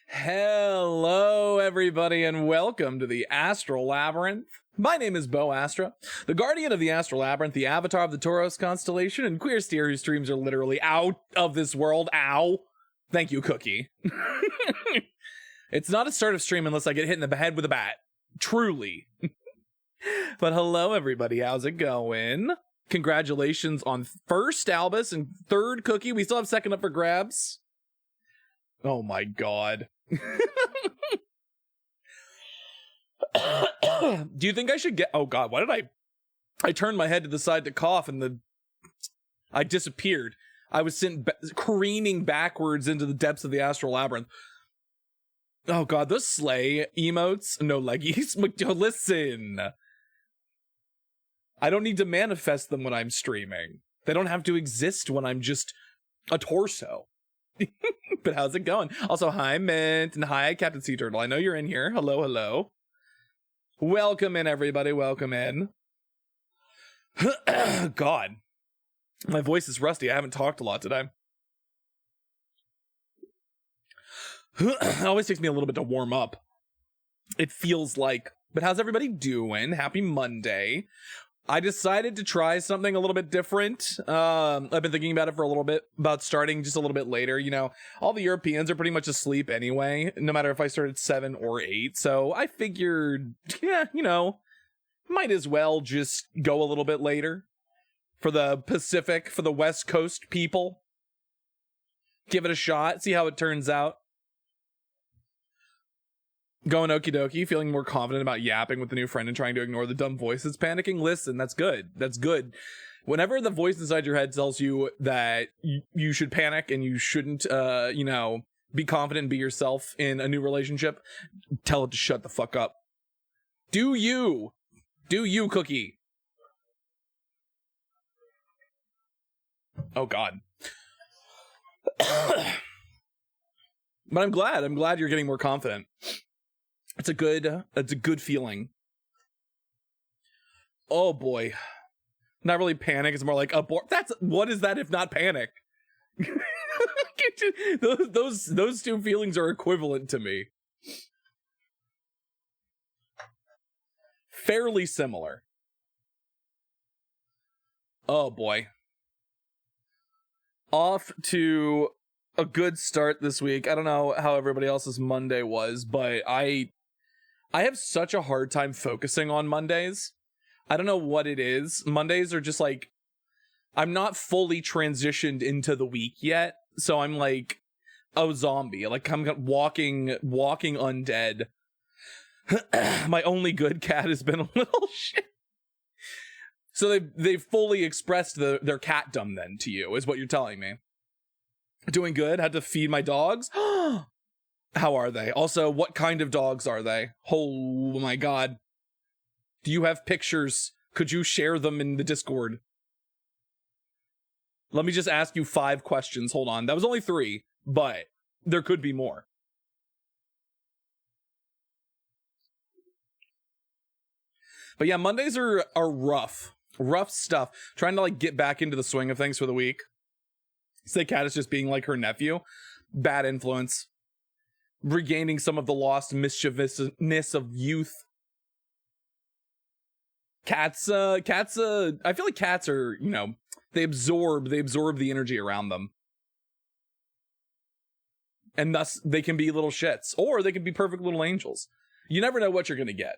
Hello, everybody, and welcome to the Astral Labyrinth. My name is Bo Astra, the guardian of the Astral Labyrinth, the avatar of the Taurus constellation, and queer steer whose streams are literally out of this world. Ow. Thank you, Cookie. It's not a start of stream unless I get hit in the head with a bat. Truly. But hello, everybody. How's it going? Congratulations on first Albus and third Cookie. We still have second up for grabs. Oh my god. Do you think I should get... Oh god, why did I turned my head to the side to cough and I disappeared. I was sent careening backwards into the depths of the Astral Labyrinth. Oh god, those sleigh emotes. No leggies. Listen. I don't need to manifest them when I'm streaming. They don't have to exist when I'm just a torso. But how's it going? Also, hi, Mint, and hi, Captain Sea Turtle. I know you're in here. Hello, hello. Welcome in, everybody. Welcome in. God. My voice is rusty. I haven't talked a lot today. It always takes me a little bit to warm up. It feels like. But how's everybody doing? Happy Monday. I decided to try something a little bit different. I've been thinking about it for a little bit, about starting just a little bit later. You know, all the Europeans are pretty much asleep anyway, no matter if I start at 7 or 8. So I figured, yeah, you know, might as well just go a little bit later for the Pacific, for the West Coast people. Give it a shot, see how it turns out. Going okie dokie, feeling more confident about yapping with the new friend and trying to ignore the dumb voices panicking. Listen, that's good. That's good. Whenever the voice inside your head tells you that you should panic and you shouldn't, you know, be confident and be yourself in a new relationship, tell it to shut the fuck up. Do you, Cookie? Oh, God. But I'm glad you're getting more confident. It's a good feeling. Oh boy. Not really panic, it's more like what is that if not panic? those two feelings are equivalent to me. Fairly similar. Oh boy. Off to a good start this week. I don't know how everybody else's Monday was, but I have such a hard time focusing on Mondays. I don't know what it is. Mondays are just like, I'm not fully transitioned into the week yet. So I'm like a zombie. Like I'm walking undead. My only good cat has been a little shit. So they've fully expressed their catdom then to you, is what you're telling me. Doing good. Had to feed my dogs. How are they? Also, what kind of dogs are they? Oh my god. Do you have pictures? Could you share them in the Discord? Let me just ask you 5 questions. Hold on. That was only 3, but there could be more. But yeah, Mondays are rough. Rough stuff. Trying to like get back into the swing of things for the week. Say Cat is just being like her nephew. Bad influence. Regaining some of the lost mischievousness of youth. Cats, I feel like cats are, you know, they absorb the energy around them. And thus, they can be little shits. Or they can be perfect little angels. You never know what you're gonna get.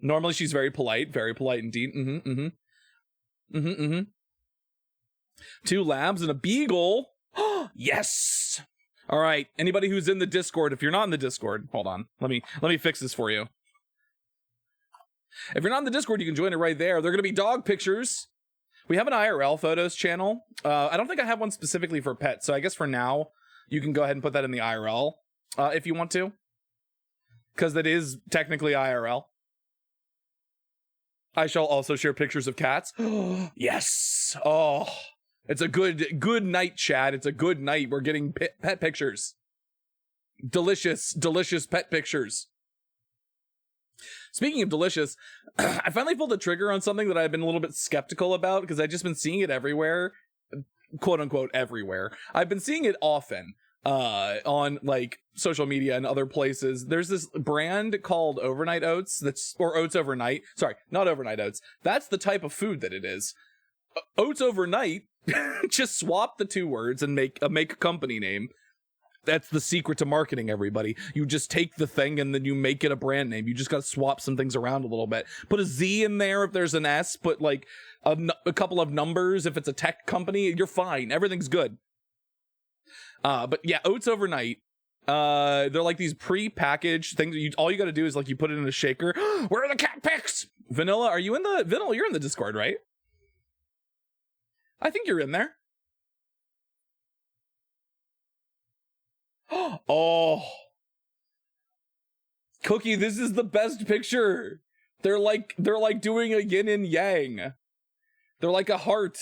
Normally, she's very polite indeed. 2 labs and a beagle. Yes! All right, anybody who's in the Discord, if you're not in the Discord, hold on. Let me fix this for you. If you're not in the Discord, you can join it right there. They're going to be dog pictures. We have an IRL photos channel. I don't think I have one specifically for pets, so I guess for now, you can go ahead and put that in the IRL if you want to. Because that is technically IRL. I shall also share pictures of cats. Yes! Oh... It's a good night, chat. It's a good night. We're getting pet pictures. Delicious pet pictures. Speaking of delicious, I finally pulled the trigger on something that I've been a little bit skeptical about because I've just been seeing it everywhere. Quote unquote everywhere. I've been seeing it often. on like social media and other places. There's this brand called Overnight Oats or Oats Overnight. Sorry, not Overnight Oats. That's the type of food that it is. Oats Overnight, just swap the two words and make a company name. That's the secret to marketing, everybody. You just take the thing and then you make it a brand name. You just got to swap some things around a little bit. Put a Z in there if there's an S. Put like a couple of numbers if it's a tech company. You're fine. Everything's good. But yeah, Oats Overnight. They're like these pre-packaged things. All you got to do is like you put it in a shaker. Where are the cat pics? Vanilla, are you in the Vanilla? You're in the Discord, right? I think you're in there. Oh, Cookie, this is the best picture. They're like doing a yin and yang. They're like a heart.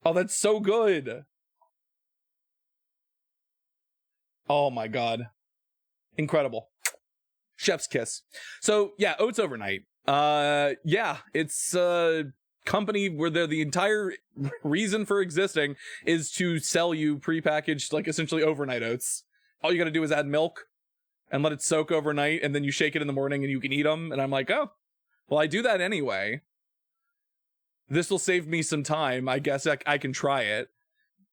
Oh, that's so good. Oh my god. Incredible. Chef's kiss. So yeah, Oats Overnight. Yeah, it's company where the entire reason for existing is to sell you prepackaged, like essentially overnight oats. All you gotta do is add milk and let it soak overnight, and then you shake it in the morning and you can eat them. And I'm like, oh, well, I do that anyway. This will save me some time. I guess I can try it.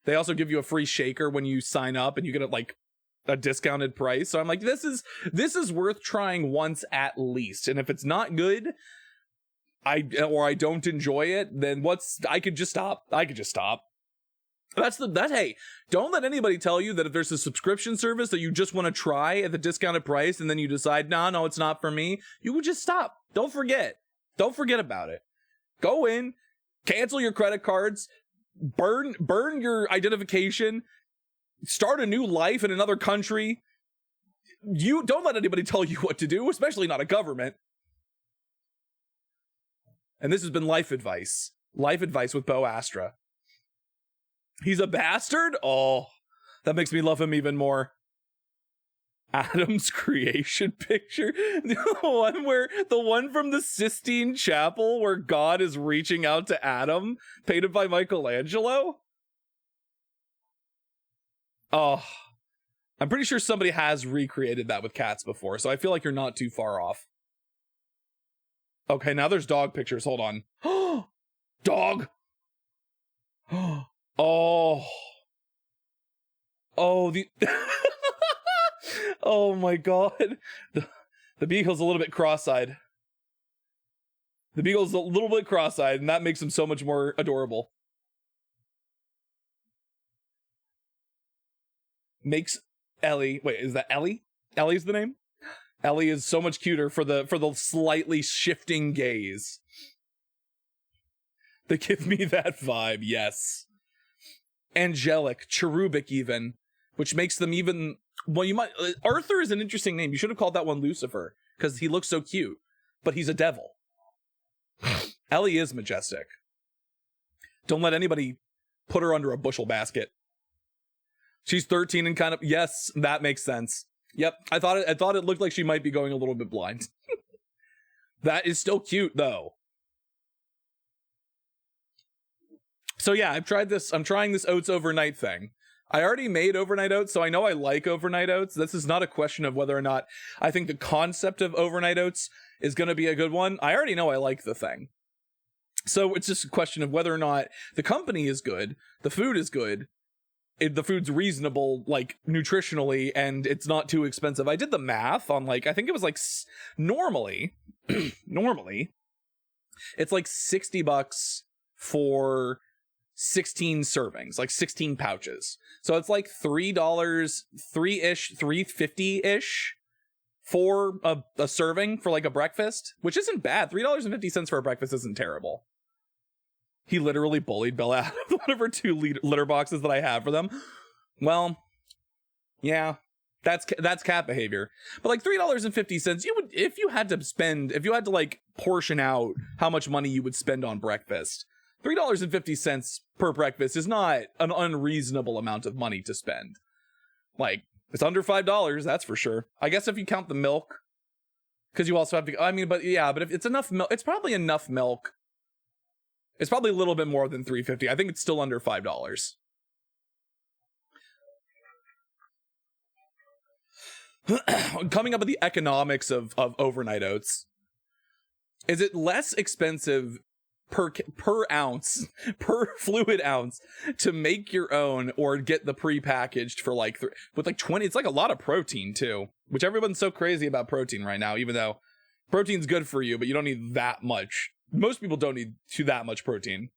They also give you a free shaker when you sign up, and you get like a discounted price. So I'm like, this is worth trying once at least. And if it's not good, I don't enjoy it, then I could just stop. Hey, don't let anybody tell you that if there's a subscription service that you just want to try at the discounted price and then you decide, no, it's not for me, you would just stop. Don't forget about it. Go in, cancel your credit cards, burn your identification, start a new life in another country. You don't let anybody tell you what to do, especially not a government. And this has been Life Advice. Life Advice with Bo Astra. He's a bastard? Oh, that makes me love him even more. Adam's creation picture. The one from the Sistine Chapel where God is reaching out to Adam, painted by Michelangelo. Oh, I'm pretty sure somebody has recreated that with cats before, so I feel like you're not too far off. Okay, now there's dog pictures. Hold on. Dog. Oh. Oh, oh my god. The beagle's a little bit cross-eyed. And that makes him so much more adorable. Makes Ellie... Wait, is that Ellie? Ellie's the name? Ellie is so much cuter for the slightly shifting gaze. They give me that vibe, yes. Angelic, cherubic even, which makes them even... Well, you might... Arthur is an interesting name. You should have called that one Lucifer, because he looks so cute, but he's a devil. Ellie is majestic. Don't let anybody put her under a bushel basket. She's 13 and kind of... Yes, that makes sense. Yep, I thought it looked like she might be going a little bit blind. That is still cute, though. So yeah, I'm trying this Oats Overnight thing. I already made overnight oats, so I know I like overnight oats. This is not a question of whether or not I think the concept of overnight oats is going to be a good one. I already know I like the thing. So it's just a question of whether or not the company is good, the food is good, the food's reasonable, like, nutritionally, and it's not too expensive. I did the math on, like, I think it was, like, normally, it's, like, $60 for 16 servings, like, 16 pouches. So it's, like, $3, $3.50-ish for a serving for, like, a breakfast, which isn't bad. $3.50 for a breakfast isn't terrible. He literally bullied Bella out of one of her 2 litter boxes that I have for them. Well, yeah, that's cat behavior. But like $3.50, you would, if you had to like portion out how much money you would spend on breakfast, $3.50 per breakfast is not an unreasonable amount of money to spend. Like, it's under $5, that's for sure. I guess if you count the milk, because you also have to, but if it's enough milk, it's probably enough milk. It's probably a little bit more than $3.50. I think it's still under $5. coming up with the economics of overnight oats. Is it less expensive per ounce, per fluid ounce, to make your own or get the pre-packaged for like with like 20? It's like a lot of protein too, which everyone's so crazy about protein right now, even though protein's good for you, but you don't need that much. Most people don't need that much protein.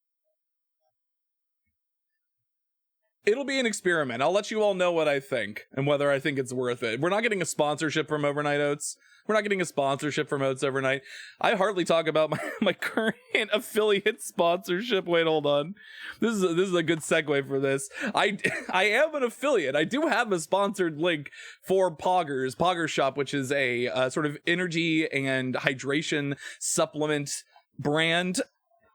It'll be an experiment. I'll let you all know what I think and whether I think it's worth it. We're not getting a sponsorship from Overnight Oats. We're not getting a sponsorship from Oats Overnight. I hardly talk about my current affiliate sponsorship. Wait, hold on. This is a good segue for this. I am an affiliate. I do have a sponsored link for Poggers Shop, which is a sort of energy and hydration supplement brand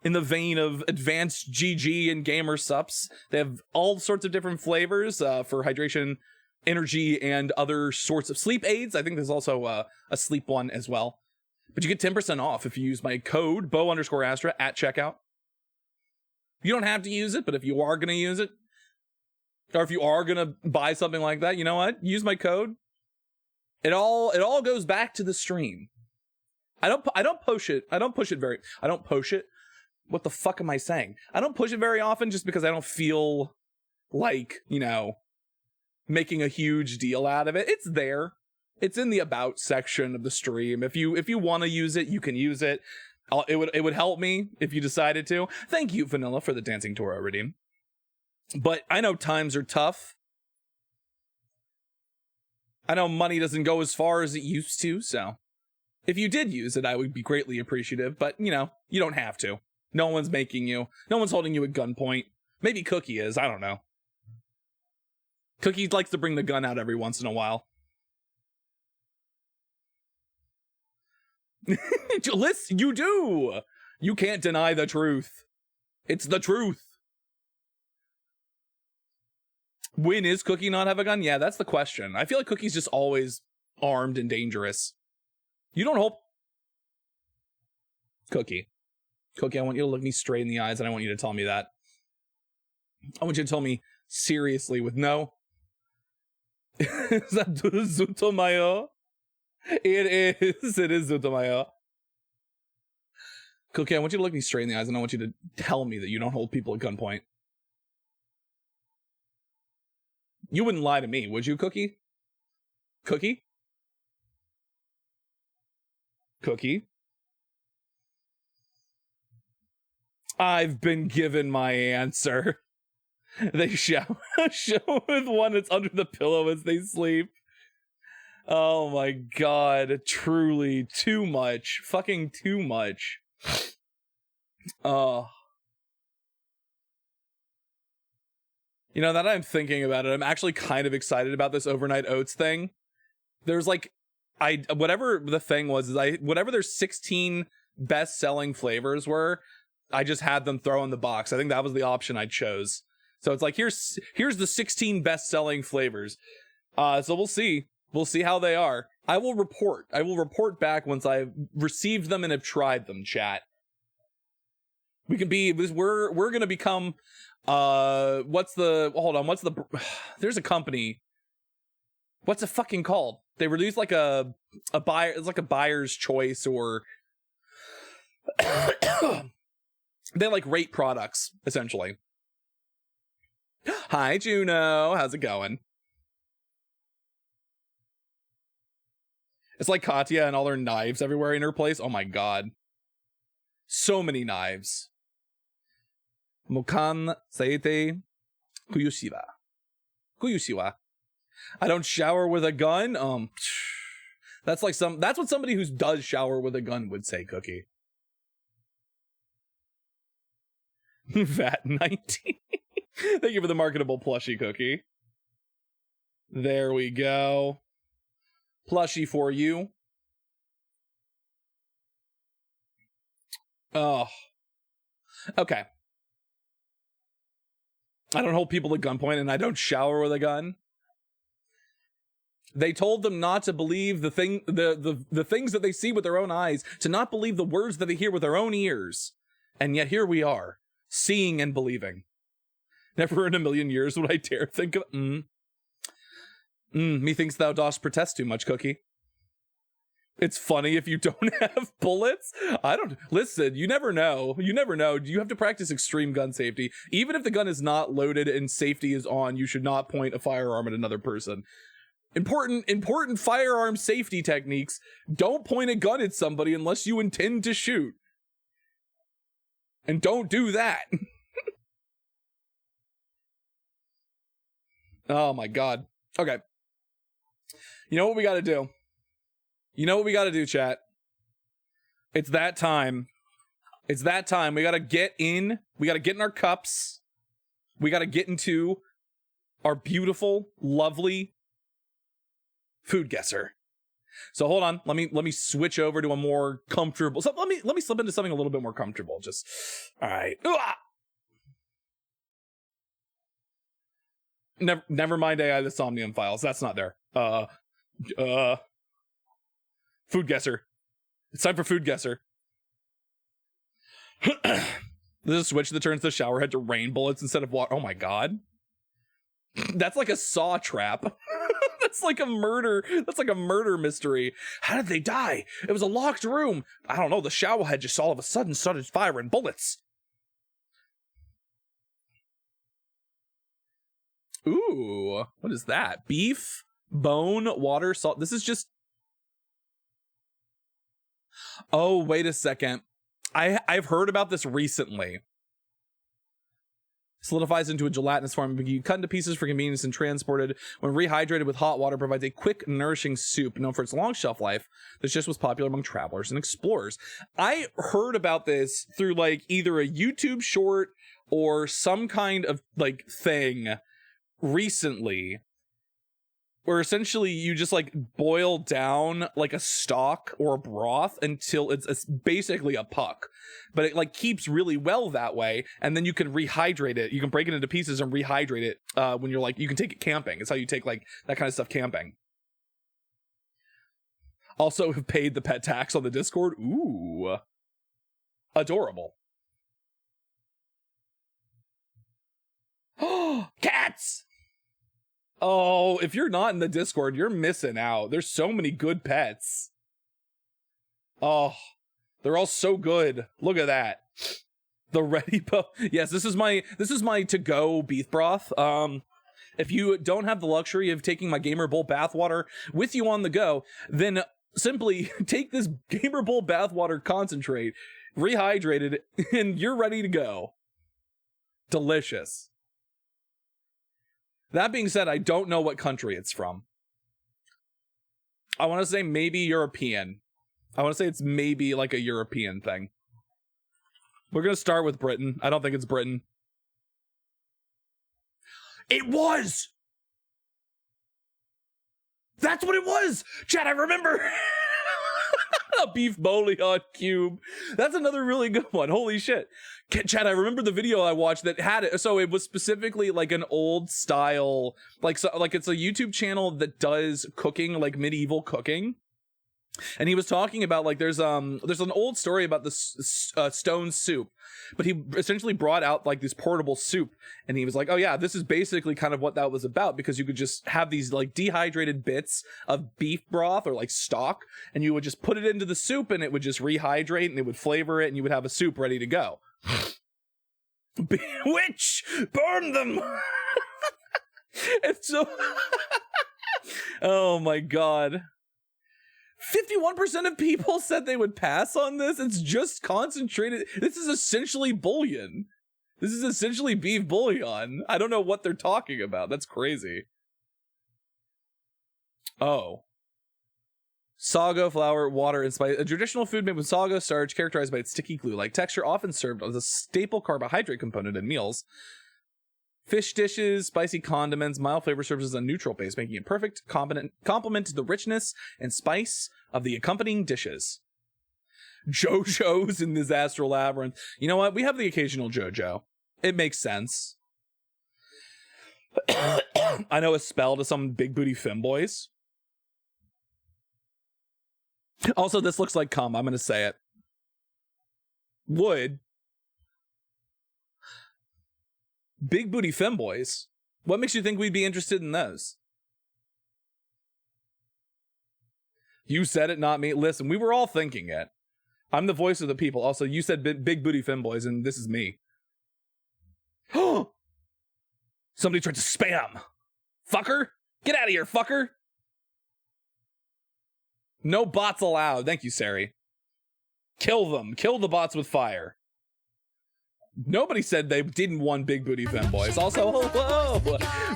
in the vein of advanced GG and gamer sups. They have all sorts of different flavors for hydration, energy, and other sorts of sleep aids. I think there's also a sleep one as well. But you get 10% off if you use my code Bo_Astra at checkout. You don't have to use it, but if you are going to use it, or if you are going to buy something like that, you know what? Use my code. It all goes back to the stream. I don't push it. What the fuck am I saying? I don't push it very often just because I don't feel like, making a huge deal out of it. It's there. It's in the about section of the stream. If you want to use it, you can use it. It would help me if you decided to. Thank you, Vanilla, for the Dancing Toro redeem. But I know times are tough. I know money doesn't go as far as it used to, so if you did use it, I would be greatly appreciative. But, you don't have to. No one's making you. No one's holding you at gunpoint. Maybe Cookie is. I don't know. Cookie likes to bring the gun out every once in a while. Listen, you do. You can't deny the truth. It's the truth. When is Cookie not have a gun? Yeah, that's the question. I feel like Cookie's just always armed and dangerous. You don't hope... Cookie, I want you to look me straight in the eyes, and I want you to tell me that. I want you to tell me seriously with no. Is that Zutomayo? It is Zutomayo. Cookie, I want you to look me straight in the eyes, and I want you to tell me that you don't hold people at gunpoint. You wouldn't lie to me, would you, Cookie? Cookie? Cookie? I've been given my answer. They shower with one that's under the pillow as they sleep. Oh my god, truly too much. Fucking too much. Oh. Now that I'm thinking about it, I'm actually kind of excited about this overnight oats thing. There's like, whatever the thing was, whatever their 16 best-selling flavors were, I just had them throw in the box. I think that was the option I chose. So it's like, here's the 16 best-selling flavors. So we'll see. We'll see how they are. I will report back once I've received them and have tried them, chat. We're gonna become, there's a company. What's it fucking called? They release like a buyer, it's like a buyer's choice, or they like rate products, essentially. Hi, Juno. How's it going? It's like Katya and all her knives everywhere in her place. Oh my god. So many knives. Mokan saite kuyushiwa. Kuyushiwa. I don't shower with a gun. That's what somebody who does shower with a gun would say, Cookie. VAT 19. Thank you for the marketable plushie, Cookie. There we go. Plushie for you. Oh. Okay. I don't hold people at gunpoint, and I don't shower with a gun. They told them not to believe the things that they see with their own eyes, to not believe the words that they hear with their own ears. And yet here we are, seeing and believing. Never in a million years would I dare think of... Methinks thou dost protest too much, Cookie. It's funny if you don't have bullets. Listen, you never know. You have to practice extreme gun safety. Even if the gun is not loaded and safety is on, you should not point a firearm at another person. Important firearm safety techniques. Don't point a gun at somebody unless you intend to shoot. And don't do that. Oh my god. Okay. You know what we gotta do? Chat? It's that time. We gotta get in. We gotta get in our cups. We gotta get into our beautiful, lovely food guesser. So hold on. Let me switch over to a more comfortable. So let me slip into something a little bit more comfortable. Just all right. Never mind AI the Somnium Files. That's not there. Food guesser. It's time for food guesser. This is a switch that turns the shower head to rain bullets instead of water. Oh my god. That's like a saw trap. That's like a murder mystery. How did they die? It was a locked room. I don't know. The shower head just all of a sudden started firing bullets. Ooh, what is that? Beef, bone, water, salt. This is just... Oh, wait a second. I've heard about this recently. Solidifies into a gelatinous form, you cut into pieces for convenience and transported. When rehydrated with hot water, provides a quick, nourishing soup known for its long shelf life. This just was popular among travelers and explorers. I heard about this through like either a YouTube short or some kind of like thing recently, where essentially you just like boil down like a stock or a broth until it's basically a puck, but it like keeps really well that way, and then you can rehydrate it. You can break it into pieces and rehydrate it when you're like, you can take it camping. It's how you take like that kind of stuff camping. Also have paid the pet tax on the Discord. Ooh, adorable. Cats. Oh, if you're not in the Discord, you're missing out. There's so many good pets. Oh, they're all so good. Look at that. The Ready Yes, this is my to-go beef broth. If you don't have the luxury of taking my Gamer Bowl bathwater with you on the go, then simply take this Gamer Bowl bathwater concentrate, rehydrate it, and you're ready to go. Delicious. That being said, I don't know what country it's from. I want to say maybe European. I want to say it's maybe like a European thing. We're going to start with Britain. I don't think it's Britain. It was! That's what it was! Chat, I remember! A beef bouillon cube. That's another really good one. Holy shit. Chad, I remember the video I watched that had it. So it was specifically like an old style, like it's a YouTube channel that does cooking, like medieval cooking. And he was talking about like there's an old story about this stone soup, but he essentially brought out like this portable soup, and he was like, oh yeah, this is basically kind of what that was about, because you could just have these like dehydrated bits of beef broth or like stock, and you would just put it into the soup and it would just rehydrate and it would flavor it and you would have a soup ready to go. Bewitch, burn them. It's so oh my god. 51% of people said they would pass on this. It's just concentrated. This is essentially bouillon. This is essentially beef bouillon. I don't know what they're talking about. That's crazy. Oh. Sago, flour, water, and spice. A traditional food made with sago starch, characterized by its sticky glue-like texture, often served as a staple carbohydrate component in meals. Fish dishes, spicy condiments, mild flavor serves as a neutral base, making it perfect complement to the richness and spice of the accompanying dishes. JoJo's in this Astral Labyrinth. You know what? We have the occasional JoJo. It makes sense. I know a spell to some big booty femboys. Also, this looks like cum. I'm going to say it. Would. Big booty femboys. What makes you think we'd be interested in those? You said it, not me. Listen, we were all thinking it. I'm the voice of the people. Also, you said big booty femboys, and this is me. Somebody tried to spam. Fucker. Get out of here, fucker. No bots allowed. Thank you, Sari. Kill them. Kill the bots with fire. Nobody said they didn't want big booty femboys. Also, hello.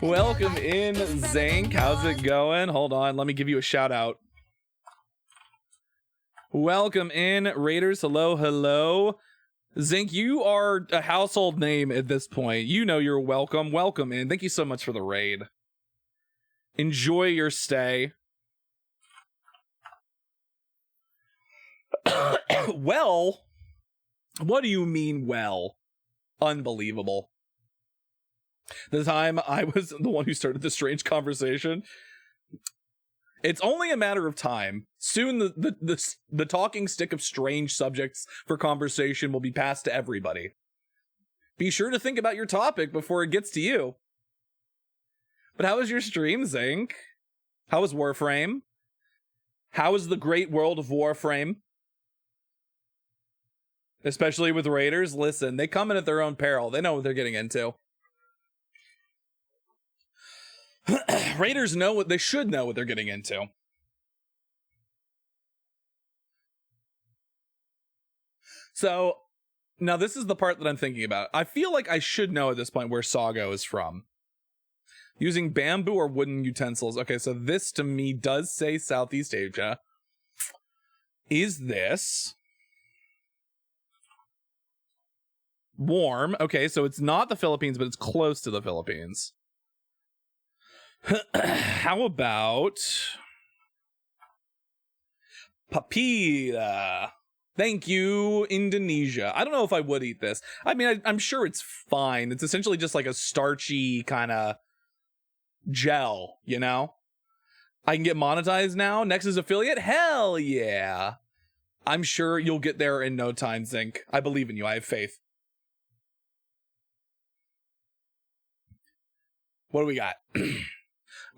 Welcome in, Zank. How's it going? Hold on. Let me give you a shout out. Welcome in, Raiders. Hello, hello. Zink, you are a household name at this point. You know you're welcome. Welcome in. Thank you so much for the raid. Enjoy your stay. Well, what do you mean, well? Unbelievable. The time I was the one who started the strange conversation, it's only a matter of time. Soon the talking stick of strange subjects for conversation will be passed to everybody. Be sure to think about your topic before it gets to you. But how was your stream, Zink? How was Warframe? How is the great world of Warframe? Especially with Raiders. Listen, they come in at their own peril. They know what they're getting into. Raiders know what they should know what they're getting into. So, now this is the part that I'm thinking about. I feel like I should know at this point where Sago is from. Using bamboo or wooden utensils. Okay, so this to me does say Southeast Asia. Is this warm? Okay, so it's not the Philippines, but it's close to the Philippines. How about papilla? Thank you, Indonesia. I don't know if I would eat this. I mean, I'm sure it's fine. It's essentially just like a starchy kind of gel, you know? I can get monetized now. Next is affiliate. Hell yeah. I'm sure you'll get there in no time, Zink. I believe in you. I have faith. What do we got?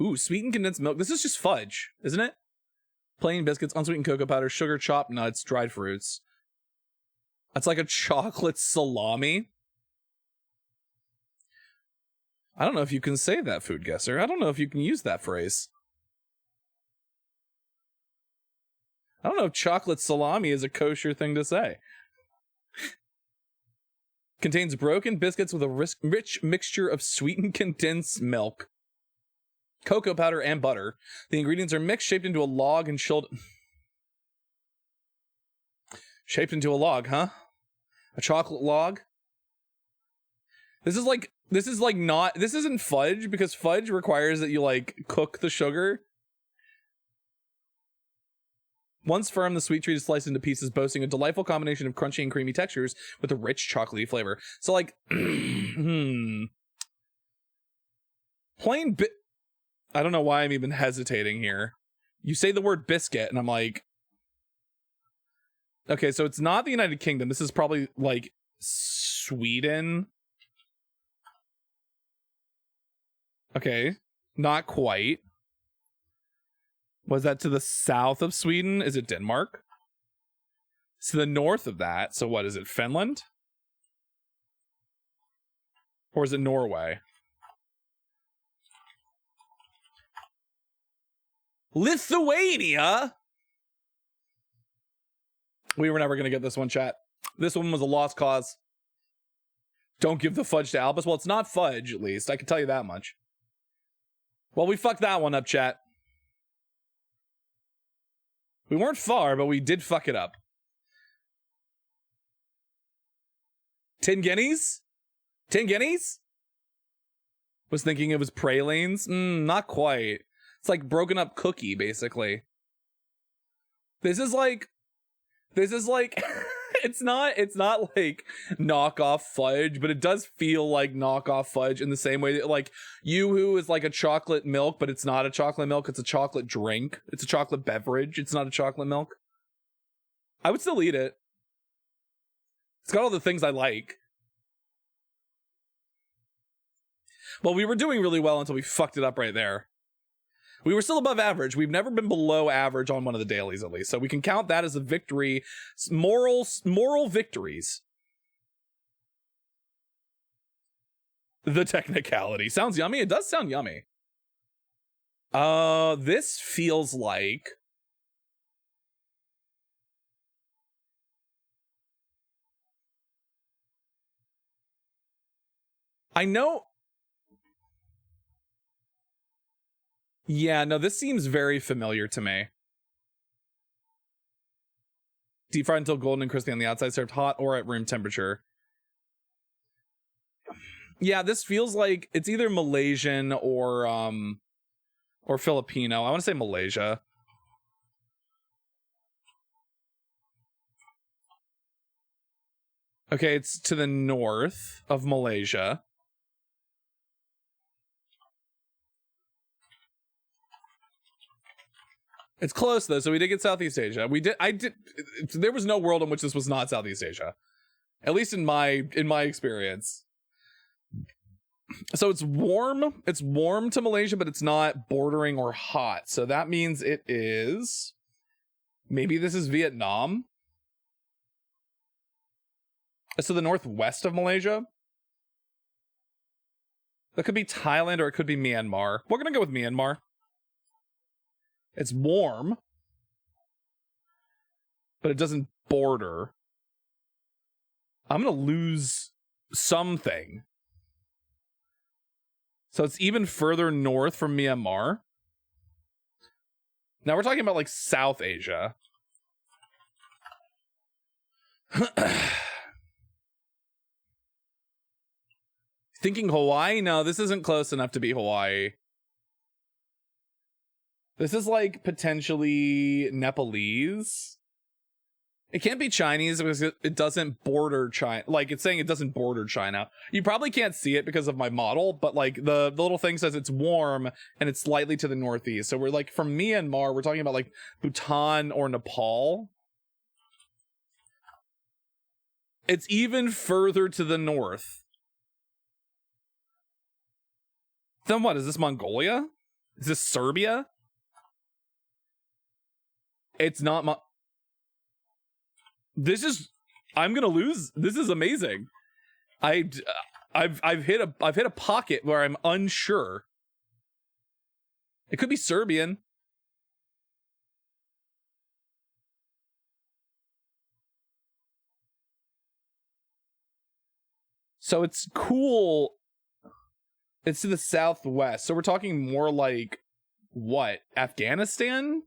Ooh, sweetened condensed milk. This is just fudge, isn't it? Plain biscuits, unsweetened cocoa powder, sugar, chopped nuts, dried fruits. That's like a chocolate salami. I don't know if you can say that, food guesser. I don't know if you can use that phrase. I don't know if chocolate salami is a kosher thing to say. Contains broken biscuits with a rich mixture of sweetened condensed milk, cocoa powder, and butter. The ingredients are mixed, shaped into a log, and chilled. Shaped into a log, huh? A chocolate log? This is like not, this isn't fudge, because fudge requires that you, like, cook the sugar. Once firm, the sweet treat is sliced into pieces, boasting a delightful combination of crunchy and creamy textures with a rich chocolatey flavor. So, like, plain I don't know why I'm even hesitating here. You say the word biscuit, and I'm like, okay, so it's not the United Kingdom. This is probably, like, Sweden. Okay, not quite. Was that to the south of Sweden? Is it Denmark? It's to the north of that. So what is it, Finland? Or is it Norway? Lithuania? We were never going to get this one, chat. This one was a lost cause. Don't give the fudge to Albus. Well, it's not fudge, at least. I can tell you that much. Well, we fucked that one up, chat. We weren't far, but we did fuck it up. 10 guineas? 10 guineas? Was thinking it was pralines. Not quite. It's like broken up cookie, basically. This is like it's not like knockoff fudge, but it does feel like knockoff fudge in the same way that, like, Yoo-hoo is like a chocolate milk, but it's not a chocolate milk, it's a chocolate drink. It's a chocolate beverage, it's not a chocolate milk. I would still eat it. It's got all the things I like. Well, we were doing really well until we fucked it up right there. We were still above average. We've never been below average on one of the dailies, at least. So we can count that as a victory. Moral victories. The technicality. Sounds yummy. It does sound yummy. This feels like... I know... Yeah, no, this seems very familiar to me. Deep fried until golden and crispy on the outside, served hot or at room temperature. Yeah, this feels like it's either Malaysian or Filipino. I want to say Malaysia. Okay, it's to the north of Malaysia. It's close though, so we did get Southeast Asia. There was no world in which this was not Southeast Asia. At least in my experience. So it's warm. It's warm to Malaysia, but it's not bordering or hot. So that means it is... Maybe this is Vietnam. It's to the northwest of Malaysia. That could be Thailand or it could be Myanmar. We're going to go with Myanmar. It's warm, but it doesn't border. I'm going to lose something. So it's even further north from Myanmar. Now we're talking about like South Asia. Thinking Hawaii? No, this isn't close enough to be Hawaii. This is like potentially Nepalese. It can't be Chinese because it doesn't border China. Like, it's saying it doesn't border China. You probably can't see it because of my model, but like the little thing says it's warm and it's slightly to the northeast. So we're like from Myanmar, we're talking about like Bhutan or Nepal. It's even further to the north. Then what? Is this Mongolia? Is this Serbia? It's not I'm gonna lose. This is amazing. I've hit a pocket where I'm unsure. It could be Serbian. So it's cool. It's to the southwest. So we're talking more like what? Afghanistan?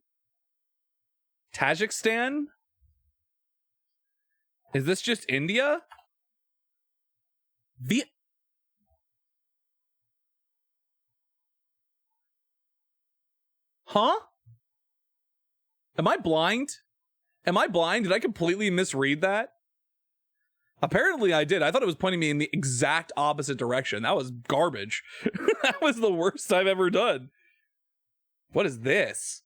Tajikistan? Is this just India? Huh? Am I blind? Am I blind? Did I completely misread that? Apparently I did. I thought it was pointing me in the exact opposite direction. That was garbage. That was the worst I've ever done. What is this?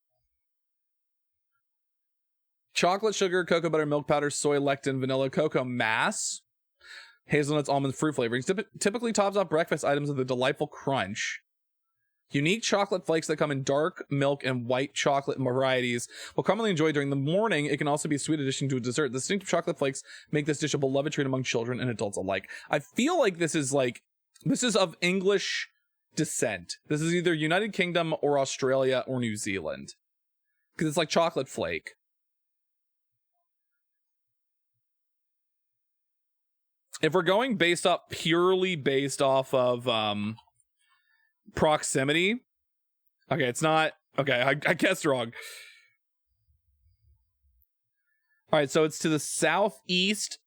Chocolate, sugar, cocoa butter, milk powder, soy lectin, vanilla, cocoa mass, hazelnuts, almond, fruit flavorings. Typically tops off breakfast items with a delightful crunch. Unique chocolate flakes that come in dark milk and white chocolate varieties. While commonly enjoyed during the morning, it can also be a sweet addition to a dessert. The distinctive chocolate flakes make this dish a beloved treat among children and adults alike. I feel like this is of English descent. This is either United Kingdom or Australia or New Zealand. Because it's like chocolate flake. If we're going purely based off of proximity, okay, it's not. Okay, I guessed wrong. All right, so it's to the southeast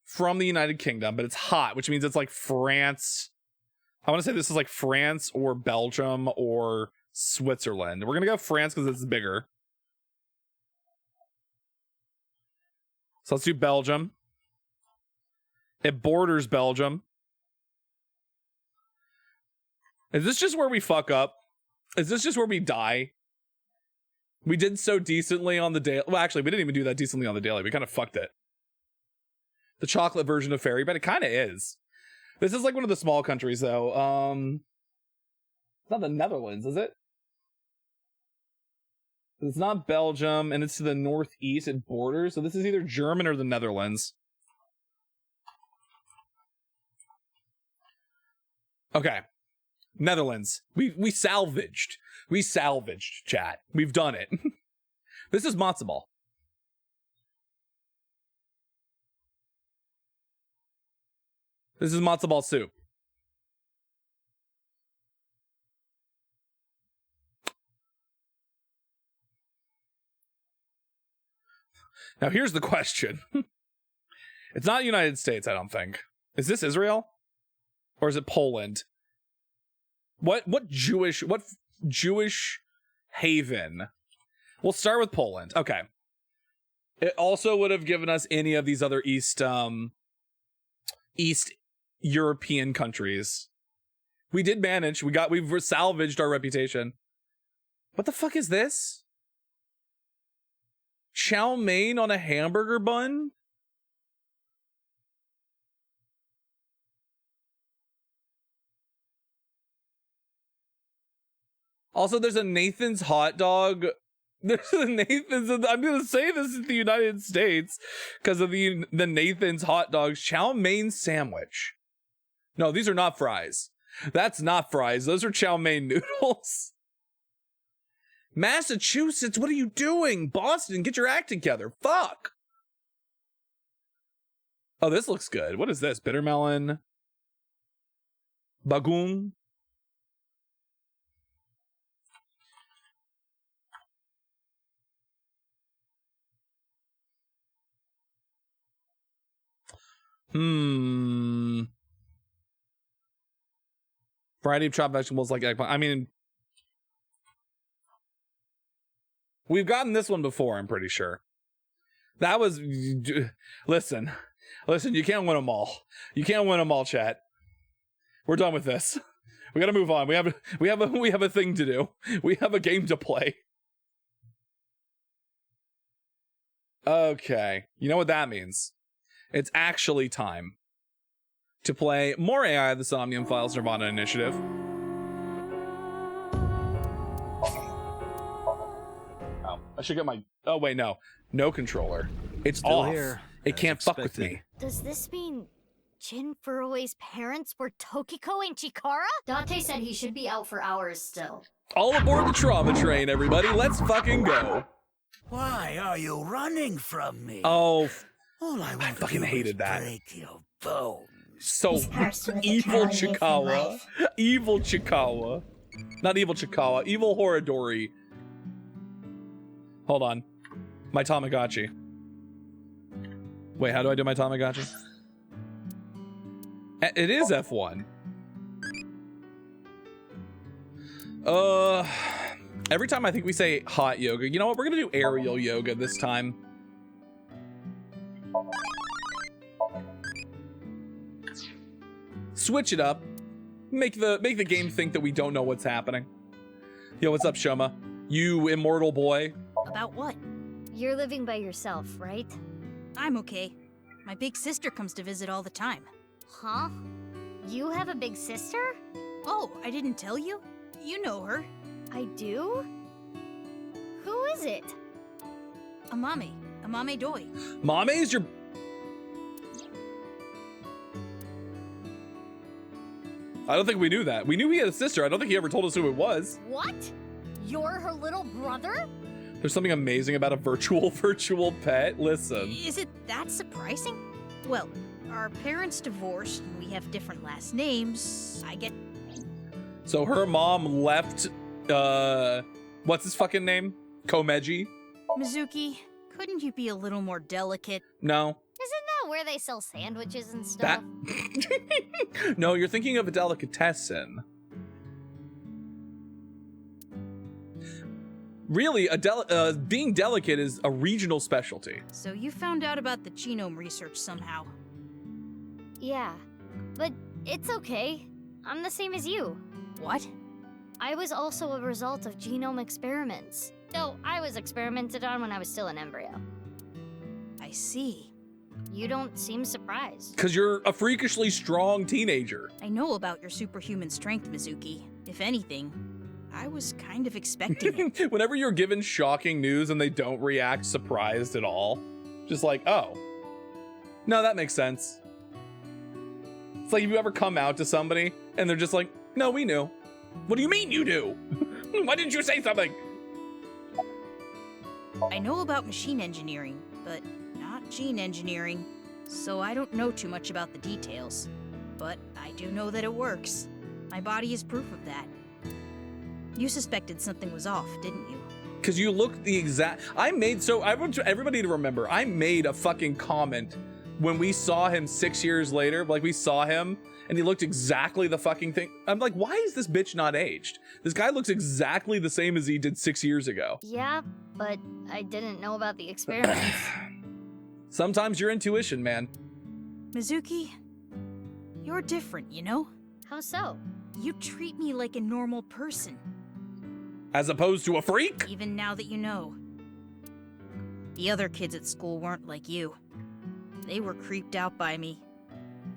from the United Kingdom, but it's hot, which means it's like France. I want to say this is like France or Belgium or Switzerland. We're gonna go France because it's bigger. So let's do Belgium. It borders Belgium. Is this just where we fuck up? Is this just where we die? We did so decently on the daily. Well, actually, we didn't even do that decently on the daily. We kind of fucked it. The chocolate version of fairy, but it kind of is. This is like one of the small countries, though. It's not the Netherlands, is it? It's not Belgium, and it's to the northeast. It borders, so this is either German or the Netherlands. Okay. Netherlands. We salvaged. We salvaged, chat. We've done it. This is matzo ball. This is matzo ball soup. Now here's the question. It's not United States, I don't think. Is this Israel? Or is it Poland? What Jewish haven? We'll start with Poland. Okay. It also would have given us any of these other East European countries. We did manage. We've salvaged our reputation. What the fuck is this? Chow mein on a hamburger bun? Also, there's a Nathan's hot dog. There's a Nathan's. I'm going to say this is the United States because of the Nathan's hot dogs. Chow mein sandwich. No, these are not fries. That's not fries. Those are chow mein noodles. Massachusetts, what are you doing? Boston, get your act together. Fuck. Oh, this looks good. What is this? Bitter melon. Bagoong. Variety of chopped vegetables like eggplant. I mean, we've gotten this one before, I'm pretty sure. That was... Listen, you can't win them all. You can't win them all, chat. We're done with this. We gotta move on. We have a thing to do. We have a game to play. Okay. You know what that means? It's actually time to play more AI of the Somnium Files Nirvana Initiative. Oh, I should get my... Oh, wait, no. No controller. It's still off. Here, it can't fuck with me. Does this mean Jin Furue's parents were Tokiko and Chikara? Dante said he should be out for hours still. All aboard the trauma train, everybody. Let's fucking go. Why are you running from me? Oh... All I fucking hated that. Break your bones. So evil Chikawa. Evil Chikawa. Not evil Chikawa. Evil Horadori. Hold on. My Tamagotchi. Wait, how do I do my Tamagotchi? It is F1. Every time I think we say hot yoga, you know what? We're gonna do aerial yoga this time. Switch it up. Make the game think that we don't know what's happening. Yo, what's up, Shoma? You immortal boy. About what? You're living by yourself, right? I'm okay. My big sister comes to visit all the time. Huh? You have a big sister? Oh, I didn't tell you? You know her. I do? Who is it? Amame. Amame Doi. Mame is your... I don't think we knew that. We knew he had a sister. I don't think he ever told us who it was. What? You're her little brother? There's something amazing about a virtual pet. Listen. Is it that surprising? Well, our parents divorced and we have different last names. I get... So her mom left, what's his fucking name? Komeji? Mizuki, couldn't you be a little more delicate? No. Isn't that where they sell sandwiches and stuff? That... No, you're thinking of a delicatessen. Really, being delicate is a regional specialty. So you found out about the genome research somehow. Yeah, but it's okay. I'm the same as you. What? I was also a result of genome experiments. Though I was experimented on when I was still an embryo. I see. You don't seem surprised. Because you're a freakishly strong teenager. I know about your superhuman strength, Mizuki. If anything, I was kind of expecting it. Whenever you're given shocking news and they don't react surprised at all, just like, oh, no, that makes sense. It's like if you ever come out to somebody and they're just like, no, we knew. What do you mean you knew? Why didn't you say something? I know about machine engineering, but not gene engineering, so I don't know too much about the details. But I do know that it works. My body is proof of that. You suspected something was off, didn't you? Because you look the exact... I want everybody to remember, I made a fucking comment when we saw him 6 years later. Like, we saw him, and he looked exactly the fucking thing. I'm like, why is this bitch not aged? This guy looks exactly the same as he did 6 years ago. Yeah, but I didn't know about the experiments. Sometimes your intuition, man. Mizuki, you're different, you know? How so? You treat me like a normal person, As opposed to a freak? even now that you know. The other kids at school weren't like you. They were creeped out by me.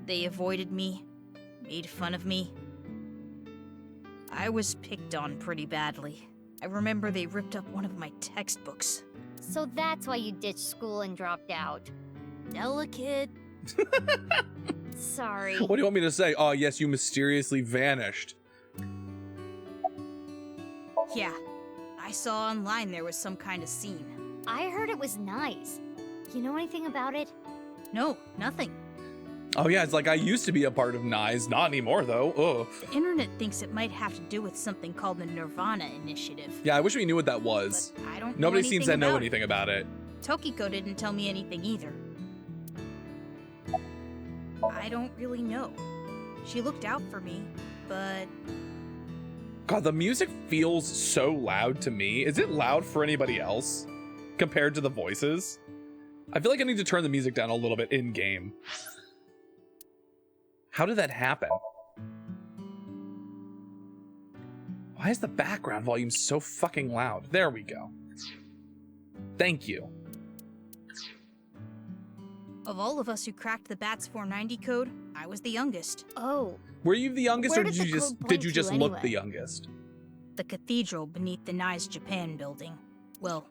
They avoided me, made fun of me. I was picked on pretty badly. I remember they ripped up one of my textbooks. So that's why you ditched school and dropped out. Delicate. Sorry. What do you want me to say? Oh, yes, you mysteriously vanished. Yeah, I saw online there was some kind of scene. I heard it was nice. You know anything about it? No, nothing. Oh, yeah, it's like I used to be a part of NICE. Not anymore, though. Ugh. The internet thinks it might have to do with something called the Nirvana Initiative. Yeah, I wish we knew what that was. But I don't Nobody know seems to anything know about anything about it. it. Tokiko didn't tell me anything either. I don't really know. She looked out for me, but God, the music feels so loud to me. Is it loud for anybody else compared to the voices? I feel like I need to turn the music down a little bit in-game. How did that happen? Why is the background volume so fucking loud? There we go. Thank you. of all of us who cracked the BATS 490 code, I was the youngest. Oh, Were you the youngest, Where or did did the you just code point did you to just look anyway? the youngest? The cathedral beneath the NICE Japan building. Well,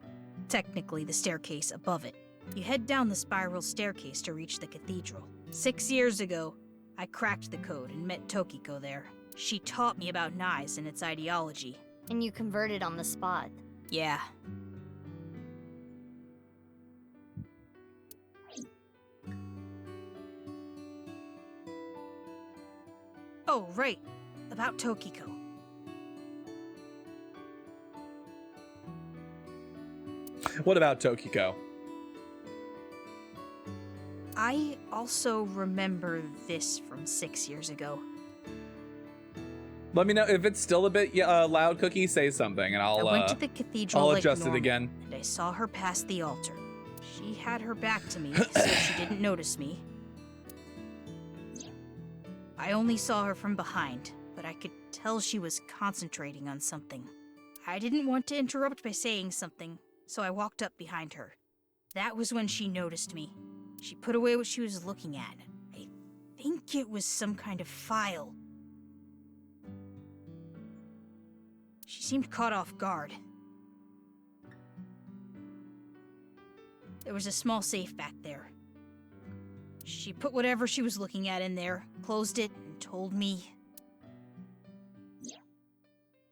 technically the staircase above it. You head down the spiral staircase to reach the cathedral. 6 years ago, I cracked the code and met Tokiko there. She taught me about NICE and its ideology. and you converted on the spot. Yeah. Oh, right. About Tokiko. What about Tokiko? I also remember this from 6 years ago. Let me know if it's still a bit loud. Cookie, say something, and I I'll went to the cathedral I'll like adjust it normal, again. and I saw her past the altar. She had her back to me, so she didn't notice me. I only saw her from behind, but I could tell she was concentrating on something. I didn't want to interrupt by saying something, so I walked up behind her. That was when she noticed me. She put away what she was looking at. I think it was some kind of file. She seemed caught off guard. There was a small safe back there. She put whatever she was looking at in there, closed it, and told me...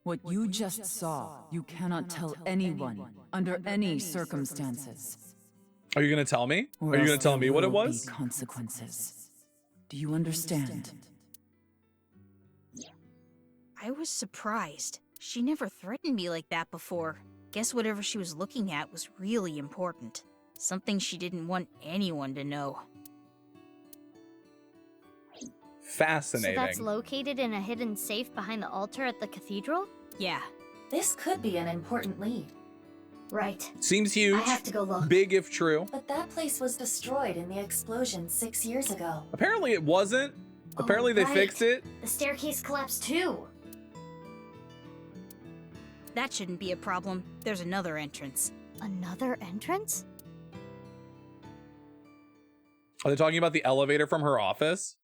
What you just saw, you cannot tell anyone, under any circumstances. Are you gonna tell me? Or Are you else gonna tell there me what it will be was? consequences. Do you understand? I was surprised. She never threatened me like that before. Guess whatever she was looking at was really important. Something she didn't want anyone to know. Fascinating. So that's located in a hidden safe behind the altar at the cathedral? Yeah. This could be an important lead. Right. Seems huge. I have to go look. Big if true. But that place was destroyed in the explosion 6 years ago. Apparently it wasn't. Apparently they right. fixed it. The staircase collapsed too. That shouldn't be a problem. There's another entrance. Another entrance? Are they talking about the elevator from her office?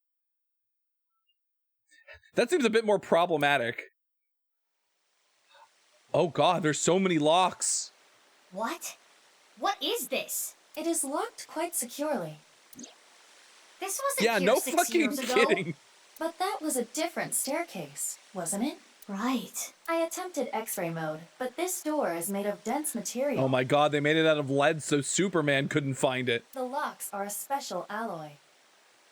That seems a bit more problematic. Oh god, there's so many locks. What? What is this? It is locked quite securely. This wasn't Yeah, here no 6 fucking years ago. kidding. But that was a different staircase, wasn't it? Right. I attempted X-ray mode, but this door is made of dense material. Oh my god, they made it out of lead so Superman couldn't find it. The locks are a special alloy.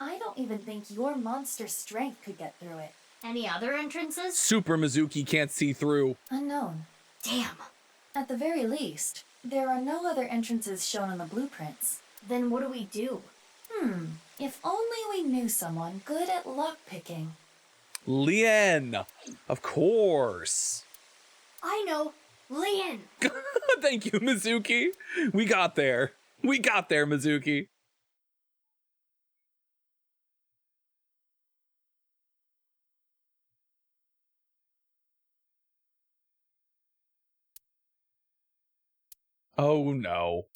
I don't even think your monster strength could get through it. Any other entrances? Super Mizuki can't see through. Unknown. Damn. At the very least, there are no other entrances shown on the blueprints. Then what do we do? If only we knew someone good at lockpicking. Lien, of course. I know. Lien. Thank you, Mizuki. We got there. We got there, Mizuki. Oh no.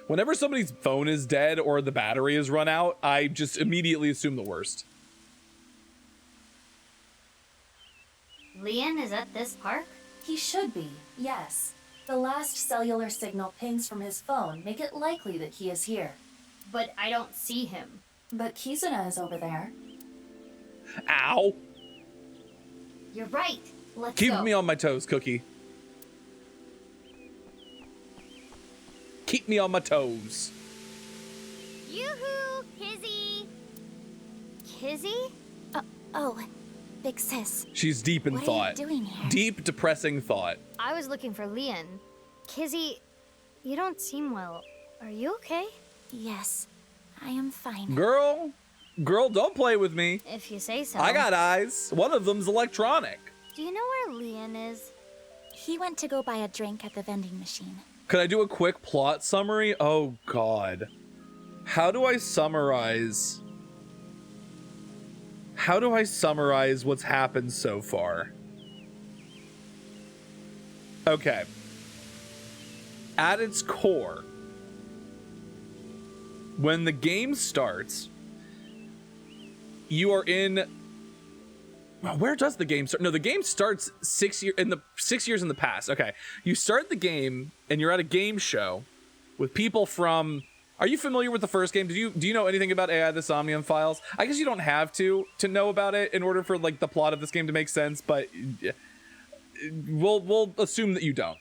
Whenever somebody's phone is dead or the battery is run out, I just immediately assume the worst. Lien is at this park? He should be, yes. The last cellular signal pings from his phone make it likely that he is here. But I don't see him. But Kizuna is over there. Ow. You're right. Let's Keep go. me on my toes, Cookie. Keep me on my toes. Yoo-hoo! Kizzy! Kizzy? Oh, big sis. She's deep in What thought. are you doing here? Deep, depressing thought. I was looking for Lien. Kizzy, you don't seem well. Are you okay? Yes, I am fine. Girl, don't play with me. If you say so. I got eyes. One of them's electronic. Do you know where Lien is? He went to go buy a drink at the vending machine. Could I do a quick plot summary? Oh god. How do I summarize? How do I summarize what's happened so far? Okay. At its core, when the game starts, you are in... Well, where does the game start? No, the game starts 6 years in the past. Okay, you start the game and you're at a game show with people from. Are you familiar with the first game? Do you know anything about AI: The Somnium Files? I guess you don't have to know about it in order for like the plot of this game to make sense, but we'll assume that you don't.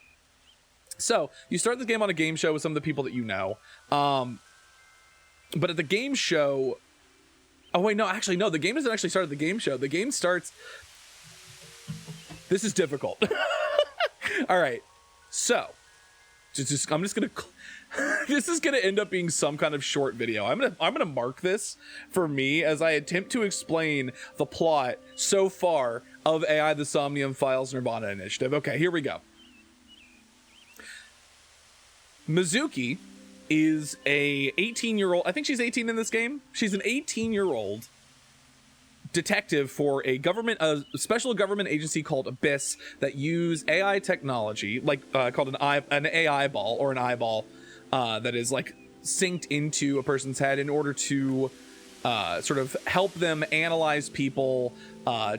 So you start the game on a game show with some of the people that you know, but at the game show. Oh, wait, no, actually, no, the game doesn't actually start at the game show. The game starts... This is difficult. All right, so, I'm just going to... This is going to end up being some kind of short video. I'm gonna mark this for me as I attempt to explain the plot so far of AI: The Somnium Files Nirvana Initiative. Okay, here we go. Mizuki is a 18-year-old, I think she's 18 in this game. She's an 18-year-old detective for a special government agency called Abyss that use AI technology, like called an AI ball or an eyeball that is like synced into a person's head in order to sort of help them analyze people,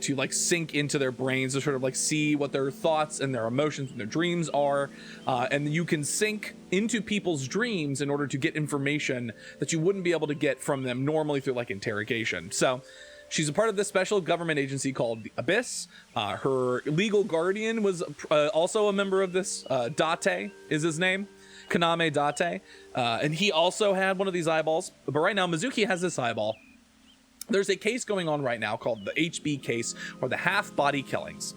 to like sink into their brains to sort of like see what their thoughts and their emotions and their dreams are, and you can sink into people's dreams in order to get information that you wouldn't be able to get from them normally through like interrogation. So she's a part of this special government agency called the Abyss. Her legal guardian was also a member of this. Date is his name, Kaname Date, and he also had one of these eyeballs. But right now Mizuki has this eyeball. There's a case going on right now called the HB case, or the half-body killings,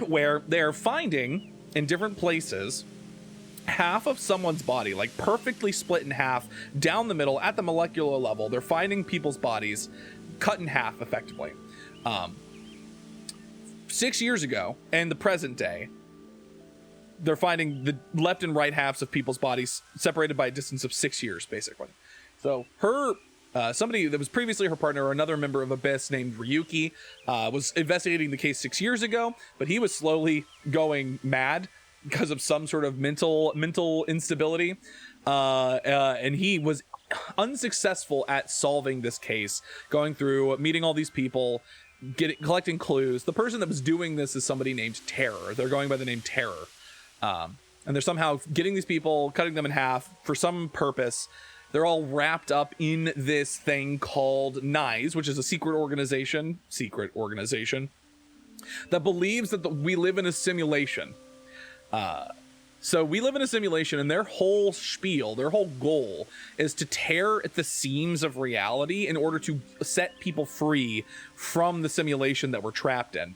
where they're finding in different places half of someone's body, like perfectly split in half down the middle at the molecular level. They're finding people's bodies cut in half effectively. 6 years ago and the present day, they're finding the left and right halves of people's bodies separated by a distance of 6 years, basically. So her somebody that was previously her partner, or another member of Abyss named Ryuki, was investigating the case 6 years ago, but he was slowly going mad because of some sort of mental instability, and he was unsuccessful at solving this case, going through meeting all these people collecting clues. The person that was doing this is somebody named Terror. They're going by the name Terror. And they're somehow getting these people, cutting them in half for some purpose. They're all wrapped up in this thing called NICE, which is a secret organization that believes that we live in a simulation. So we live in a simulation, and their whole spiel, their whole goal is to tear at the seams of reality in order to set people free from the simulation that we're trapped in.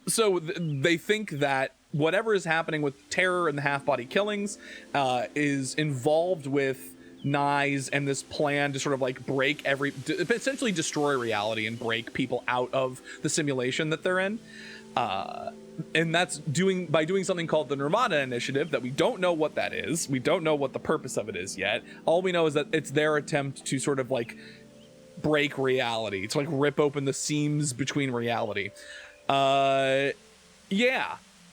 So they think that whatever is happening with Terror and the half-body killings is involved with NICE and this plan to sort of like essentially destroy reality and break people out of the simulation that they're in. And that's by doing something called the Nirvana Initiative that we don't know what that is. We don't know what the purpose of it is yet. All we know is that it's their attempt to sort of like break reality, to like rip open the seams between reality. Yeah,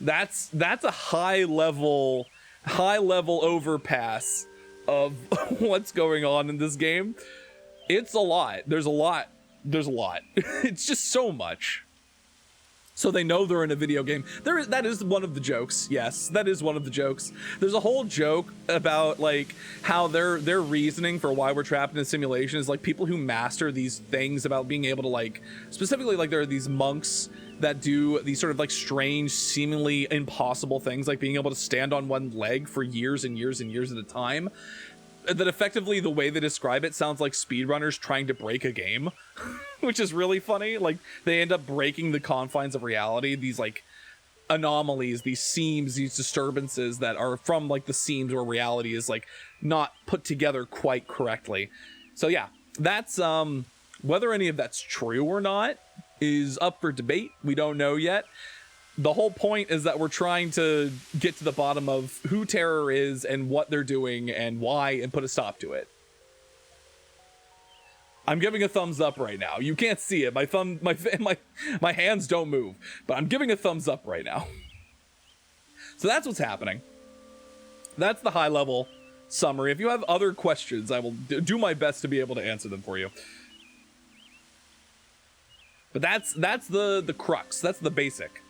that's a high level overpass of what's going on in this game. It's a lot. There's a lot. It's just so much. So they know they're in a video game. That is one of the jokes. Yes, that is one of the jokes. There's a whole joke about like how their reasoning for why we're trapped in a simulation is like people who master these things about being able to like, specifically like there are these monks that do these sort of like strange, seemingly impossible things, like being able to stand on one leg for years and years and years at a time. That effectively the way they describe it sounds like speedrunners trying to break a game, which is really funny. Like they end up breaking the confines of reality, these like anomalies, these seams, these disturbances that are from like the seams where reality is like not put together quite correctly. So yeah, that's whether any of that's true or not is up for debate. We don't know yet. The whole point is that we're trying to get to the bottom of who Terror is and what they're doing and why, and put a stop to it. I'm giving a thumbs up right now. You can't see it. My hands don't move, but I'm giving a thumbs up right now. So that's what's happening. That's the high level summary. If you have other questions, I will do my best to be able to answer them for you. But that's the crux. That's the basic.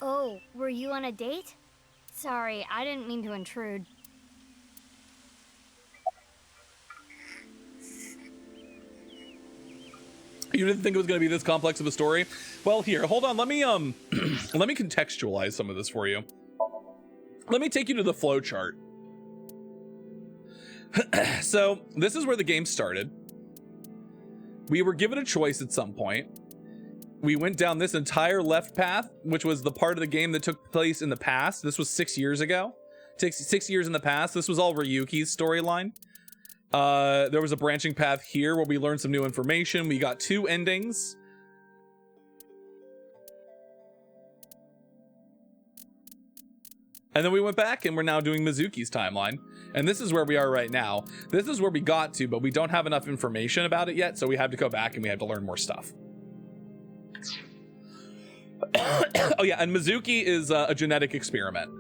Oh, were you on a date? Sorry, I didn't mean to intrude. You didn't think it was going to be this complex of a story? Well, here, hold on. Let me let me contextualize some of this for you. Let me take you to the flow chart. So, this is where the game started. We were given a choice at some point. We went down this entire left path, which was the part of the game that took place in the past. This was 6 years ago. 6 years in the past. This was all Ryuki's storyline. There was a branching path here where we learned some new information. We got 2 endings. And then we went back and we're now doing Mizuki's timeline. And this is where we are right now. This is where we got to, but we don't have enough information about it yet, so we have to go back and we have to learn more stuff. Oh yeah, and Mizuki is a genetic experiment.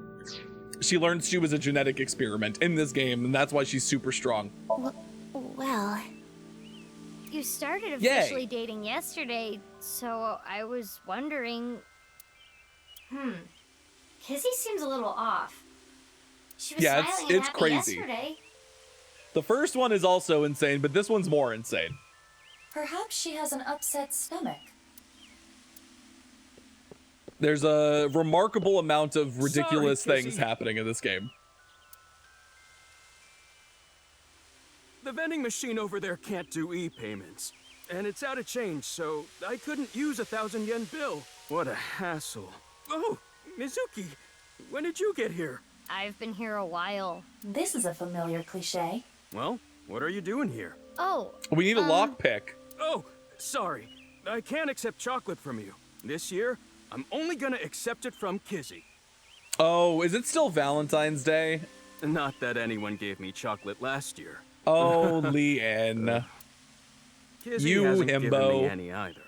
She learned she was a genetic experiment in this game, and that's why she's super strong. Well... You started officially dating yesterday, so I was wondering... Kizzy seems a little off. She was Yeah, smiling it's and happy crazy. yesterday. The first one is also insane, but this one's more insane. Perhaps she has an upset stomach. There's a remarkable amount of ridiculous Sorry, things Kizzy. happening in this game. The vending machine over there can't do e-payments. And it's out of change, so I couldn't use a 1,000-yen bill. What a hassle. Oh, Mizuki, when did you get here? I've been here a while. This is a familiar cliche. Well, what are you doing here? Oh, We need a lockpick. Oh, sorry. I can't accept chocolate from you. This year, I'm only gonna accept it from Kizzy. Oh, is it still Valentine's Day? Not that anyone gave me chocolate last year. Oh, Leanne. Kizzy You hasn't given me himbo. any either.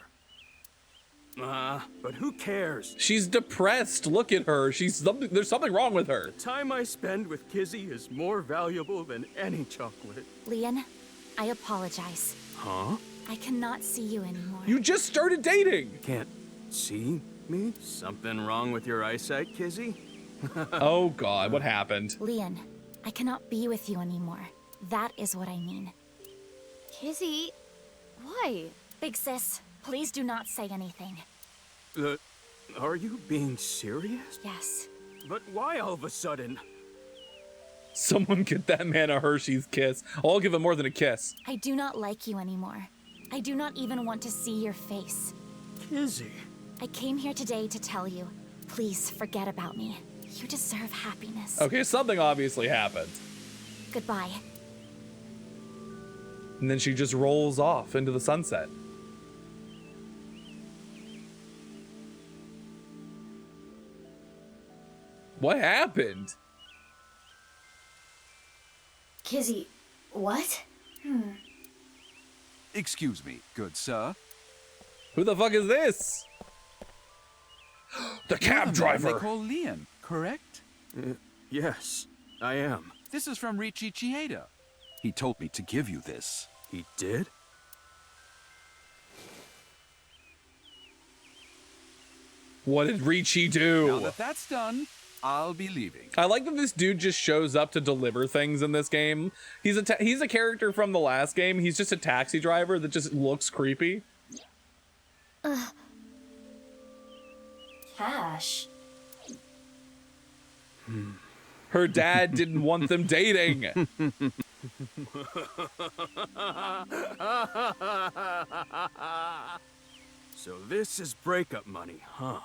But who cares? She's depressed. Look at her. There's something wrong with her. Time I spend with Kizzy is more valuable than any chocolate. Leon, I apologize. Huh? I cannot see you anymore. You just started dating. Can't see me? Something wrong with your eyesight, Kizzy? Oh God, what happened? Leon, I cannot be with you anymore. That is what I mean. Kizzy, why? Big sis, please do not say anything. Are you being serious? Yes. But why all of a sudden? Someone get that man a Hershey's kiss. I'll give him more than a kiss. I do not like you anymore. I do not even want to see your face. Kizzy. I came here today to tell you, please forget about me. You deserve happiness. Okay, something obviously happened. Goodbye. And then she just rolls off into the sunset. What happened? Kizzy, what? Excuse me, good sir. Who the fuck is this? The cab You're the man driver. They call Leon, correct? Yes, I am. This is from Richie Chieda. He told me to give you this. He did? What did Richie do? Now that that's done, I'll be leaving. I like that this dude just shows up to deliver things in this game. He's a character from the last game. He's just a taxi driver that just looks creepy. Cash. Her dad didn't want them dating. So this is breakup money, huh?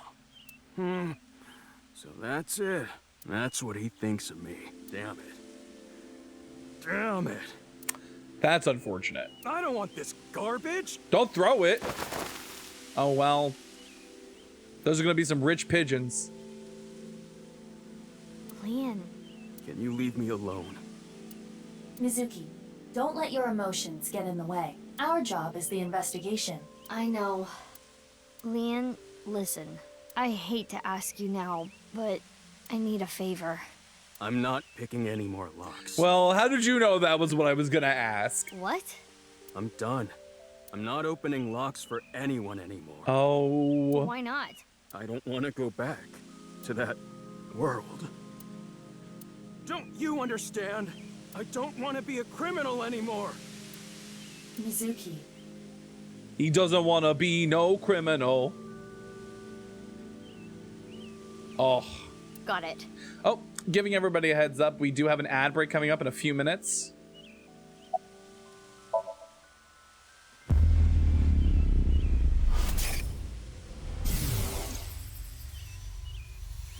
So that's it. That's what he thinks of me. Damn it. Damn it. That's unfortunate. I don't want this garbage. Don't throw it. Oh, well. Those are going to be some rich pigeons. Leon. Can you leave me alone? Mizuki, don't let your emotions get in the way. Our job is the investigation. I know. Leon, listen. I hate to ask you now, but I need a favor. I'm not picking any more locks. Well, how did you know that was what I was going to ask? What? I'm done. I'm not opening locks for anyone anymore. Oh. Why not? I don't want to go back to that world. Don't you understand? I don't want to be a criminal anymore. Mizuki, He doesn't want to be no criminal. Oh. Got it. Oh, giving everybody a heads up, we do have an ad break coming up in a few minutes.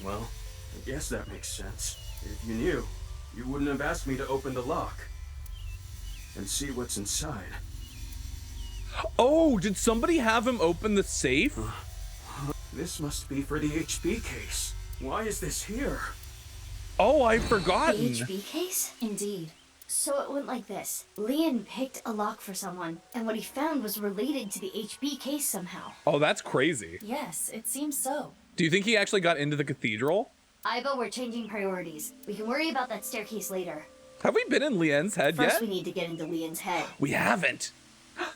Well, I guess that makes sense. If you knew, you wouldn't have asked me to open the lock and see what's inside. Oh, did somebody have him open the safe? This must be for the HB case. Why is this here? Oh, I've The forgotten. HB case? indeed. So it went like this. Leon picked a lock for someone, and what he found was related to the HB case somehow. Oh, that's crazy. Yes, it seems so. Do you think he actually got into the cathedral? Ibo, we're changing priorities. We can worry about that staircase later. Have we been in Lien's head First, yet? we need to get into Leon's head. We haven't.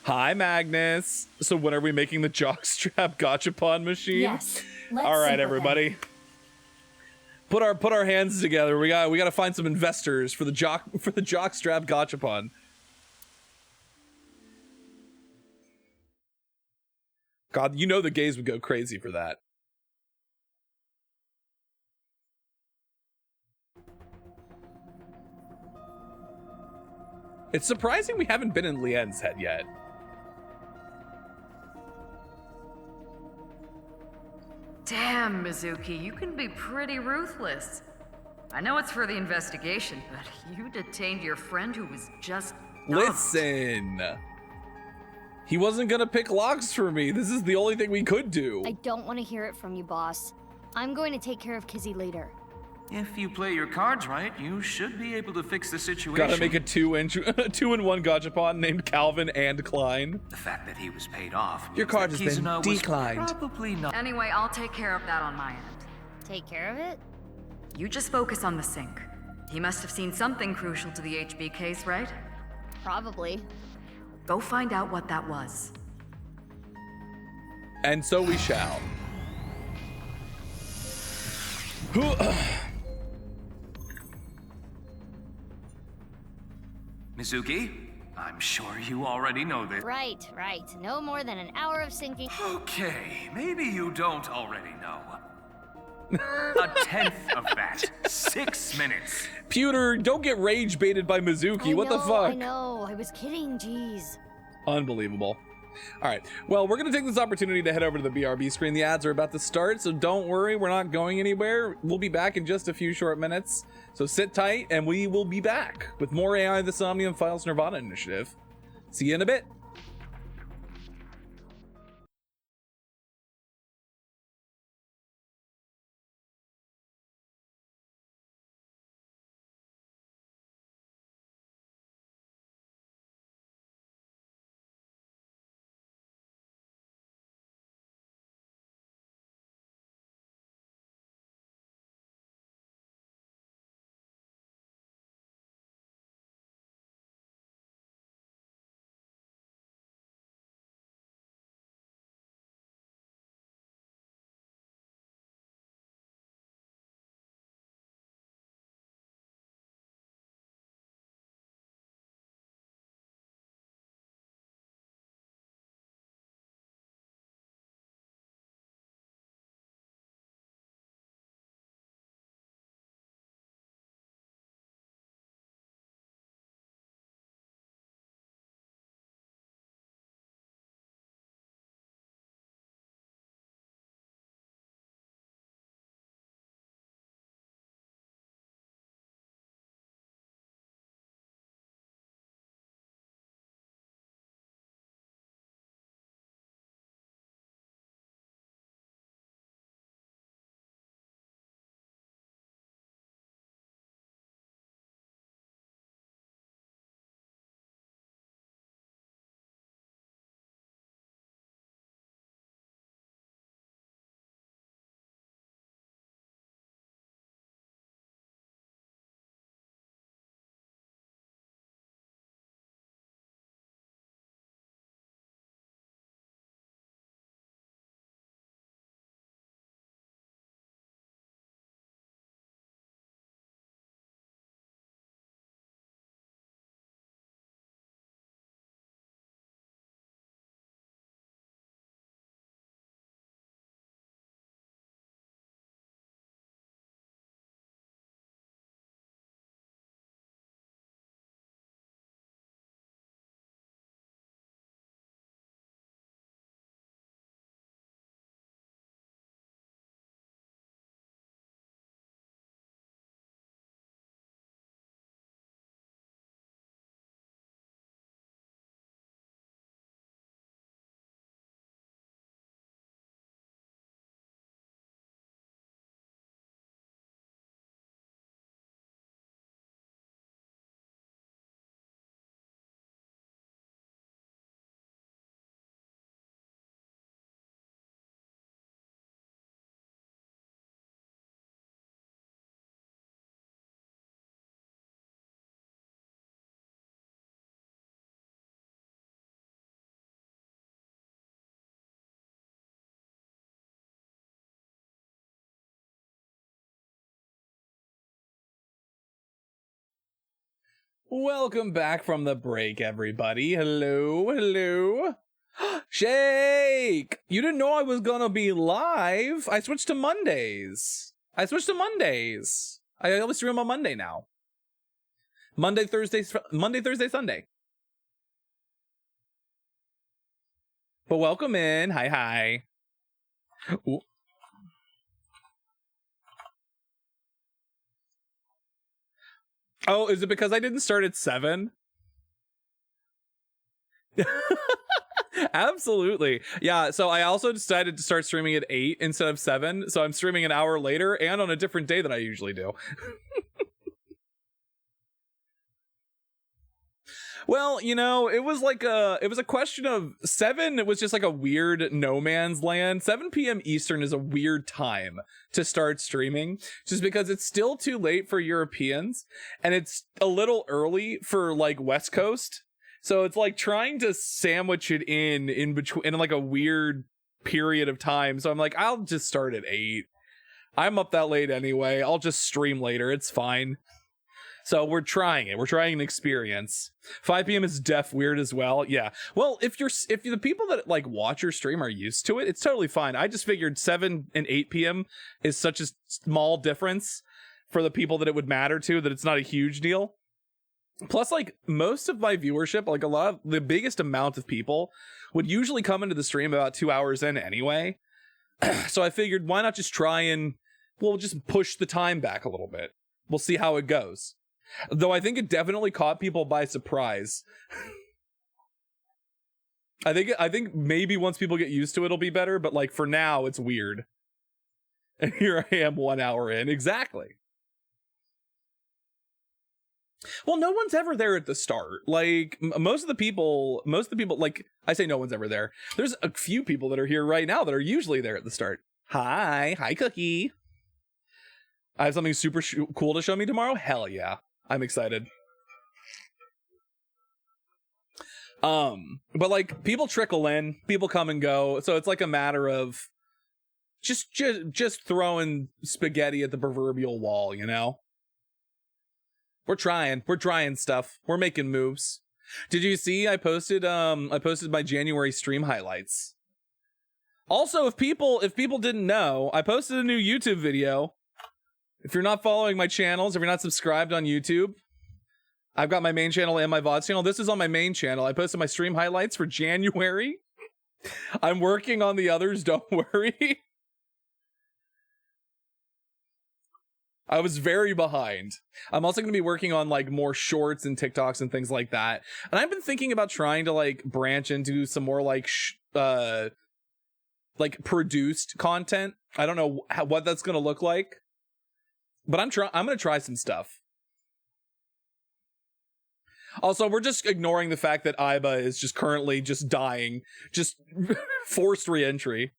Hi, Magnus. So when are we making the jockstrap gachapon machine? Yes. Let's All right, simplify. everybody. Put our hands together. We got to find some investors for the jockstrap gachapon. God, you know the gays would go crazy for that. It's surprising we haven't been in Lien's head yet. Damn, Mizuki, you can be pretty ruthless. I know it's for the investigation, but you detained your friend who was just dumped. Listen. He wasn't gonna pick locks for me. This is the only thing we could do. I don't want to hear it from you, boss. I'm going to take care of Kizzy later. If you play your cards right, you should be able to fix the situation. Gotta make a 2-in-1 gachapon named Calvin and Klein. The fact that he was paid off. Your means card that has been Kizuna was declined. Probably not. Anyway, I'll take care of that on my end. Take care of it? You just focus on the sink. He must have seen something crucial to the HB case, right? Probably. Go find out what that was. And so we shall. Mizuki, I'm sure you already know this. Right. No more than an hour of sinking. Okay, maybe you don't already know. A tenth of that. 6 minutes. Pewter, don't get rage baited by Mizuki. What the fuck? I know. I was kidding. Jeez. Unbelievable. All right. Well, we're going to take this opportunity to head over to the BRB screen. The ads are about to start, so don't worry. We're not going anywhere. We'll be back in just a few short minutes. So sit tight, and we will be back with more AI, the Somnium Files Nirvana Initiative. See you in a bit. Welcome back from the break, everybody. Hello. Shake! You didn't know I was gonna be live. I switched to Mondays. I always stream on Monday now. Monday, Thursday, Sunday. But welcome in. Hi. Ooh. Oh, is it because I didn't start at 7? Absolutely. Yeah, so I also decided to start streaming at 8 instead of 7, so I'm streaming an hour later and on a different day than I usually do. Well, you know, it was a question of 7. It was just like a weird no man's land. 7 p.m. Eastern is a weird time to start streaming just because it's still too late for Europeans and it's a little early for like West Coast. So it's like trying to sandwich it in between, in like a weird period of time. So I'm like, I'll just start at 8. I'm up that late anyway. I'll just stream later. It's fine. So we're trying it. We're trying an experience. 5 p.m. is def weird as well. Yeah. Well, if the people that like watch your stream are used to it, it's totally fine. I just figured 7 and 8 p.m. is such a small difference for the people that it would matter to that it's not a huge deal. Plus, like, most of my viewership, like the biggest amount of people would usually come into the stream about 2 hours in anyway. So I figured, why not just try and we'll just push the time back a little bit. We'll see how it goes. Though I think it definitely caught people by surprise. I think maybe once people get used to it, it'll be better. But like for now, it's weird. And here I am 1 hour in. Exactly. Well, no one's ever there at the start. Like most of the people, like I say no one's ever there. There's a few people that are here right now that are usually there at the start. Hi, Cookie. I have something super cool to show me tomorrow. Hell yeah. I'm excited. But like people trickle in, people come and go. So it's like a matter of just throwing spaghetti at the proverbial wall, you know? We're trying stuff. We're making moves. Did you see I posted my January stream highlights? Also, if people didn't know, I posted a new YouTube video. If you're not following my channels, if you're not subscribed on YouTube, I've got my main channel and my VOD channel. This is on my main channel. I posted my stream highlights for January. I'm working on the others, don't worry. I was very behind. I'm also going to be working on like more shorts and TikToks and things like that. And I've been thinking about trying to like branch into some more like produced content. I don't know what that's going to look like, but I'm going to try some stuff. Also, we're just ignoring the fact that Iba is just currently just dying, just forced re-entry.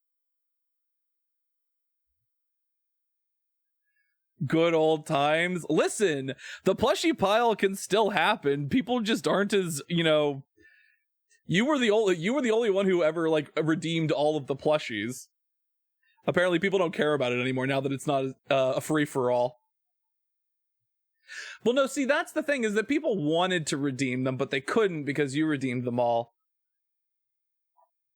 Good old times. Listen, the plushie pile can still happen. People just aren't as, you know, you were the only one who ever like redeemed all of the plushies. Apparently people don't care about it anymore now that it's not a free for all. Well, no, see, that's the thing, is that people wanted to redeem them, but they couldn't because you redeemed them all.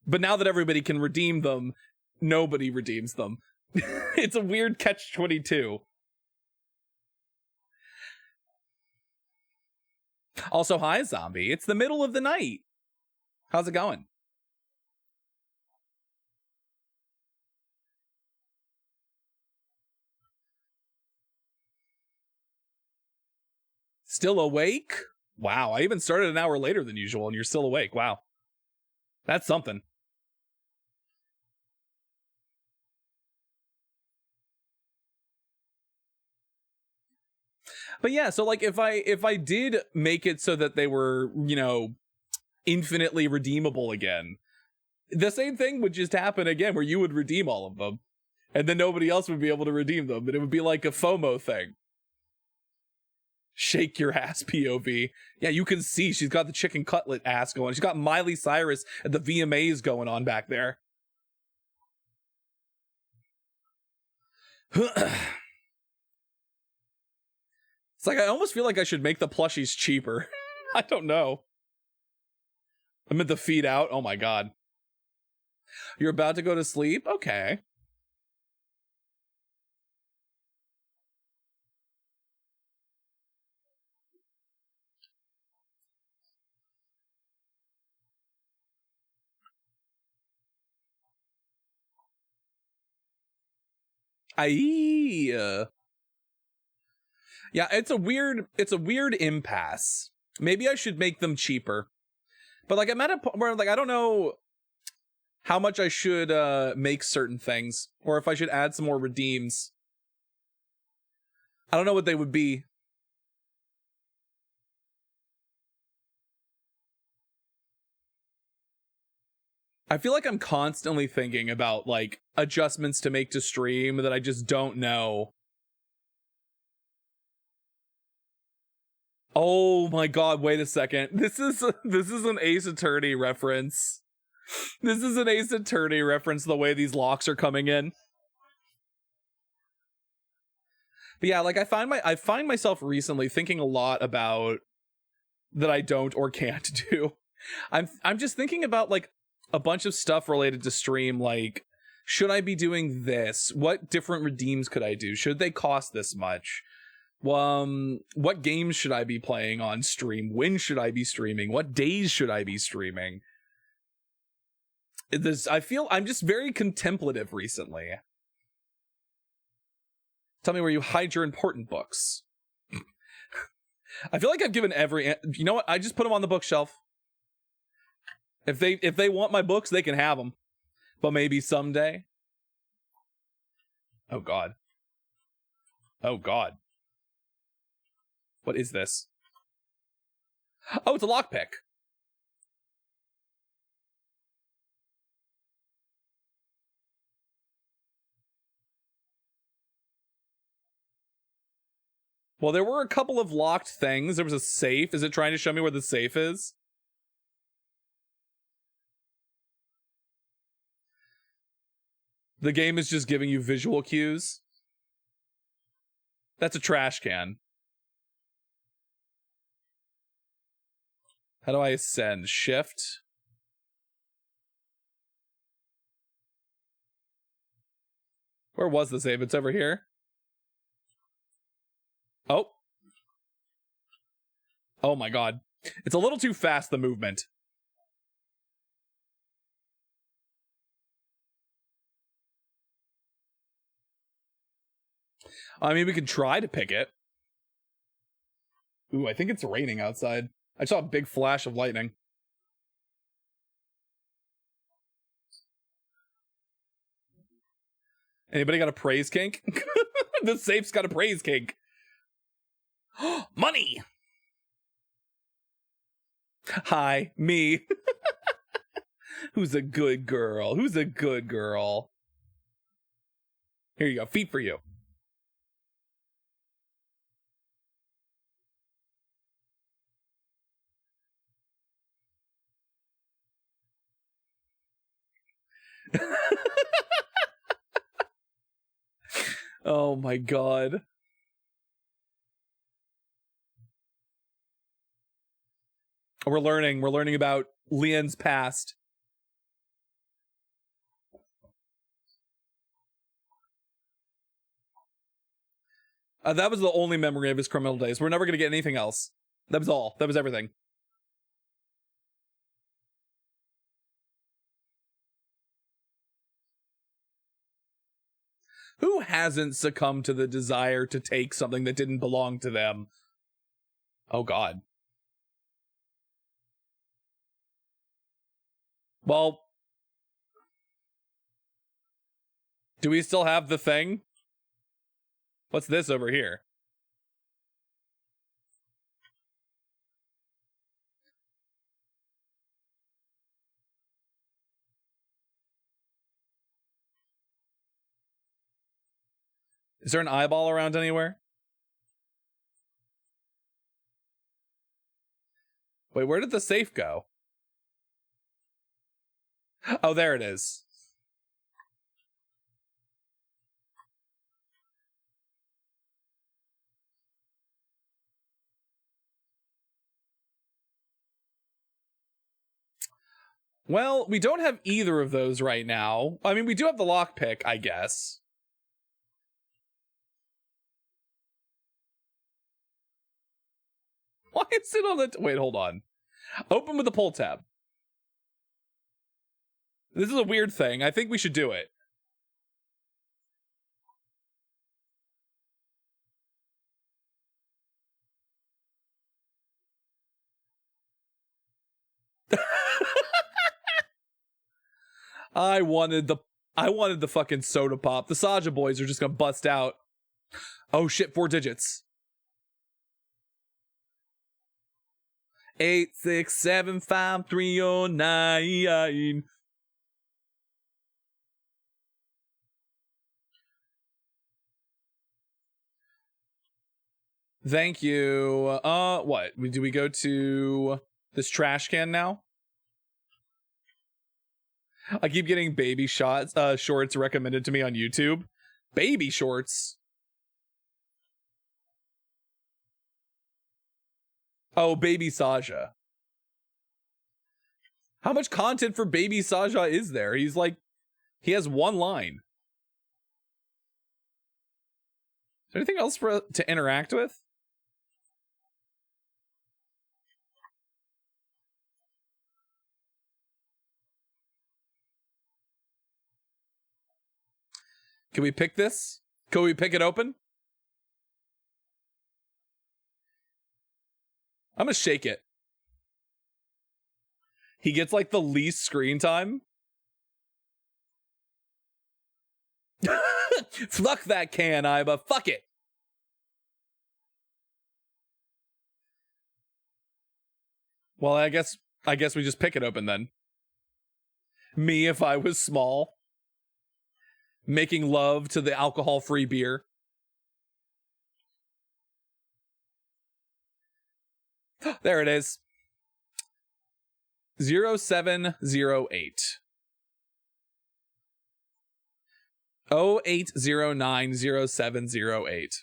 But now that everybody can redeem them, nobody redeems them. It's a weird catch-22. Also, hi, Zombie. It's the middle of the night. How's it going? Still awake? Wow, I even started an hour later than usual, and you're still awake. Wow. That's something. But yeah, so like if I did make it so that they were, you know, infinitely redeemable again, the same thing would just happen again where you would redeem all of them and then nobody else would be able to redeem them, but it would be like a FOMO thing. Shake your ass, POV. Yeah, you can see she's got the chicken cutlet ass going. She's got Miley Cyrus at the VMAs going on back there. It's like I almost feel like I should make the plushies cheaper. I don't know. I'm at the feed out. Oh my god. You're about to go to sleep? Okay. Yeah, it's a weird impasse. Maybe I should make them cheaper. But like I'm at a point where like I don't know how much I should make certain things, or if I should add some more redeems. I don't know what they would be. I feel like I'm constantly thinking about like adjustments to make to stream that I just don't know. Oh my god, wait a second. This is an Ace Attorney reference. This is an Ace Attorney reference, the way these locks are coming in. But yeah, like I find myself recently thinking a lot about that I don't or can't do. I'm just thinking about like a bunch of stuff related to stream, like should I be doing this? What different redeems could I do? Should they cost this much? What games should I be playing on stream? When should I be streaming? What days should I be streaming? I feel I'm just very contemplative recently. Tell me where you hide your important books. I feel like I've given you know what? I just put them on the bookshelf. If they want my books, they can have them. But maybe someday. Oh god. Oh god. What is this? Oh, it's a lockpick. Well, there were a couple of locked things. There was a safe. Is it trying to show me where the safe is? The game is just giving you visual cues. That's a trash can. How do I ascend? Shift? Where was the save? It's over here. Oh. Oh my god. It's a little too fast, the movement. I mean, we could try to pick it. Ooh, I think it's raining outside. I saw a big flash of lightning. Anybody got a praise kink? The safe's got a praise kink. Money! Hi, me. Who's a good girl? Who's a good girl? Here you go, feet for you. Oh my god. We're learning about Leon's past. That was the only memory of his criminal days. We're never going to get anything else. That was all. That was everything. Who hasn't succumbed to the desire to take something that didn't belong to them? Oh god. Well, do we still have the thing? What's this over here? Is there an eyeball around anywhere? Wait, where did the safe go? Oh, there it is. Well, we don't have either of those right now. I mean, we do have the lockpick, I guess. Why is it on the... Wait, hold on. Open with the pull tab. This is a weird thing. I think we should do it. I wanted the fucking soda pop. The Saja boys are just gonna bust out. Oh shit, 4 digits. 8675309. Thank you. What? Do we go to this trash can now? I keep getting baby shorts recommended to me on YouTube. Baby shorts? Oh, baby Saja. How much content for baby Saja is there? He has one line. Is there anything else to interact with? Can we pick this? Can we pick it open? I'm gonna shake it. He gets like the least screen time. Fuck that can, Iba. Fuck it. Well, I guess we just pick it open then. Me if I was small. Making love to the alcohol-free beer. There it is. 0708. 08090708.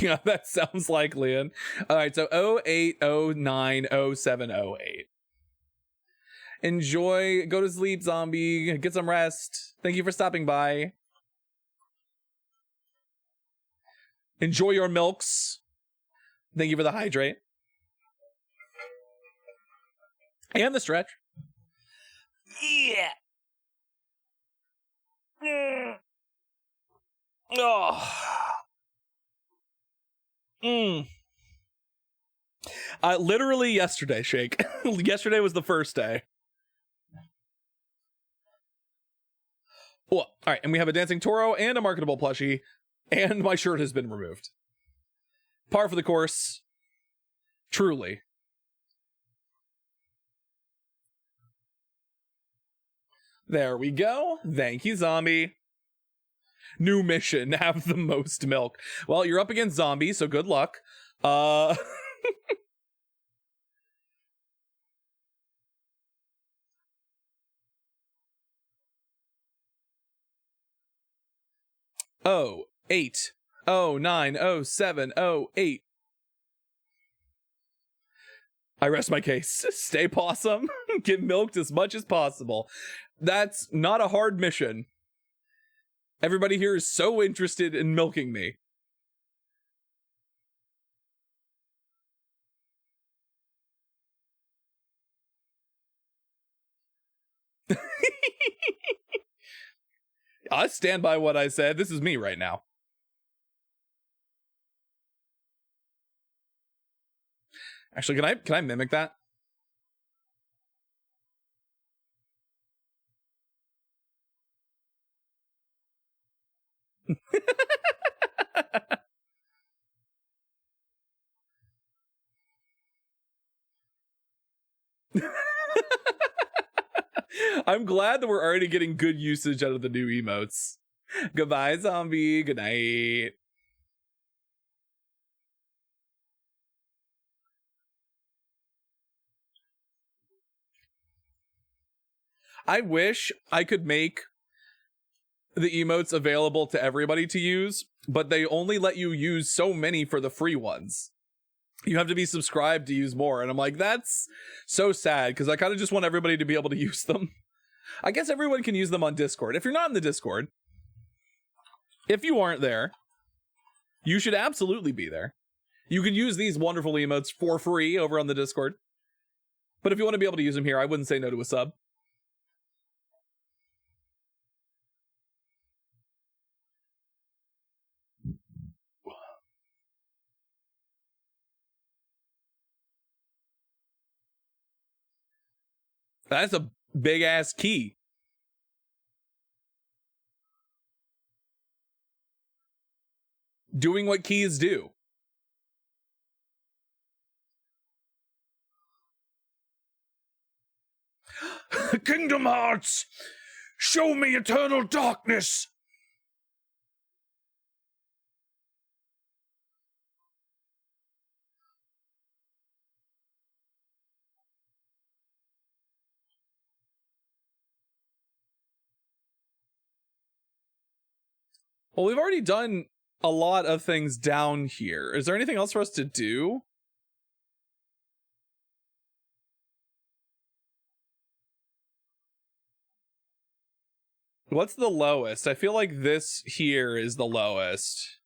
Yeah, that sounds like Leon. All right, so 08090708. Enjoy, go to sleep, zombie, get some rest. Thank you for stopping by. Enjoy your milks. Thank you for the hydrate. And the stretch. Yeah. Oh. Literally yesterday, Shake. Yesterday was the first day. Well, all right, and we have a dancing Toro and a marketable plushie, and my shirt has been removed. Par for the course. Truly. There we go. Thank you, zombie. New mission, have the most milk. Well, you're up against zombies, so good luck. Oh, 8. 090708. I rest my case. Stay possum. Get milked as much as possible. That's not a hard mission. Everybody here is so interested in milking me. I stand by what I said. This is me right now. Actually, can I mimic that? I'm glad that we're already getting good usage out of the new emotes. Goodbye, zombie. Good night. I wish I could make the emotes available to everybody to use, but they only let you use so many for the free ones. You have to be subscribed to use more, and I'm like, that's so sad, because I kind of just want everybody to be able to use them. I guess everyone can use them on Discord. If you're not in the Discord, if you aren't there, you should absolutely be there. You can use these wonderful emotes for free over on the Discord. But if you want to be able to use them here, I wouldn't say no to a sub. That's a big ass key. Doing what keys do. Kingdom Hearts! Show me eternal darkness! Well, we've already done a lot of things down here. Is there anything else for us to do? What's the lowest? I feel like this here is the lowest.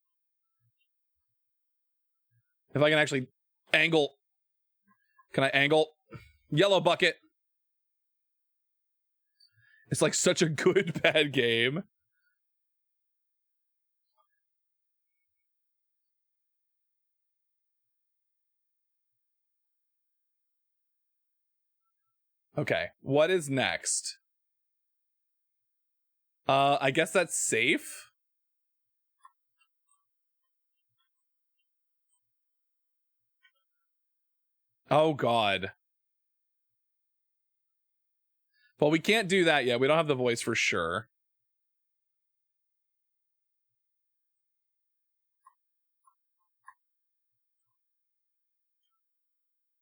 If I can actually angle. Can I angle? Yellow bucket. It's like such a good bad game. Okay, what is next? I guess that's safe. Oh god. Well, we can't do that yet. We don't have the voice for sure.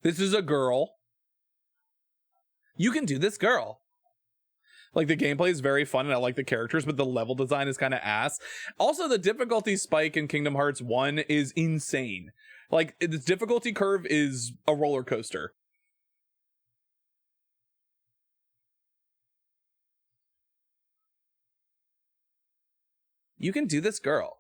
This is a girl. You can do this, girl. Like, the gameplay is very fun and I like the characters, but the level design is kind of ass. Also, the difficulty spike in Kingdom Hearts 1 is insane. Like, the difficulty curve is a roller coaster. You can do this, girl.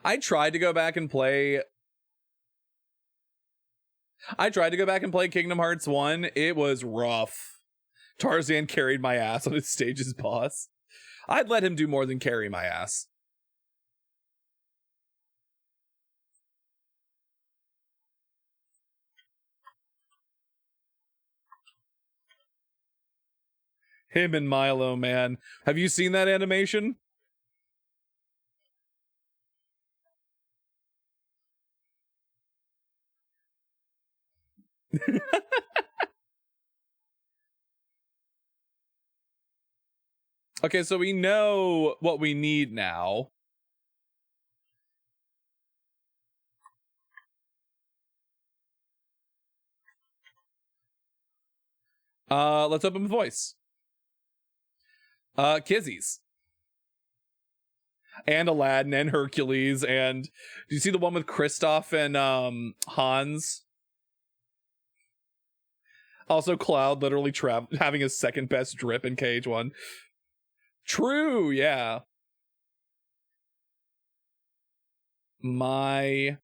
I tried to go back and play Kingdom Hearts 1. It was rough. Tarzan carried my ass on his stage's boss. I'd let him do more than carry my ass. Him and Milo, man. Have you seen that animation? Okay, so we know what we need now. Let's open the voice. Kizzy's. And Aladdin and Hercules, and do you see the one with Kristoff and Hans? Also, Cloud literally having his second best drip in KH1. True, yeah. My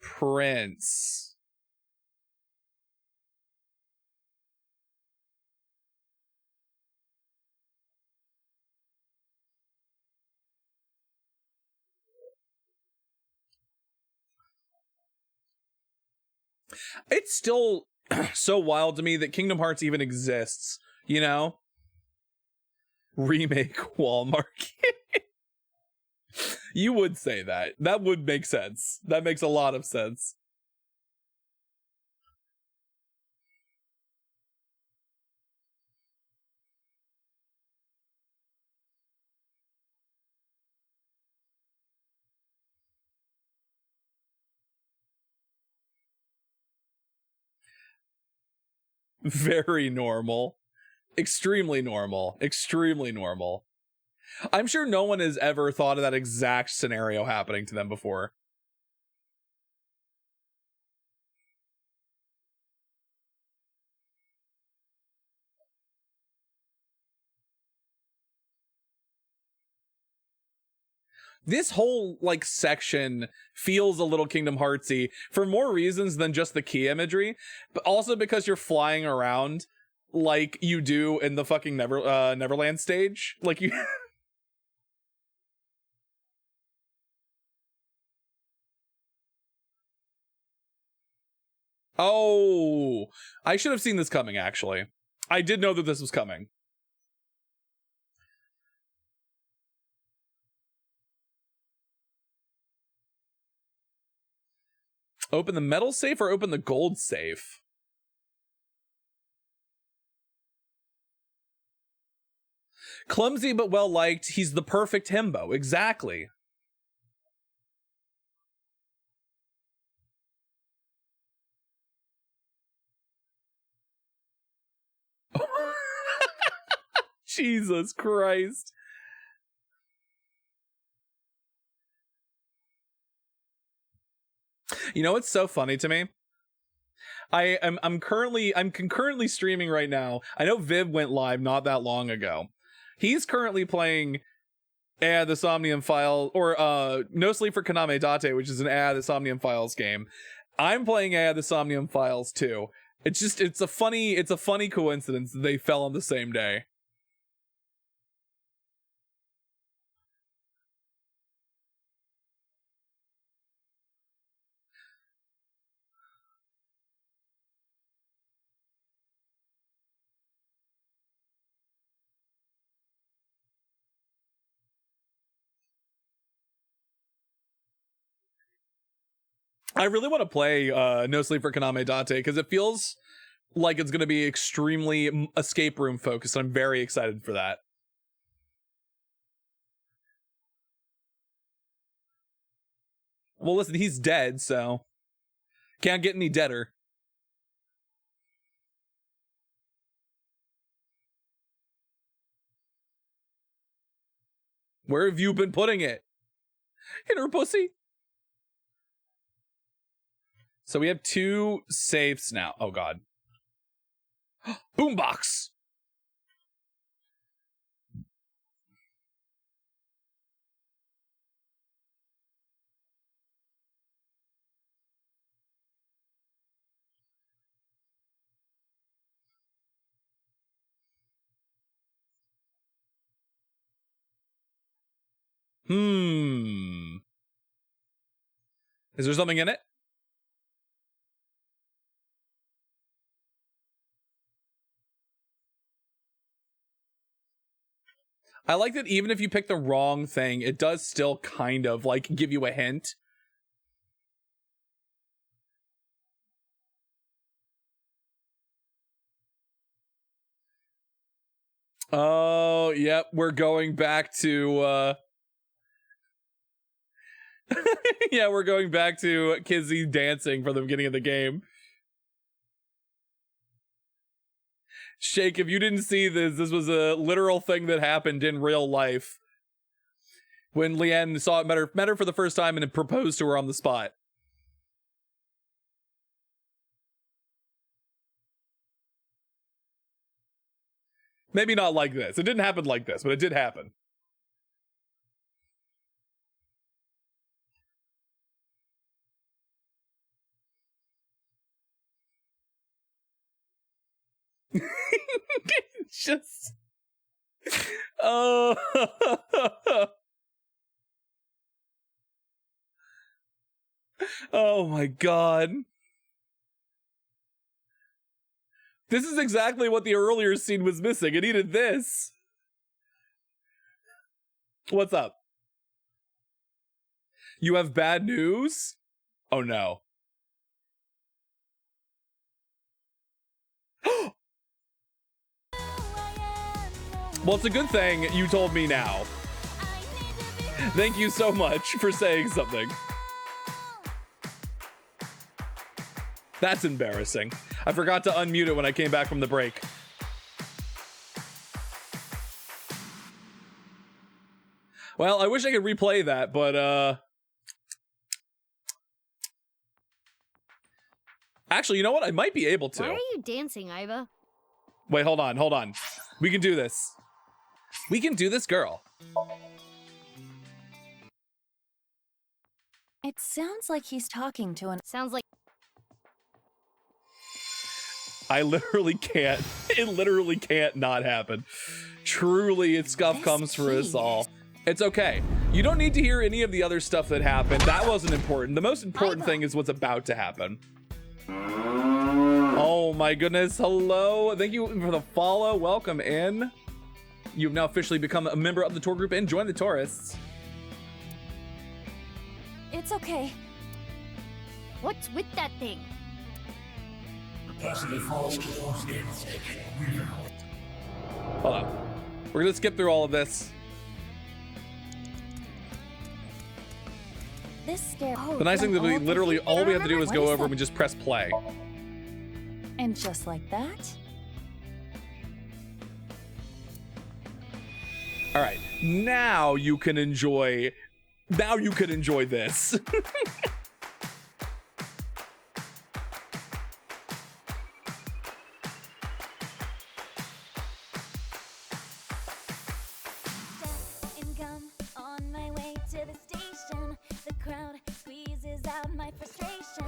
prince. It's still so wild to me that Kingdom Hearts even exists, you know? Remake Walmart. You would say that. That would make sense. That makes a lot of sense. Very normal. Extremely normal. Extremely normal. I'm sure no one has ever thought of that exact scenario happening to them before. This whole, like, section feels a little Kingdom Heartsy for more reasons than just the key imagery, but also because you're flying around like you do in the fucking Neverland stage. Like, you... Oh, I should have seen this coming, actually. I did know that this was coming. Open the metal safe or open the gold safe? Clumsy but well liked. He's the perfect himbo. Exactly. Jesus Christ. You know what's so funny to me? I'm concurrently streaming right now. I know Viv went live not that long ago. He's currently playing the Somnium Files, or No Sleep for Kaname Date, which is an the Somnium Files game. I'm playing the Somnium Files too. It's a funny coincidence that they fell on the same day. I really want to play No Sleep for Kaname Date because it feels like it's going to be extremely escape room focused. I'm very excited for that. Well, listen, he's dead, so can't get any deader. Where have you been putting it? In her pussy? So we have 2 safes now. Oh, God. Boombox! Is there something in it? I like that even if you pick the wrong thing, it does still kind of like give you a hint. Oh, yep, we're going back to yeah, we're going back to Kizzy dancing from the beginning of the game. Shake, if you didn't see this was a literal thing that happened in real life. When Leanne saw it, met her for the first time and it proposed to her on the spot. Maybe not like this. It didn't happen like this, but it did happen. Just oh. Oh my God. This is exactly what the earlier scene was missing. It needed this. What's up? You have bad news? Oh no. Well, it's a good thing you told me now. Thank you so much for saying something. That's embarrassing. I forgot to unmute it when I came back from the break. Well, I wish I could replay that, but actually, you know what? I might be able to. Why are you dancing, Iva? Wait, hold on. We can do this. We can do this, girl. It sounds like he's talking to an... Sounds like... I literally can't. It literally can't not happen. Truly, it's scuff comes for us all. It's okay. You don't need to hear any of the other stuff that happened. That wasn't important. The most important thing is what's about to happen. Oh my goodness. Hello. Thank you for the follow. Welcome in. You've now officially become a member of the tour group and joined the tourists. It's okay. What's with that thing? Hold on. We're gonna skip through all of this. This scare. The nice thing that we literally all we have to do is go over and we just press play. And just like that. All right, now you can enjoy. Now you can enjoy this. On my way to the station, the crowd squeezes out my frustration,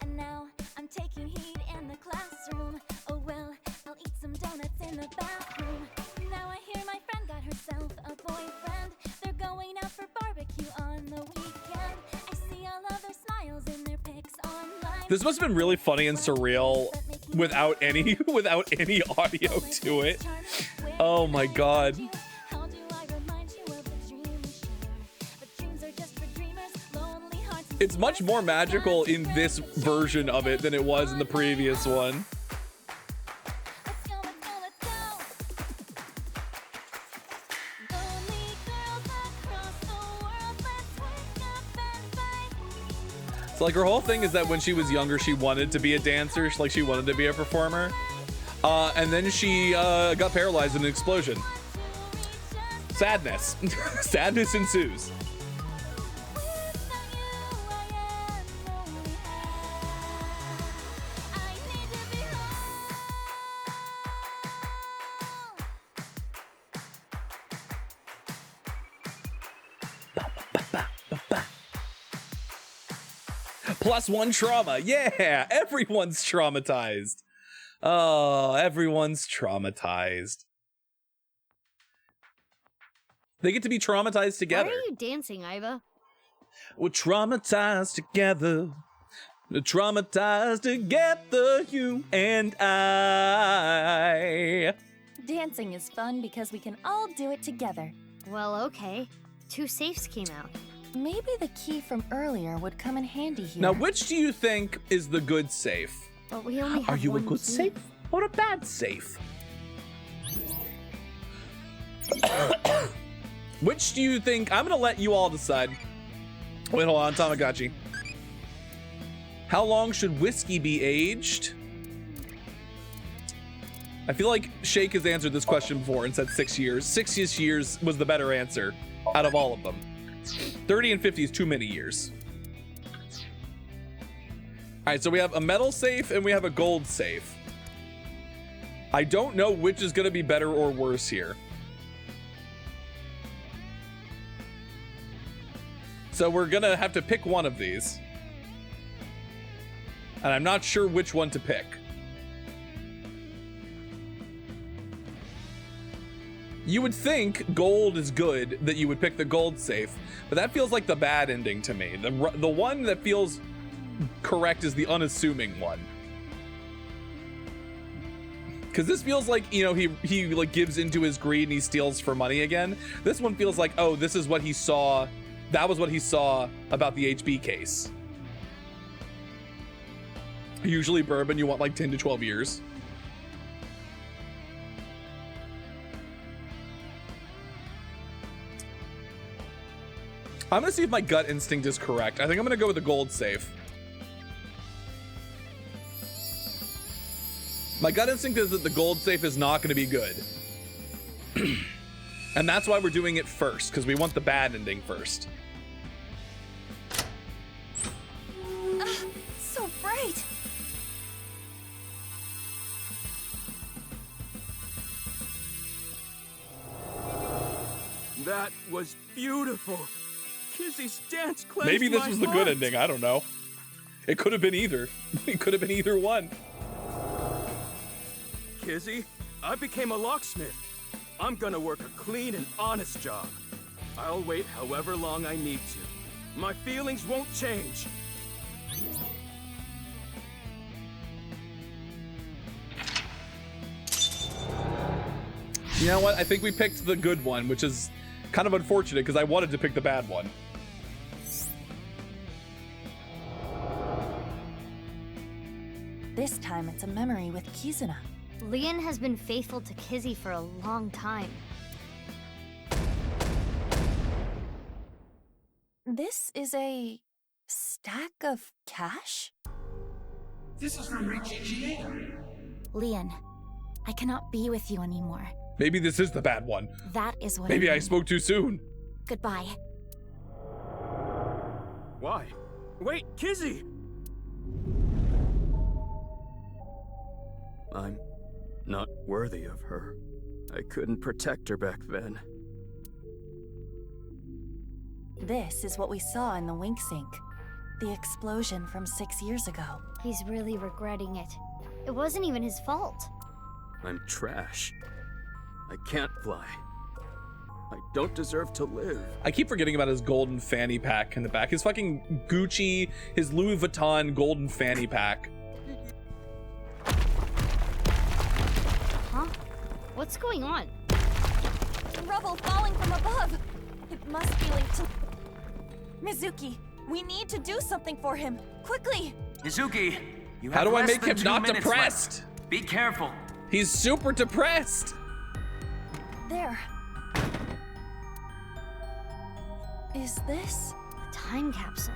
and now I'm taking heat in the classroom. Oh well, I'll eat some donuts in the bathroom. Now I hear my friend got herself a boyfriend. They're going out for barbecue on the weekend. I see all of their smiles in their pics online. This must have been really funny and surreal without any audio to it. Oh my god. It's much more magical in this version of it than it was in the previous one. So like her whole thing is that when she was younger, she wanted to be a dancer, like she wanted to be a performer. And then she got paralyzed in an explosion. Sadness. Sadness ensues. +1 trauma. Yeah, everyone's traumatized. Oh, everyone's traumatized. They get to be traumatized together. Why are you dancing, Iva? We're traumatized together. We're traumatized together, you and I. Dancing is fun because we can all do it together. Well, okay. 2 safes came out. Maybe the key from earlier would come in handy here. Now, which do you think is the good safe? But we only have Are you a one good key. safe or a bad safe? Which do you think? I'm gonna let you all decide. Wait, hold on, Tamagotchi. How long should whiskey be aged? I feel like Shake has answered this question before and said 6 years. 6 years was the better answer out of all of them. 30 and 50 is too many years. All right, so we have a metal safe and we have a gold safe. I don't know which is gonna be better or worse here. So we're gonna have to pick one of these. And I'm not sure which one to pick. You would think gold is good, that you would pick the gold safe, but that feels like the bad ending to me. The one that feels correct is the unassuming one. Because this feels like, you know, he like gives into his greed and he steals for money again. This one feels like, oh, this is what he saw. That was what he saw about the HB case. Usually bourbon, you want like 10 to 12 years. I'm gonna see if my gut instinct is correct. I think I'm gonna go with the gold safe. My gut instinct is that the gold safe is not gonna be good. And that's why we're doing it first, because we want the bad ending first. So bright! That was beautiful. Kizzy's dance cleansed Maybe this my was the heart. good ending, I don't know. It could have been either. It could have been either one. Kizzy, I became a locksmith. I'm gonna work a clean and honest job. I'll wait however long I need to. My feelings won't change. You know what? I think we picked the good one, which is kind of unfortunate because I wanted to pick the bad one. this time it's a memory with Kizuna. Leon has been faithful to Kizzy for a long time. This is a stack of cash? This is from Richichieda. Leon, I cannot be with you anymore. Maybe this is the bad one. That is what Maybe I I mean. spoke too soon. Goodbye. Why? Wait, Kizzy! I'm not worthy of her. I couldn't protect her back then. This is what we saw in the wink sink. The explosion from 6 years ago. He's really regretting it. It wasn't even his fault. I'm trash. I can't fly. I don't deserve to live. I keep forgetting about his golden fanny pack in the back. His fucking Gucci, his Louis Vuitton golden fanny pack. Huh? What's going on? Rubble falling from above! It must be linked to... Mizuki, we need to do something for him! Quickly! Mizuki, you have How do I less make than him 2 not minutes depressed? left. Be careful. He's super depressed. There. Is this? A time capsule.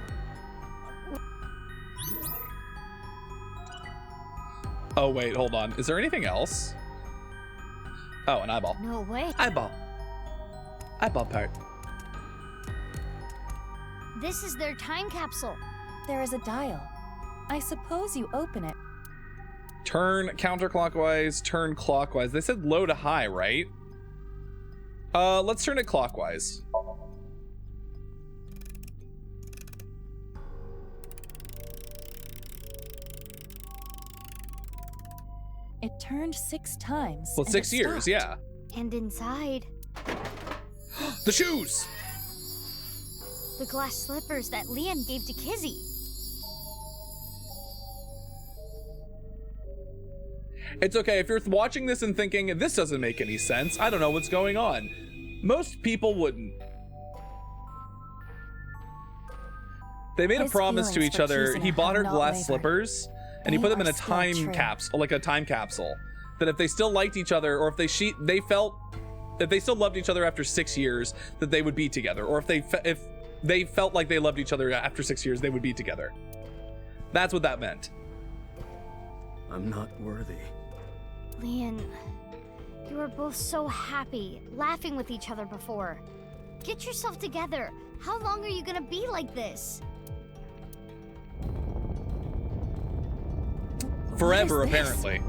Oh, wait, hold on. Is there anything else? Oh, an eyeball. No way. Eyeball. Eyeball part. This is their time capsule. There is a dial. I suppose you open it. Turn counterclockwise, turn clockwise. They said low to high, right? Let's turn it clockwise. It turned 6 times. Well, and 6 it years, stopped. yeah. And inside, The shoes! the glass slippers that Leon gave to Kizzy. It's okay if you're watching this and thinking, this doesn't make any sense. I don't know what's going on. Most people wouldn't. They made a His promise to feelings each for other. Kizuna He bought her have not glass wavered. slippers, and he They put them in are a still time true. capsule, like a time capsule. That if they still liked each other, or if they still loved each other after 6 years, that they would be together. Or if they felt like they loved each other after 6 years, they would be together. That's what that meant. I'm not worthy. Leon, you were both so happy, laughing with each other before. Get yourself together. How long are you gonna be like this? Forever, What is this? apparently.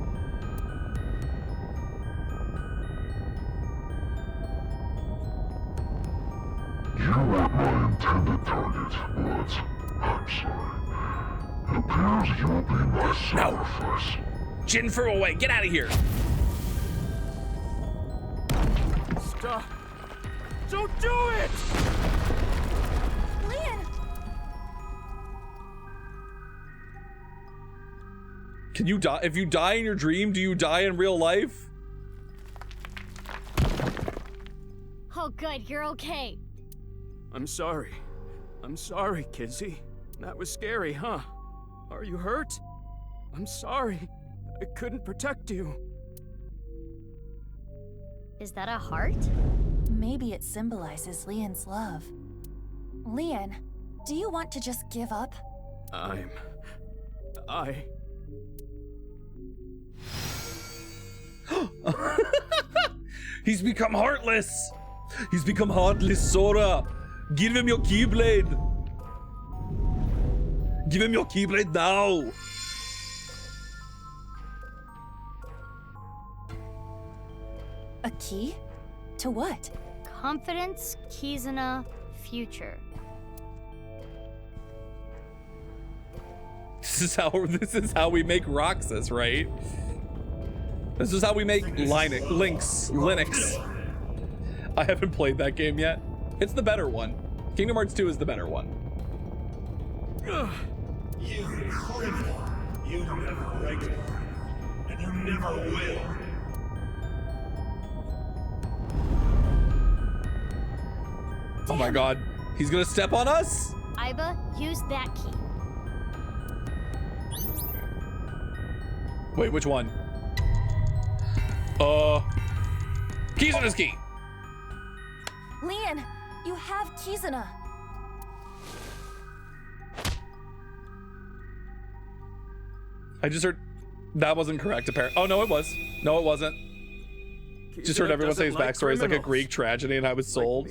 You weren't my intended target, but I'm sorry. It appears you'll be my sacrifice. Jin Furuaway, get out of here! Stop! Don't do it! Leon! Can you die? If you die in your dream, do you die in real life? Oh good, you're okay. I'm sorry. I'm sorry, Kizzy. That was scary, huh? Are you hurt? I'm sorry. I couldn't protect you. Is that a heart? Maybe it symbolizes Leon's love. Leon, do you want to just give up? He's become heartless! He's become heartless, Sora! Give him your Keyblade! Give him your Keyblade now! A key? To what? Confidence, Kizuna, future. This is how we make Roxas, right? This is how we make Linux. I haven't played that game yet. It's the better one. Kingdom Hearts 2 is the better one. You criminal. You never liked me. And you never will. Oh my god. He's gonna step on us? Aiba, use that key. Wait, which one? Kizuna's key. Leon, you have Kizuna. I just heard that wasn't correct, apparently. Oh, no, it was. No, it wasn't. Just heard everyone say his backstory is like a Greek tragedy and I was sold.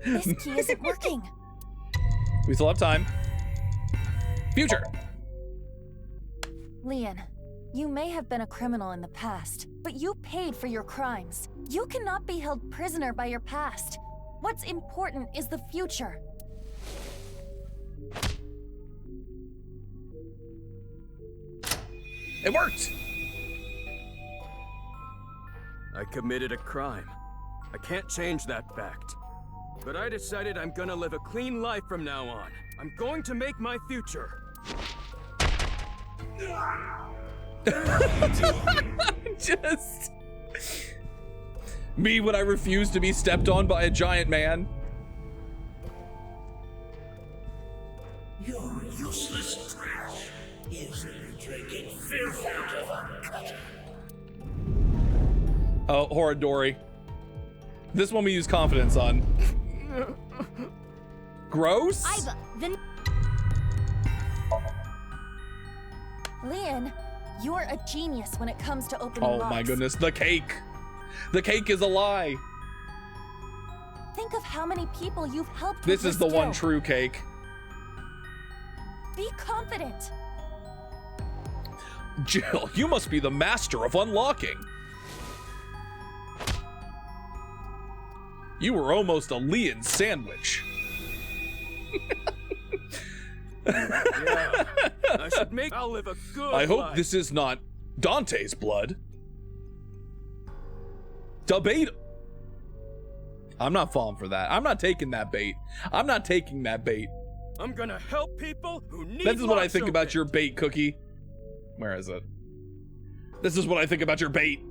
This key isn't working. We still have time. Future. Leon, you may have been a criminal in the past, but you paid for your crimes. You cannot be held prisoner by your past. What's important is the future. It worked! I committed a crime. I can't change that fact. But I decided I'm gonna live a clean life from now on. I'm going to make my future. Just... me when I refuse to be stepped on by a giant man. You're useless trash. Easily drinking filth out of uncut. Oh, Horadori. This one we use confidence on. Gross? Aiba, then... Leon, you're a genius when it comes to opening locks. Oh my goodness, the cake. The cake is a lie. Think of how many people you've helped This with is the your one skill. true cake. Be confident. Jill, you must be the master of unlocking. You were almost a Leon sandwich. Yeah, I'll live a good I hope life. this is not Dante's blood. Debate. I'm not falling for that. I'm not taking that bait. I'm not taking that bait. I'm gonna help people who need This is what I locks think about open. your bait, Cookie. Where is it? This is what I think about your bait.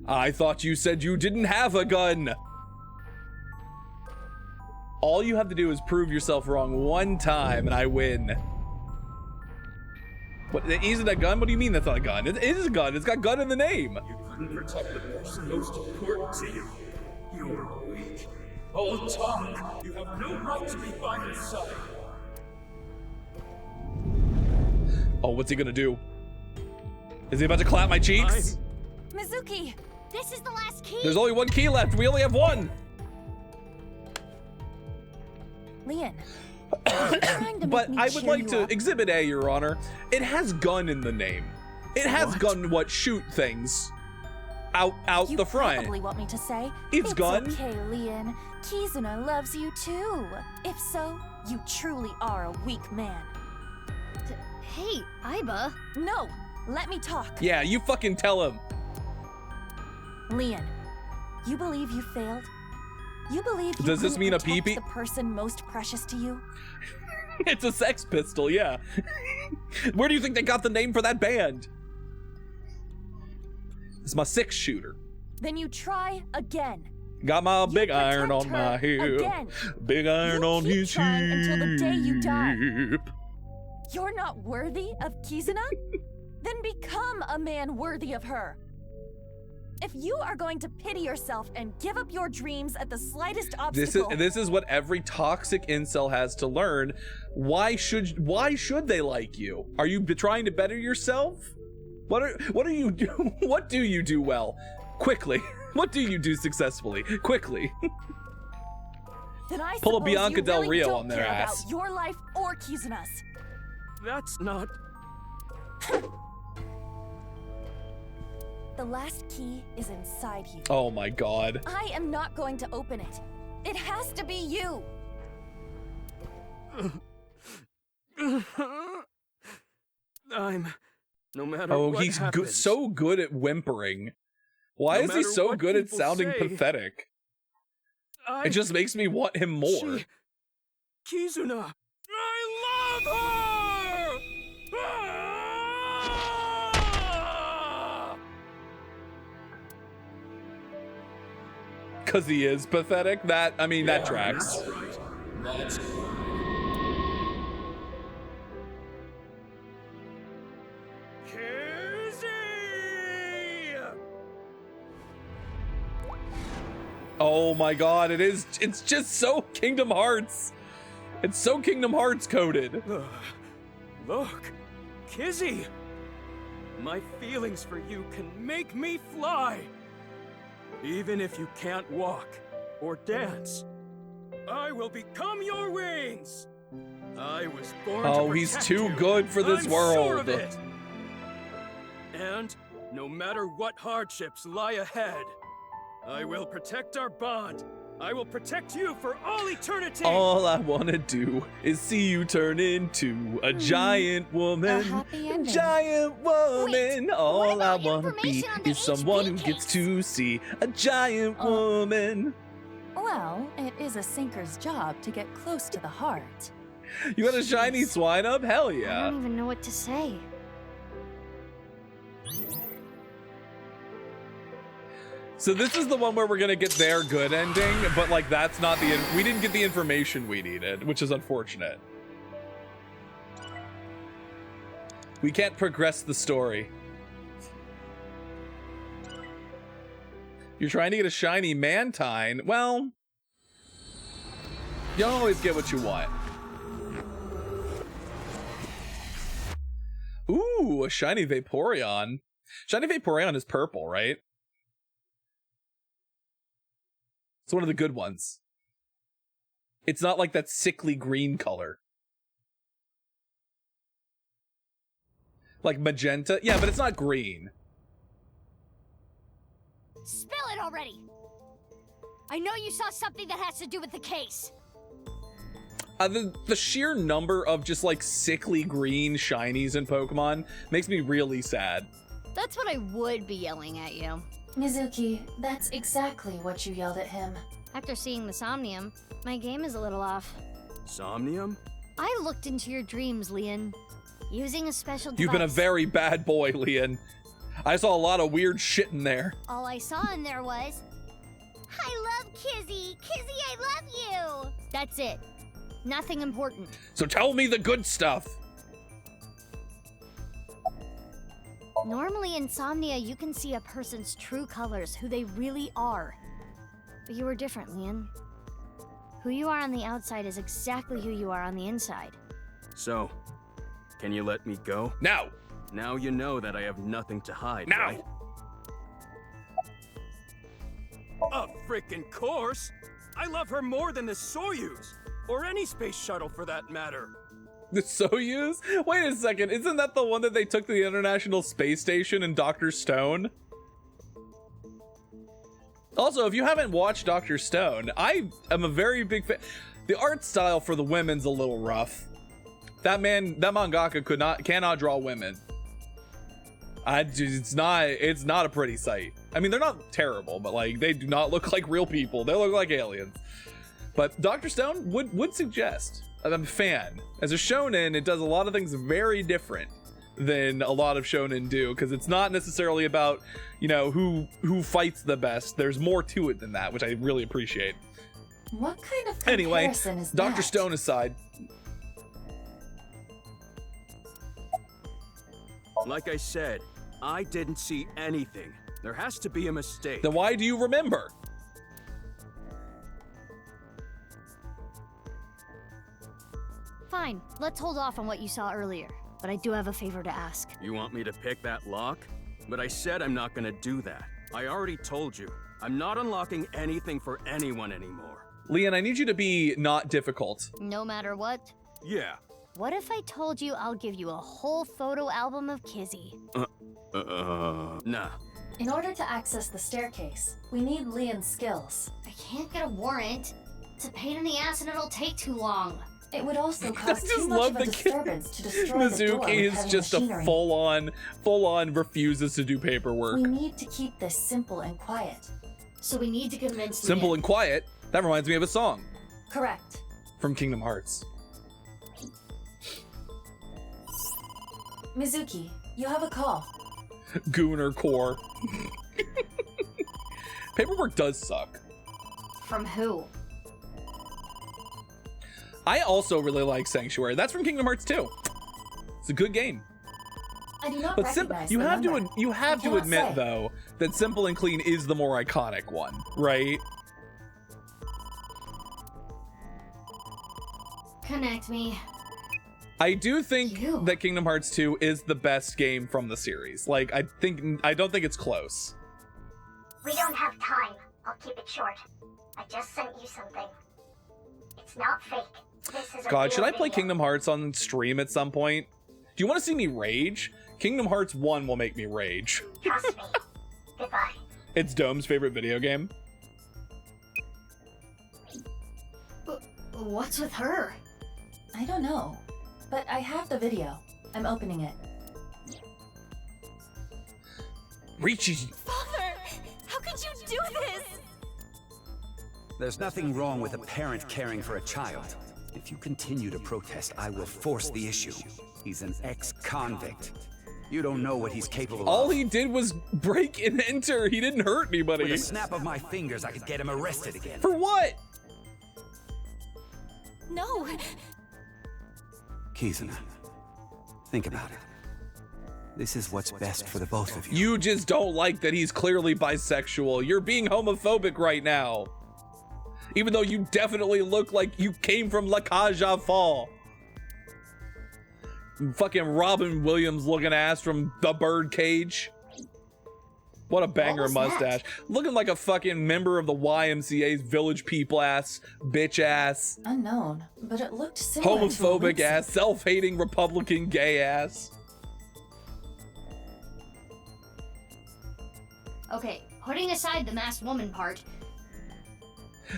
I thought you said you didn't have a gun. All you have to do is prove yourself wrong one time and I win. What, isn't a gun? What do you mean that's not a gun? It is a gun. It's got gun in the name. You couldn't protect the person most important to you. You're weak. All talk. You have no right to be by his side. Oh, what's he gonna do? Is he about to clap my cheeks? Mizuki! This is the last key! There's only one key left. We only have one. Leon, are you trying to But make me I would cheer like you to up? Exhibit A, Your Honor. It has gun in the name. It has gun what shoot things out You the front. probably want me to say, It's gun. Okay, Leon. Kizuna loves you too. If so, you truly are a weak man. Hey, Aiba. No, let me talk. Yeah, you fucking tell him. Leon, you believe you failed? You believe you Does this couldn't mean a protect pee-pee? the person most precious to you? It's a Sex Pistol, yeah. Where do you think they got the name for that band? It's my 6-shooter. Then you try again. Got my big protect iron on my her hip. again. Big iron You on keep his trying until the day you die. hip. You're not worthy of Kizuna? Then become a man worthy of her. If you are going to pity yourself and give up your dreams at the slightest obstacle... This is what every toxic incel has to learn. Why should they like you? Are you trying to better yourself? What are you do? What do you do well? Quickly. What do you do successfully? Quickly. Then I Pull a suppose Bianca you Del really Rio don't on their care ass. about your life or Kizuna's. That's not... The last key is inside you. Oh my god. I am not going to open it. It has to be you. No matter Oh, what he's happens, so good at whimpering. Why No is he matter so what good at people sounding say, pathetic? It just makes me want him more. Kizuna! I love her! Ah! because he is pathetic. That, I mean, that tracks. That's right. That's Oh my god, it's just so Kingdom Hearts. It's so Kingdom Hearts coded. Look, Kizzy! My feelings for you can make me fly. Even if you can't walk or dance, I will become your wings. I was born to Oh, he's protect too you. good for this I'm world. Sure of it. And no matter what hardships lie ahead, I will protect our bond. I will protect you for all eternity. All I wanna do is see you turn into a giant woman. happy ending. Giant woman. Wait, all what I about wanna be information on the is someone who HB gets case? to see a giant woman. Well, it is a sinker's job to get close to the heart. You got a shiny swine up? Hell I yeah. don't even know what to say. So this is the one where we're gonna get their good ending, but like that's not the, we didn't get the information we needed, which is unfortunate. We can't progress the story. You're trying to get a shiny Mantine. Well, you don't always get what you want. Ooh, a shiny Vaporeon. Shiny Vaporeon is purple, right? It's one of the good ones. It's not like that sickly green color. Like magenta? Yeah, but it's not green. Spill it already! I know you saw something that has to do with the case. The sheer number of just like sickly green shinies in Pokemon makes me really sad. That's what I would be yelling at you. Mizuki, that's exactly what you yelled at him. After seeing the Somnium, my game is a little off. Somnium? I looked into your dreams, Leon. Using a special device. You've been a very bad boy, Leon. I saw a lot of weird shit in there. All I saw in there was, I love Kizzy! Kizzy, I love you! That's it. Nothing important. So tell me the good stuff. Normally in Somnia, you can see a person's true colors, who they really are. But you are different, Leon. Who you are on the outside is exactly who you are on the inside. So, can you let me go? Now! Now you know that I have nothing to hide, Now! right? Of frickin' course! I love her more than the Soyuz! Or any space shuttle for that matter. The Soyuz? Wait a second, isn't that the one that they took to the International Space Station in Dr. Stone? Also, if you haven't watched Dr. Stone, I am a very big fan. The art style for the women's a little rough. That mangaka cannot draw women. It's not a pretty sight. I mean, they're not terrible, but like they do not look like real people. They look like aliens. But Dr. Stone would suggest. I'm a fan. As a shonen, it does a lot of things very different than a lot of shonen do, because it's not necessarily about, you know, who fights the best. There's more to it than that, which I really appreciate. What kind of Anyway, comparison is Dr. that? Stone aside. Like I said, I didn't see anything. There has to be a mistake. Then why do you remember? Fine, let's hold off on what you saw earlier. But I do have a favor to ask. You want me to pick that lock? But I said I'm not gonna do that. I already told you. I'm not unlocking anything for anyone anymore. Leon, I need you to be not difficult. No matter what? Yeah. What if I told you I'll give you a whole photo album of Kizzy? Nah. In order to access the staircase, we need Leon's skills. I can't get a warrant. It's a pain in the ass and it'll take too long. It would also I cause just too much love of a the kid. disturbance to destroy the door Mizuki with is heavy just machinery. a full-on refuses to do paperwork. We need to keep this simple and quiet. So we need to convince Simple Leon. and quiet. That reminds me of a song Correct. from Kingdom Hearts. Mizuki, you have a call. Gooner core. Paperwork does suck. From who? I also really like Sanctuary. That's from Kingdom Hearts 2. It's a good game. I do not But recognize you the have number. to I cannot admit say. though that Simple and Clean is the more iconic one, right? Connect me. I do think that Kingdom Hearts 2 is the best game from the series. Like I don't think it's close. We don't have time. I'll keep it short. I just sent you something. It's not fake. This is a God, real should I play video. Kingdom Hearts on stream at some point? Do you want to see me rage? Kingdom Hearts 1 will make me rage. Trust me. Goodbye. It's Dome's favorite video game. What's with her? I don't know, but I have the video. I'm opening it. Richie. Father, how could you do this? There's nothing wrong with a parent caring for a child. If you continue to protest, I will force the issue. He's an ex-convict. You don't know what he's capable of. All he did was break and enter. He didn't hurt anybody. With a snap of my fingers, I could get him arrested again. For what? No. Kizuna, think about it. This is what's best for the both of you. You just don't like that he's clearly bisexual. You're being homophobic right now. Even though you definitely look like you came from La Cage aux Folles. Fucking Robin Williams looking ass from The Birdcage. What a banger mustache. Looking like a fucking member of the YMCA's Village People ass, bitch ass, Unknown, but it looked similar to a homophobic Winston. ass, self-hating Republican gay ass. Okay, putting aside the masked woman part,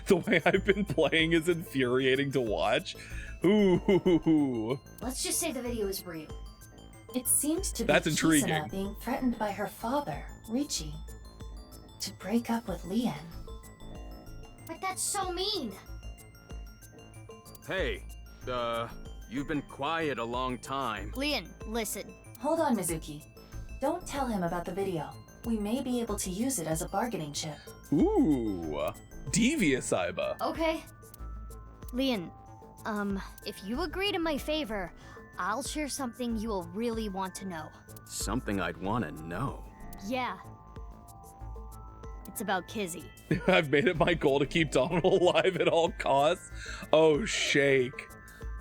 The way I've been playing is infuriating to watch. Ooh. let's just say the video is real. It seems to be That's intriguing. Kizuna being threatened by her father, Richie, to break up with Leon. But that's so mean. Hey, you've been quiet a long time. Leon, listen. Hold on, Mizuki. Don't tell him about the video. We may be able to use it as a bargaining chip. Ooh. Devious Iba. Okay. Leon, if you agree to my favor, I'll share something you will really want to know. Something I'd want to know. Yeah. It's about Kizzy. I've made it my goal to keep Donald alive at all costs. Oh, shake.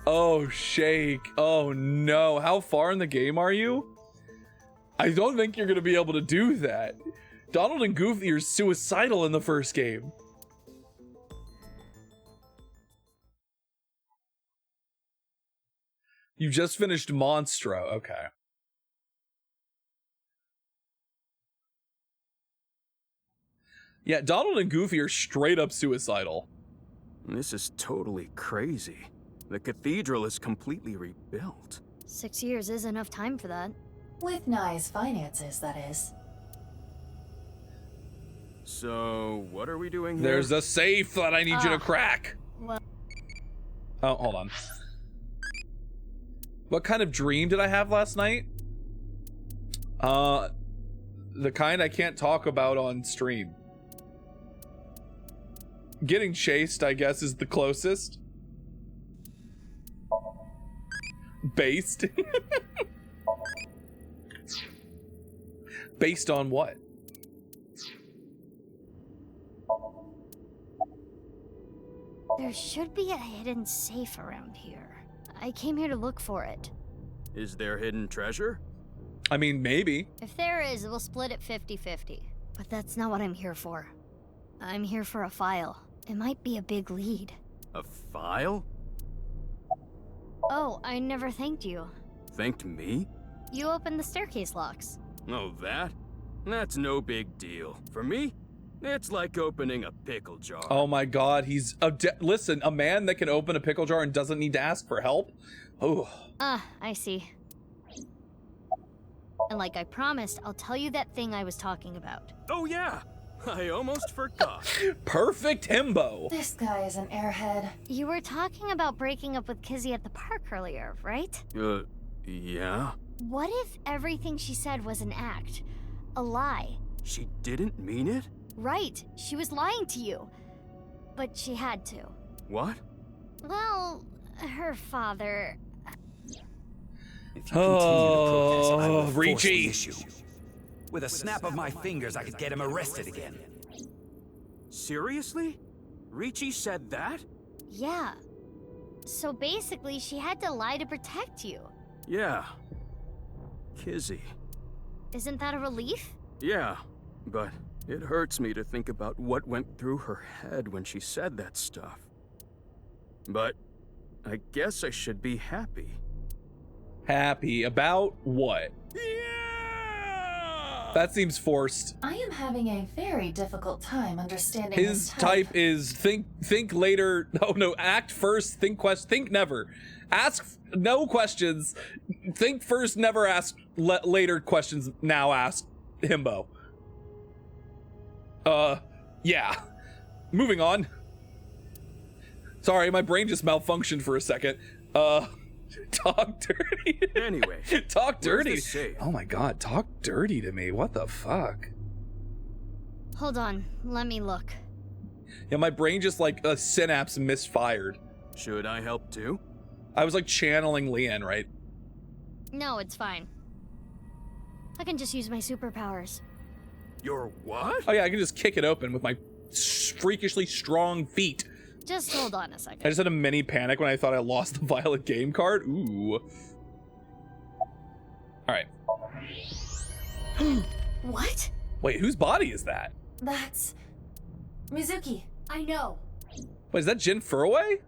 Oh, shake. Oh, no. How far in the game are you? I don't think you're going to be able to do that. Donald and Goofy are suicidal in the first game. You just finished Monstro. Okay. Yeah, Donald and Goofy are straight up suicidal. This is totally crazy. The cathedral is completely rebuilt. 6 years is enough time for that. With Nye's finances, that is. So, what are we doing here? There's a safe that I need you to crack. Well, Oh, hold on. What kind of dream did I have last night? The kind I can't talk about on stream. Getting chased, I guess, is the closest. Based? Based on what? there should be a hidden safe around here. I came here to look for it. Is there hidden treasure? I mean, maybe. If there is, we'll split it 50-50. But that's not what I'm here for. I'm here for a file. It might be a big lead. A file? Oh, I never thanked you. Thanked me? You opened the staircase locks. Oh, that? That's no big deal. For me, it's like opening a pickle jar. Oh my god, he's listen, a man that can open a pickle jar and doesn't need to ask for help? Oh. Ah, I see. And like I promised, I'll tell you that thing I was talking about. Oh yeah! I almost forgot. Perfect himbo. This guy is an airhead. You were talking about breaking up with Kizzy at the park earlier, right? Yeah? What if everything she said was an act? A lie? She didn't mean it? Right, she was lying to you. but she had to. What? Well, her father... If you continue to protest, I will force the Ricci. issue. With a snap of my fingers, I could get him arrested again. Seriously? Ricci said that? Yeah. So basically, she had to lie to protect you. Yeah. Kizzy. Isn't that a relief? Yeah, but it hurts me to think about what went through her head when she said that stuff. But I guess I should be happy. Happy about what? That seems forced. I am having a very difficult time understanding His type is think later. No, act first, think never. Ask no questions. Think first, never ask later questions. Now ask himbo. Yeah. Moving on. Sorry, my brain just malfunctioned for a second. Talk dirty. Anyway, talk dirty. Where's the safe? Oh my god, talk dirty to me. What the fuck? Hold on, let me look. Yeah, my brain just like a synapse misfired. Should I help too? I was like channeling Leanne, right? No, it's fine. I can just use my superpowers. Your what? Oh yeah, I can just kick it open with my freakishly strong feet. Just hold on a second. I just had a mini panic when I thought I lost the Violet game card. Ooh. Alright. What? Wait, whose body is that? That's... Mizuki. I know. Wait, is that Jin Furway?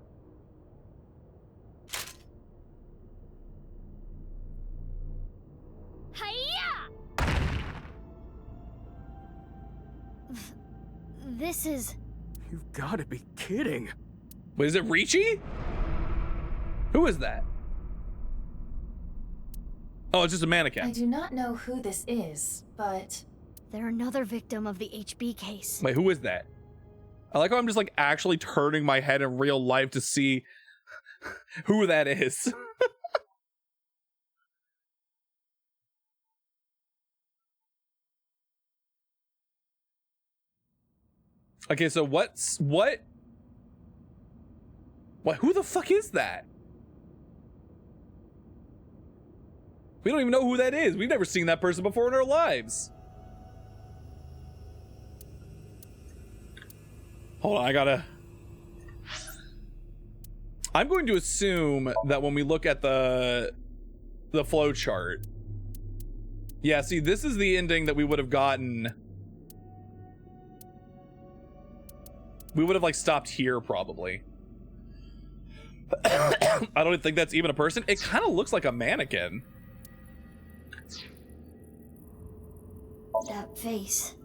Hiya! This is... You've gotta be kidding. Wait, is it Ricci? Who is that? Oh, it's just a mannequin. I do not know who this is, but... They're another victim of the HB case. Wait, who is that? I like how I'm just like actually turning my head in real life to see who that is. Okay, so what? Who the fuck is that? We don't even know who that is. We've never seen that person before in our lives. Hold on, I'm going to assume that when we look at the flow chart. Yeah, see, this is the ending that we would have gotten. We would have like stopped here probably. I don't think that's even a person. It kind of looks like a mannequin. That face.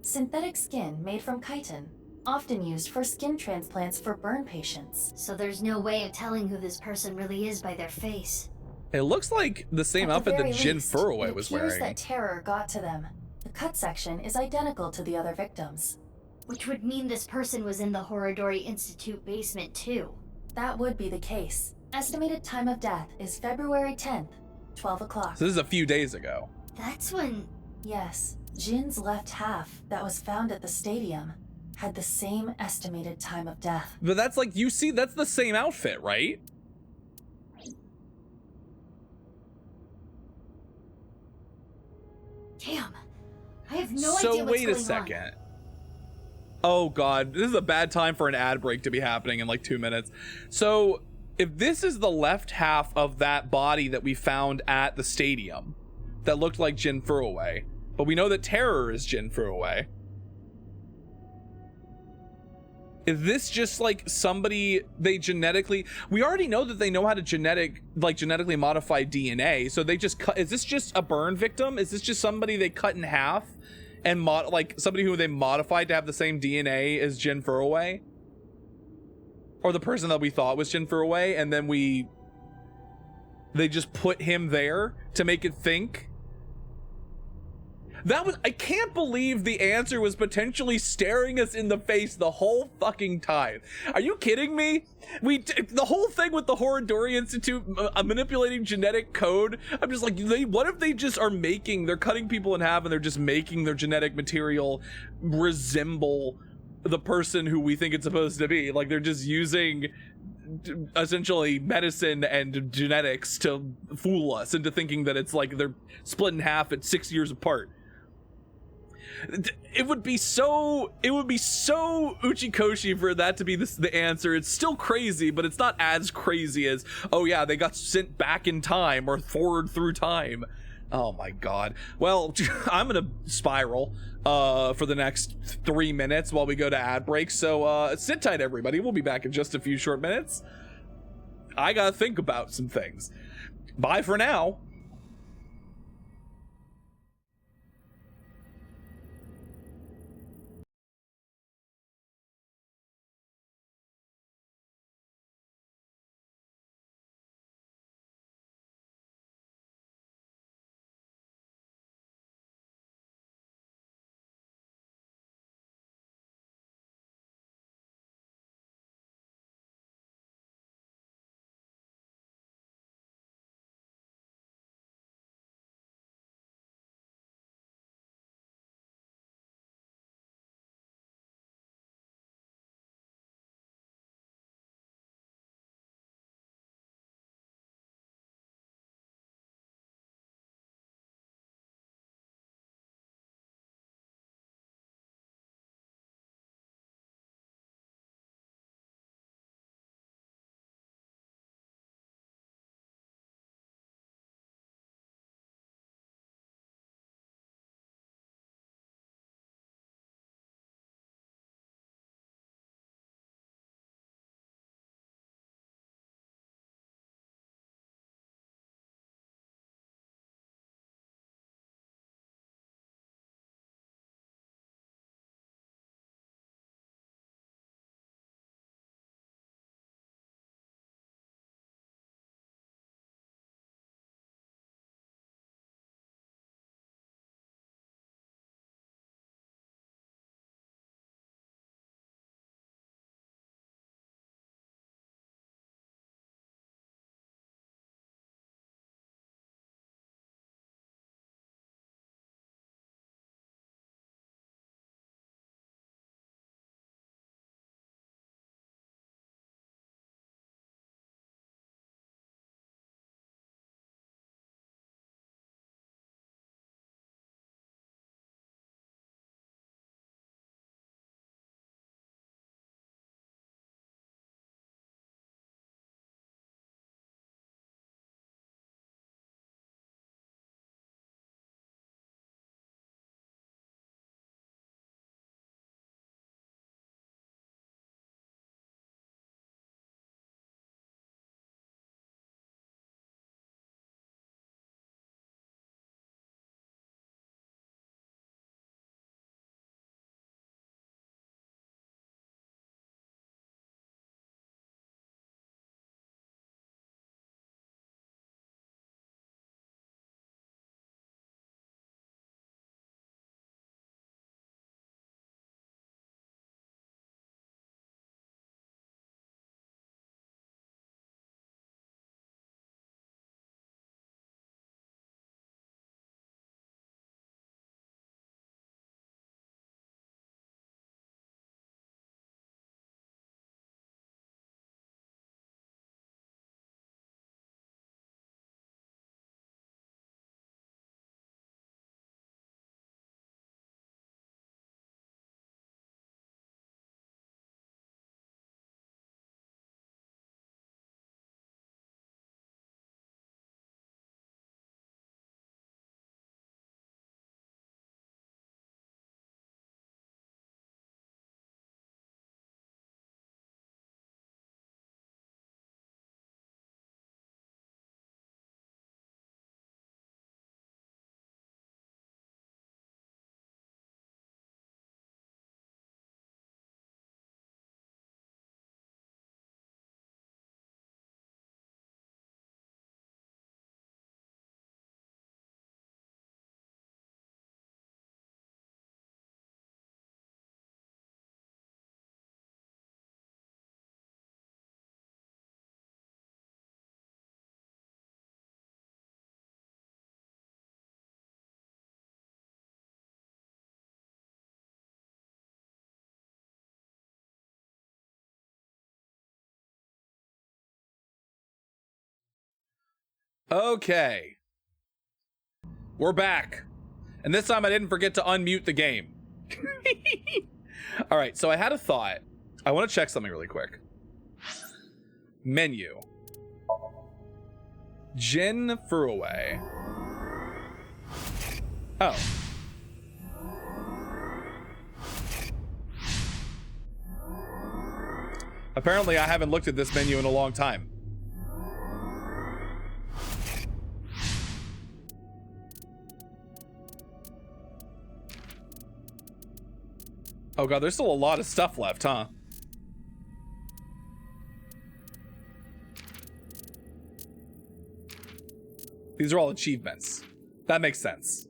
Synthetic skin made from chitin, often used for skin transplants for burn patients. So there's no way of telling who this person really is by their face. It looks like the same outfit that Jin Furway was wearing. It appears that terror got to them. The cut section is identical to the other victims. Which would mean this person was in the Horodori Institute basement too. That would be the case. Estimated time of death is February 10th, 12 o'clock. So this is a few days ago. That's when... Yes, Jin's left half that was found at the stadium had the same estimated time of death. But that's like, you see, that's the same outfit, right? Damn. I have no idea what's So going wait a on. second. Oh god, this is a bad time for an ad break to be happening in like 2 minutes. So if this is the left half of that body that we found at the stadium that looked like Jin Furway, but we know that Terror is Jin Furway. Is this just like somebody they genetically... We already know that they know how to genetically modify DNA, so they just cut... Is this just a burn victim? Is this just somebody they cut in half and like somebody who they modified to have the same DNA as Jin Furway? Or the person that we thought was Jin Furway, and then they just put him there to make it think? I can't believe the answer was potentially staring us in the face the whole fucking time. Are you kidding me? The whole thing with the Horodori Institute manipulating genetic code, I'm just like, what if they just are they're cutting people in half and they're just making their genetic material resemble the person who we think it's supposed to be. Like, they're just using essentially medicine and genetics to fool us into thinking that it's like they're split in half at 6 years apart. It would be so Uchikoshi for that to be the answer. It's still crazy, but it's not as crazy as, oh yeah, they got sent back in time or forward through time. Oh my god. Well, I'm gonna spiral for the next 3 minutes while we go to ad break, so sit tight everybody. We'll be back in just a few short minutes. I gotta think about some things. Bye for now. Okay. We're back. And this time I didn't forget to unmute the game. All right, so I had a thought. I want to check something really quick. Menu. Jin Furuway. Oh. Apparently I haven't looked at this menu in a long time. Oh god, there's still a lot of stuff left, huh? These are all achievements. That makes sense.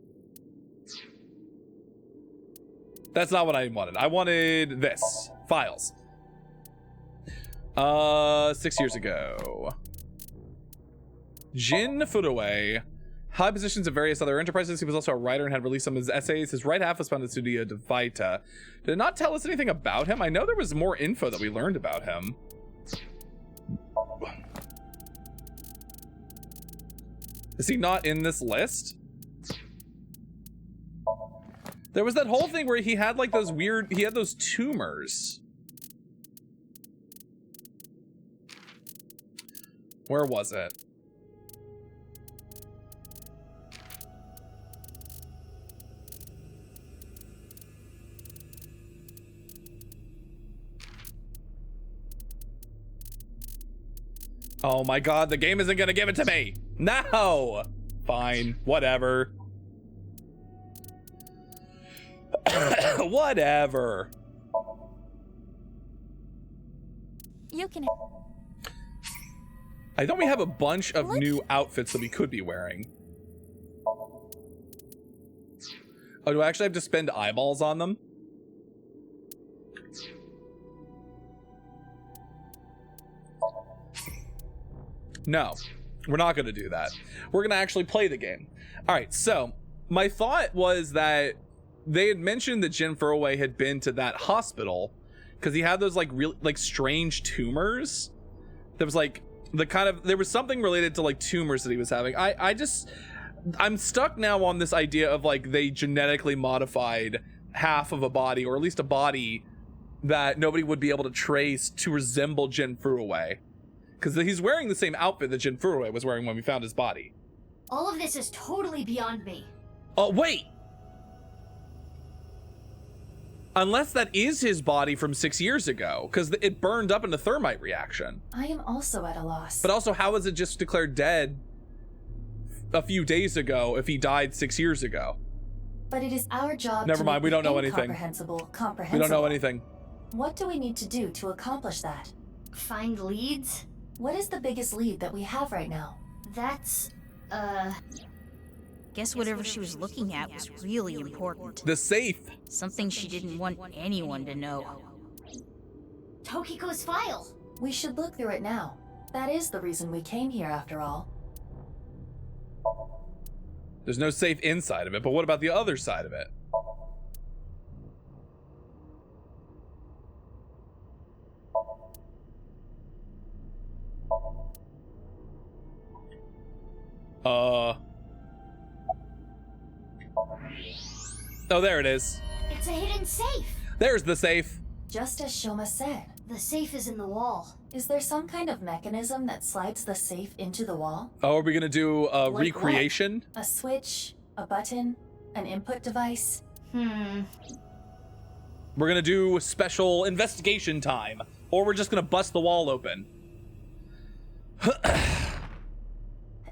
That's not what I wanted. I wanted this. Files. 6 years ago. Jin Furuway. High positions at various other enterprises. He was also a writer and had released some of his essays. His right half was found in Studio Devaita. Did it not tell us anything about him? I know there was more info that we learned about him. Is he not in this list? There was that whole thing where he had like those weird, he had those tumors. Where was it? Oh my god, the game isn't gonna give it to me! No! Fine, whatever. Whatever. You can. I know we have a bunch of new outfits that we could be wearing. Oh, do I actually have to spend eyeballs on them? No, we're not going to do that. We're going to actually play the game. All right, so my thought was that they had mentioned that Jin Furuway had been to that hospital because he had those like real like strange tumors. There was like there was something related to like tumors that he was having. I'm stuck now on this idea of like they genetically modified half of a body, or at least a body that nobody would be able to trace to resemble Jin Furuway. Because he's wearing the same outfit that Jin Furuway was wearing when we found his body. All of this is totally beyond me. Oh, wait! Unless that is his body from 6 years ago, because it burned up in a thermite reaction. I am also at a loss. But also, how was it just declared dead a few days ago if he died 6 years ago? But it is our job Never to mind, make we don't the know anything. incomprehensible We don't know anything. What do we need to do to accomplish that? Find leads? What is the biggest lead that we have right now? That's, Guess whatever she was looking at was really important. The safe. Something she didn't want anyone to know. Tokiko's file. We should look through it now. That is the reason we came here after all. There's no safe inside of it, but what about the other side of it? Oh, there it is. It's a hidden safe. There's the safe. Just as Shoma said. The safe is in the wall. Is there some kind of mechanism that slides the safe into the wall? Oh, are we gonna do a Like recreation? what? A switch? A button? An input device? We're gonna do special investigation time, or we're just gonna bust the wall open.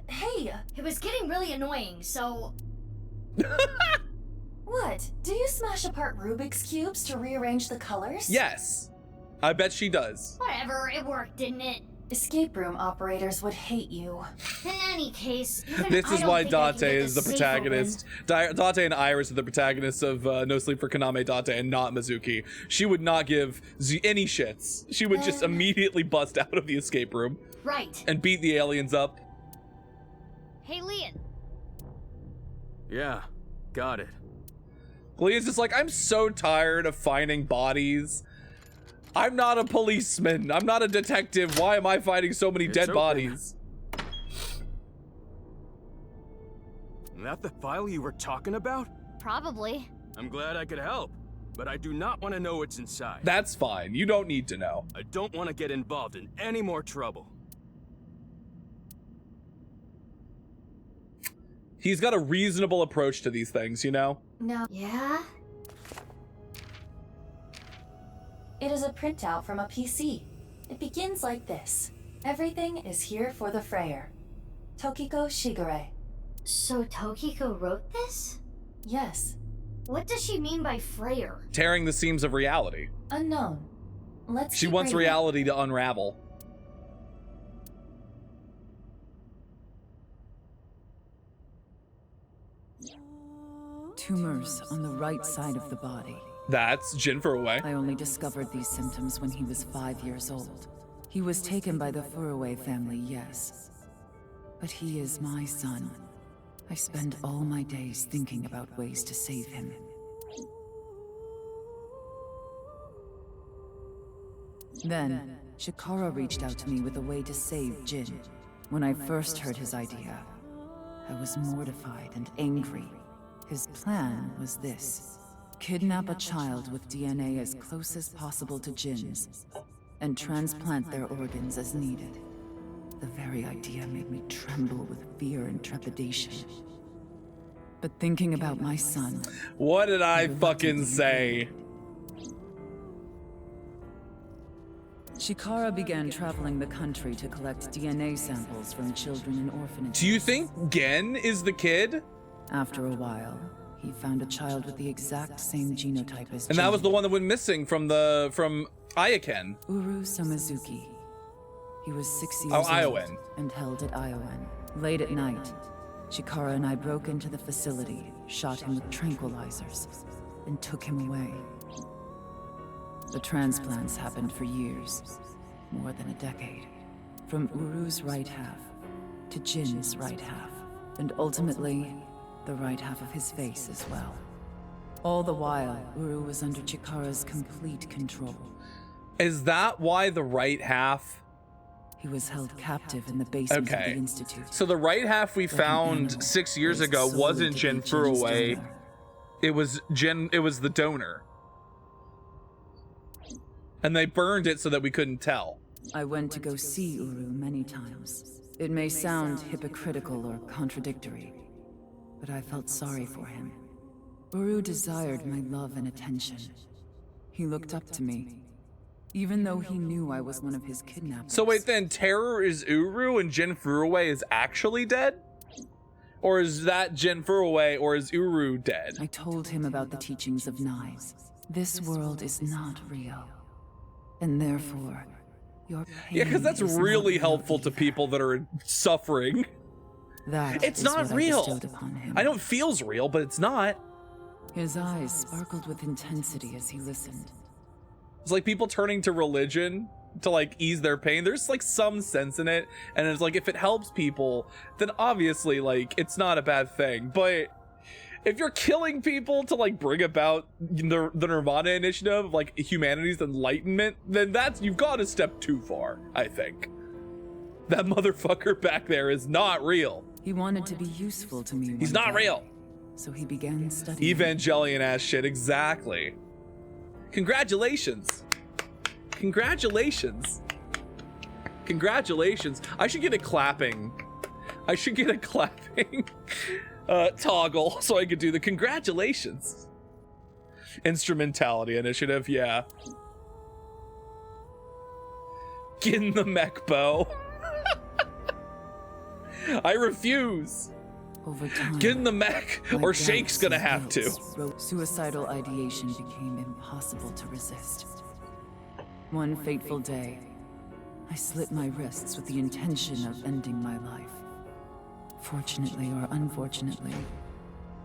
Hey! It was getting really annoying, so... What? Do you smash apart Rubik's Cubes to rearrange the colors? Yes. I bet she does. Whatever, it worked, didn't it? Escape room operators would hate you. In any case, even This I is don't why think I can Date get is the this safe protagonist. Date and Iris are the protagonists of No Sleep for Kaname Date and not Mizuki. She would not give any shits. She would just immediately bust out of the escape room. Right. And beat the aliens up. Hey, Leon. Yeah, got it. Leah's just like, I'm so tired of finding bodies. I'm not a policeman. I'm not a detective. Why am I finding so many dead bodies? That the file you were talking about? Probably. I'm glad I could help, but I do not want to know what's inside. That's fine. You don't need to know. I don't want to get involved in any more trouble. He's got a reasonable approach to these things, you know? No. Yeah? It is a printout from a PC. It begins like this. Everything is here for the Freyer. Tokiko Shigure. So Tokiko wrote this? Yes. What does she mean by Freyer? Tearing the seams of reality. Unknown. She wants reality to unravel. Tumors on the right side of the body. That's Jin Furuway. I only discovered these symptoms when he was 5 years old. He was taken by the Furuway family, yes. But he is my son. I spend all my days thinking about ways to save him. Then, Shikara reached out to me with a way to save Jin. When I first heard his idea, I was mortified and angry. His plan was this: kidnap a child with DNA as close as possible to Jin's, and transplant their organs as needed. The very idea made me tremble with fear and trepidation. But thinking about my son... What did I fucking say? Shikara began traveling the country to collect DNA samples from children in orphanages. Do you think Gen is the kid? After a while, he found a child with the exact same genotype as And that was the one that went missing from Ayaken. Uru Somizuki. He was 6 years Oh, old Iowan. and held at Iowan. Late at night, Shikara and I broke into the facility, shot him with tranquilizers, and took him away. The transplants happened for years, more than a decade. From Uru's right half to Jin's right half, and ultimately, the right half of his face as well. All the while, Uru was under Chikara's complete control. Is that why the right half? He was held captive in the basement of the institute. So the right half we found 6 years ago wasn't Jin Furuway. It was the donor. And they burned it so that we couldn't tell. I went to go see Uru many times. It may sound hypocritical or contradictory, but I felt sorry for him. Uru desired my love and attention. He looked up to me, even though he knew I was one of his kidnappers. So wait, then Terror is Uru and Jin Furuway is actually dead? Or is that Jin Furuway, or is Uru dead? I told him about the teachings of Knives. This world is not real. And therefore, your pain Yeah, because that's really helpful to people that are suffering. It's not real. I know it feels real, but it's not. His eyes sparkled with intensity as he listened. It's like people turning to religion to like ease their pain. There's like some sense in it, and it's like if it helps people, then obviously like it's not a bad thing. But if you're killing people to like bring about the Nirvana Initiative, like humanity's enlightenment, then you've gone a step too far, I think. That motherfucker back there is not real. He wanted to be useful to me. He's not real. So he began studying. Evangelion ass shit, exactly. Congratulations. Congratulations. Congratulations. I should get a clapping. Toggle so I could do the congratulations. Instrumentality initiative, yeah. Get in the mech bow. I refuse. Over time, get in the mech, or Shake's gonna have to. Suicidal ideation became impossible to resist. One fateful day, I slit my wrists with the intention of ending my life. Fortunately or unfortunately,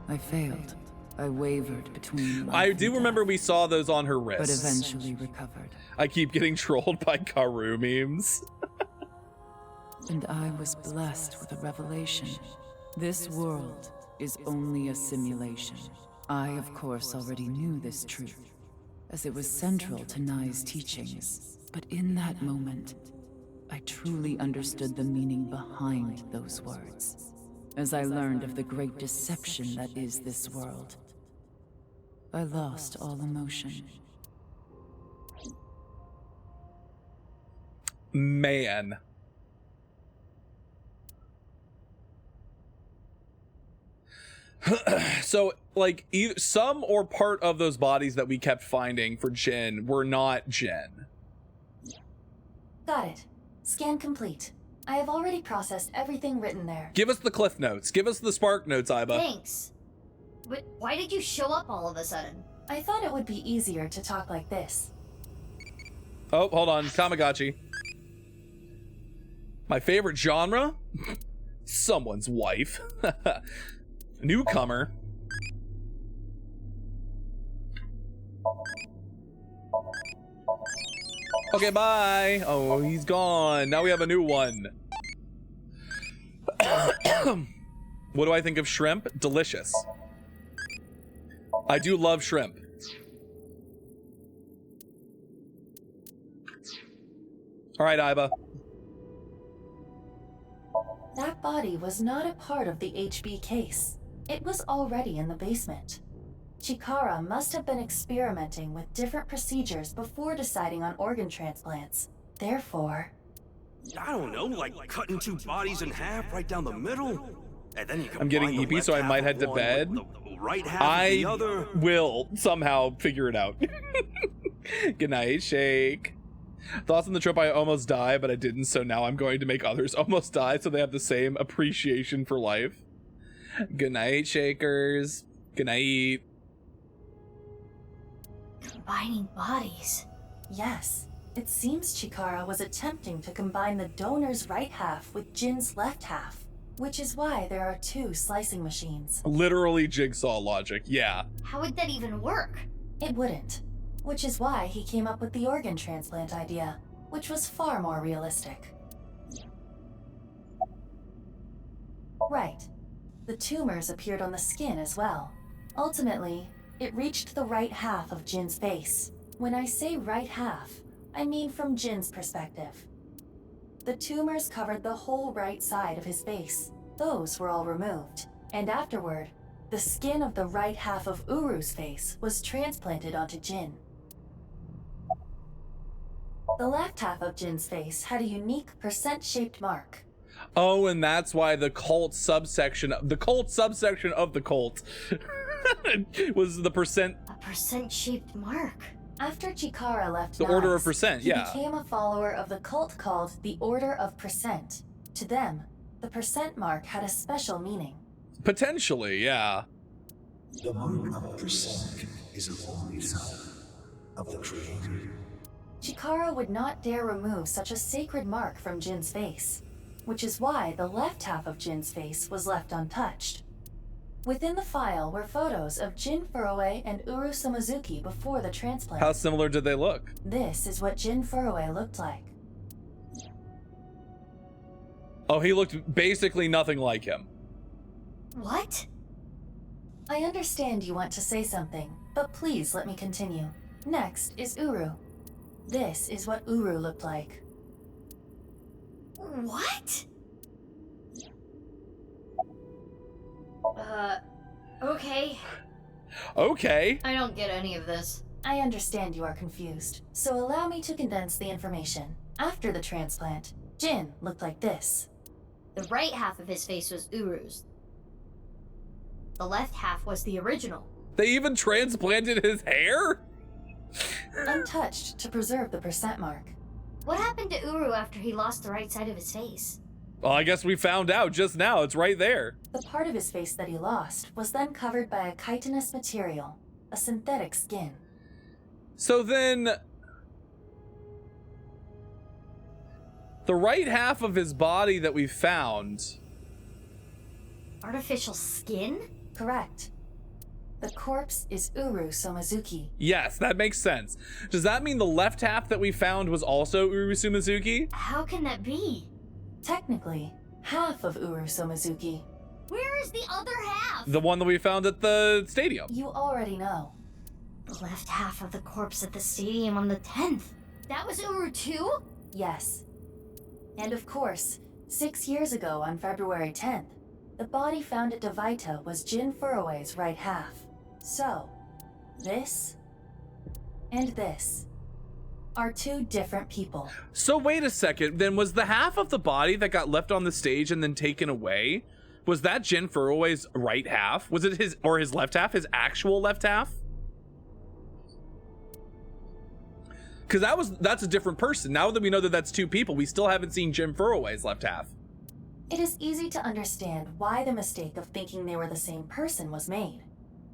I failed. I wavered between life I do remember we saw those on her but wrists. eventually recovered. I keep getting trolled by Karu memes. And I was blessed with a revelation. This world is only a simulation. I, of course, already knew this truth, as it was central to Nai's teachings. But in that moment, I truly understood the meaning behind those words. as I learned of the great deception that is this world. I lost all emotion. Man. So, like, either some or part of those bodies that we kept finding for Jin were not Jin. Got it. Scan complete. I have already processed everything written there. Give us the cliff notes. Give us the spark notes, Iba. Thanks. But why did you show up all of a sudden? I thought it would be easier to talk like this. Oh, hold on. Tamagotchi. My favorite genre? Someone's wife. Newcomer. Okay, bye. Oh, he's gone. Now we have a new one. What do I think of shrimp? Delicious. I do love shrimp. All right, Iba. That body was not a part of the HB case. It was already in the basement. Chikara must have been experimenting with different procedures before deciding on organ transplants. Therefore... I don't know, like cutting two bodies in half right down the middle? And then you I'm getting eepy, so I might head to bed. Right half of the other. Will somehow figure it out. Good night, Shake. Thoughts on the trip, I almost died, but I didn't, so now I'm going to make others almost die so they have the same appreciation for life. Good night, Shakers. Good night. Combining bodies. Yes. It seems Chikara was attempting to combine the donor's right half with Jin's left half, which is why there are two slicing machines. Literally jigsaw logic, yeah. How would that even work? It wouldn't. Which is why he came up with the organ transplant idea, which was far more realistic. Right. The tumors appeared on the skin as well. Ultimately, it reached the right half of Jin's face. When I say right half, I mean from Jin's perspective. The tumors covered the whole right side of his face. Those were all removed. And afterward, the skin of the right half of Uru's face was transplanted onto Jin. The left half of Jin's face had a unique percent-shaped mark. Oh, and that's why the cult subsection of the cult was the percent. A percent-shaped mark. After Chikara left The Nice, Order of Percent, he yeah. became a follower of the cult called the Order of Percent. To them, the percent mark had a special meaning. Potentially, yeah. The mark of percent is a holy sign of the Creator. Chikara would not dare remove such a sacred mark from Jin's face, which is why the left half of Jin's face was left untouched. Within the file were photos of Jin Furue and Uru Samazuki before the transplant. How similar did they look? This is what Jin Furue looked like. Oh, he looked basically nothing like him. What? I understand you want to say something, but please let me continue. Next is Uru. This is what Uru looked like. What? Okay. Okay. I don't get any of this. I understand you are confused, so allow me to condense the information. After the transplant, Jin looked like this. The right half of his face was Uru's. The left half was the original. They even transplanted his hair? Untouched to preserve the percent mark. What happened to Uru after he lost the right side of his face? Well, I guess we found out just now. It's right there. The part of his face that he lost was then covered by a chitinous material, a synthetic skin. So then, the right half of his body that we found. Artificial skin? Correct. The corpse is Uru Somazuki. Yes, that makes sense. Does that mean the left half that we found was also Uru Sumazuki? How can that be? Technically, half of Uru Somazuki. Where is the other half? The one that we found at the stadium. You already know. The left half of the corpse at the stadium on the 10th. That was Uru too? Yes. And of course, 6 years ago on February 10th, the body found at Devaita was Jin Furue's right half. So, this and this are two different people. So wait a second, then was the half of the body that got left on the stage and then taken away, was that Jin Furue's right half? Was it his, or his left half, his actual left half? Because that's a different person. Now that we know that that's two people, we still haven't seen Jin Furue's left half. It is easy to understand why the mistake of thinking they were the same person was made.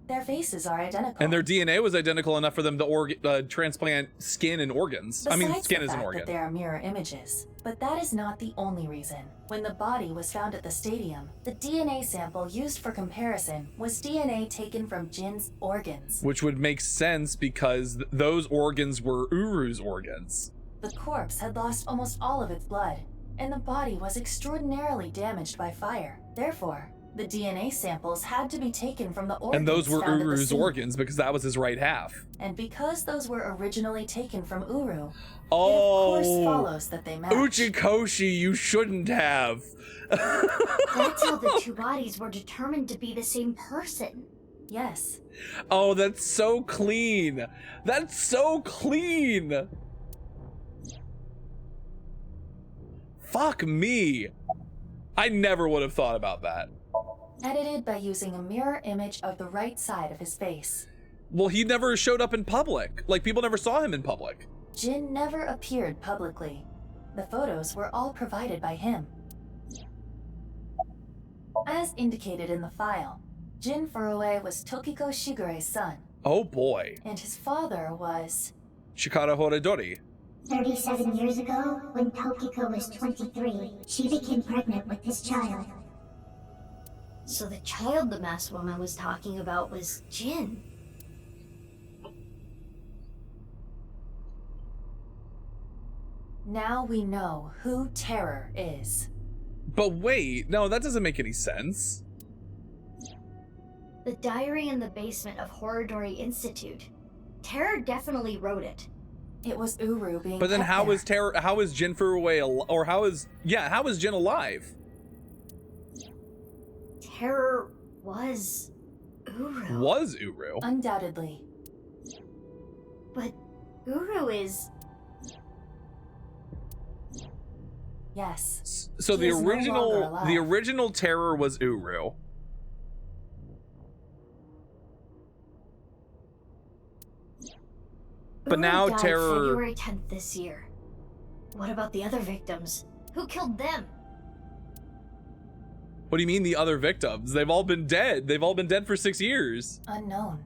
Their faces are identical. And their DNA was identical enough for them to transplant skin and organs. Besides I mean, skin the is an fact organ. that they are mirror images. But that is not the only reason. When the body was found at the stadium, the DNA sample used for comparison was DNA taken from Jin's organs. Which would make sense because those organs were Uru's organs. The corpse had lost almost all of its blood, and the body was extraordinarily damaged by fire. Therefore, the DNA samples had to be taken from the organs. And those were found at the Uru's scene. organs because that was his right half. And because those were originally taken from Uru, oh, it of course follows that they match. Uchikoshi, you shouldn't have. That's how the two bodies were determined to be the same person. Yes. Oh, that's so clean. That's so clean. Fuck me. I never would have thought about that. Edited by using a mirror image of the right side of his face. Well, he never showed up in public. Like, people never saw him in public. Jin never appeared publicly. The photos were all provided by him. As indicated in the file, Jin Furue was Tokiko Shigure's son. Oh boy. And his father was... Shikara Horidori. 37 years ago, when Tokiko was 23, she became pregnant with this child. So the child the masked woman was talking about was Jin. Now we know who Terror is. But wait, no, that doesn't make any sense. The diary in the basement of Horidori Institute. Terror definitely wrote it. It was Uru being But then kept how there. is Terror, how is Jin Furue, or how is Jin alive? Terror was Uru. Was Uru? Undoubtedly. But Uru is... Yes. So He is no longer alive. the original Terror was Uru. But Uru now died Terror... February 10th this year. What about the other victims? Who killed them? What do you mean the other victims? They've all been dead. They've all been dead for 6 years. Unknown.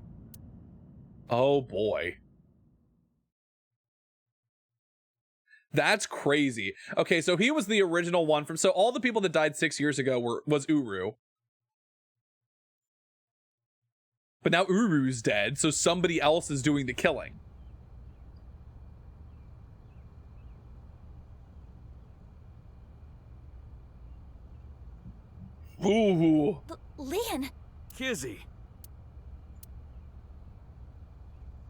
Oh boy. That's crazy. Okay, so he was the original one from, so all the people that died 6 years ago was Uru. But now Uru's dead, so somebody else is doing the killing. Ooh. Leon, Kizzy.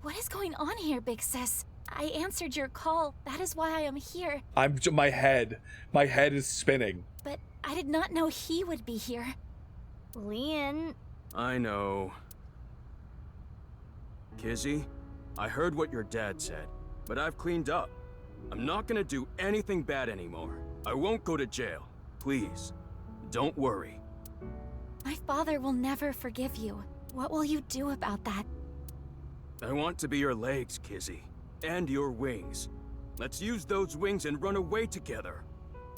what is going on here, big sis? I answered your call. That is why I am here. My head is spinning. But I did not know he would be here. Leon... I know. Kizzy, I heard what your dad said, but I've cleaned up. I'm not gonna do anything bad anymore. I won't go to jail. Please, don't worry. My father will never forgive you. What will you do about that? I want to be your legs, Kizzy. And your wings. Let's use those wings and run away together.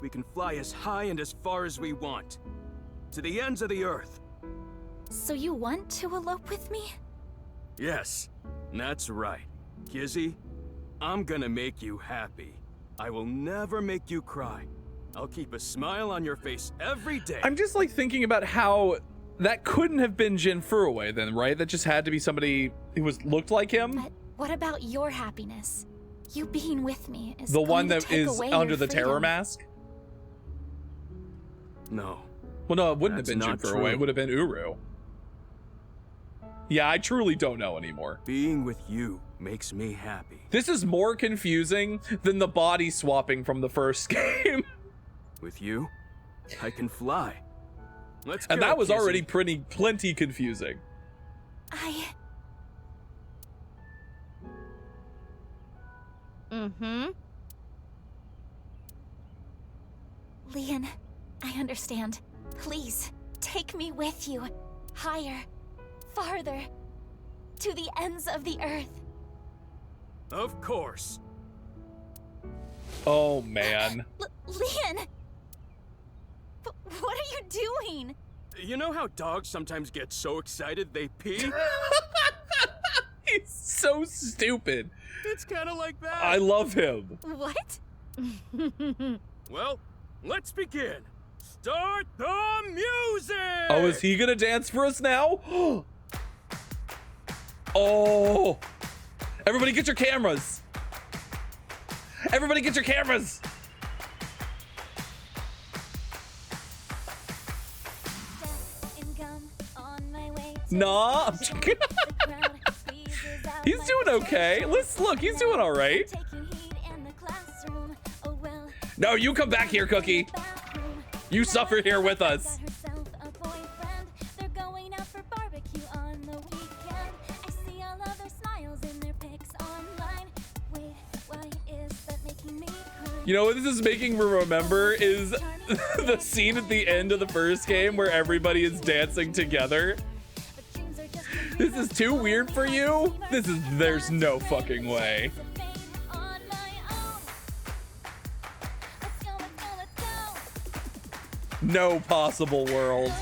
We can fly as high and as far as we want. To the ends of the earth. So you want to elope with me? Yes, that's right. Kizzy, I'm gonna make you happy. I will never make you cry. I'll keep a smile on your face every day. I'm just like thinking about how that couldn't have been Jin Furue then, right? That just had to be somebody who looked like him. But what about your happiness? You being with me is The one going to that take is away under your the terror freedom. mask? No. Well, no, it wouldn't have That's been Jin not Furue. true. It would have been Uru. Yeah, I truly don't know anymore. Being with you makes me happy. This is more confusing than the body swapping from the first game. With you, I can fly. Let's And go, that was Kizzy. already plenty confusing. Leon, I understand. Please, take me with you. Higher, farther, to the ends of the earth. Of course. Oh, man. Leon! What are you doing? You know how dogs sometimes get so excited they pee? He's so stupid. It's kind of like that. I love him. What? Well, let's begin. Start the music! Oh, is he gonna dance for us now? Oh! Everybody get your cameras! Everybody get your cameras! Nah. He's doing okay. Let's look, he's doing all right. No, you come back here, Cookie. You suffer here with us. You know what this is making me remember is the scene at the end of the first game where everybody is dancing together. This is too weird for you? There's no fucking way. No possible world.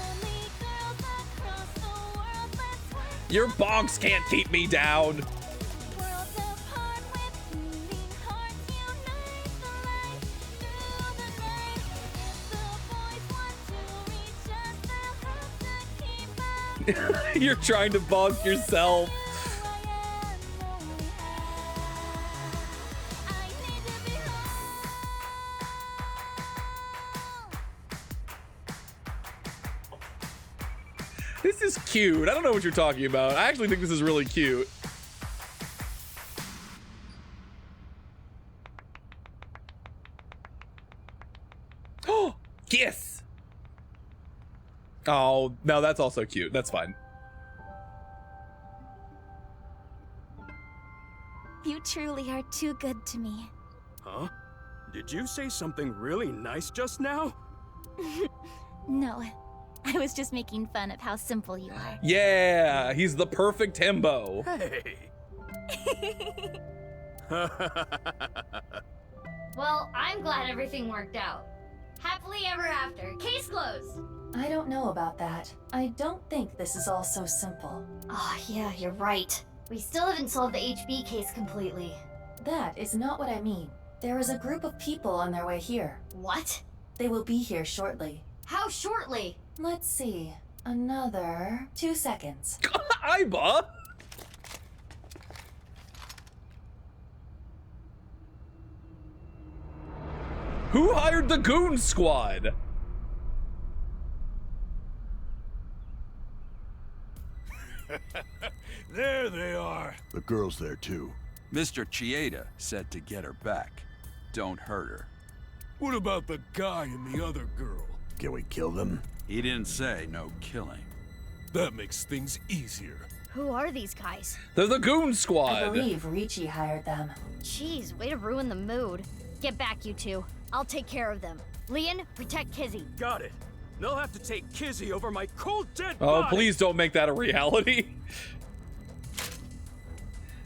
Your bonks can't keep me down. You're trying to bonk yourself. This is cute. I don't know what you're talking about. I actually think this is really cute. Oh, yes. Oh, no, that's also cute. That's fine. You truly are too good to me. Huh? Did you say something really nice just now? No, I was just making fun of how simple you are. Yeah, he's the perfect himbo. Hey. Well, I'm glad everything worked out. Happily ever after. Case closed. I don't know about that. I don't think this is all so simple. Oh, yeah, you're right. We still haven't solved the HB case completely. That is not what I mean. There is a group of people on their way here. What? They will be here shortly. How shortly? Let's see. Another 2 seconds. Aiba? Who hired the goon squad? There they are. The girl's there too. Mr. Chieda said to get her back. Don't hurt her. What about the guy and the other girl? Can we kill them? He didn't say no killing. That makes things easier. Who are these guys? They're the goon squad. I believe Ricci hired them. Jeez, way to ruin the mood. Get back, you two. I'll take care of them. Leon, protect Kizzy. Got it. They'll have to take Kizzy over my cold dead Oh, body. please don't make that a reality.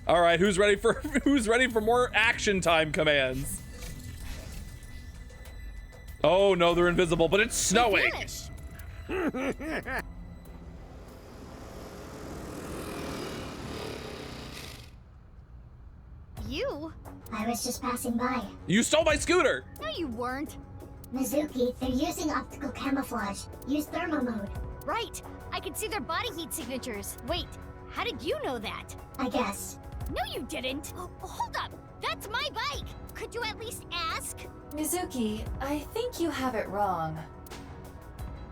All right, who's ready for more action time commands? Oh no, they're invisible, but it's snowing. You? I was just passing by. You stole my scooter. No, you weren't. Mizuki, they're using optical camouflage. Use thermo mode. Right. I can see their body heat signatures. Wait, how did you know that? I guess. No, you didn't. Oh, hold up. That's my bike. Could you at least ask? Mizuki, I think you have it wrong.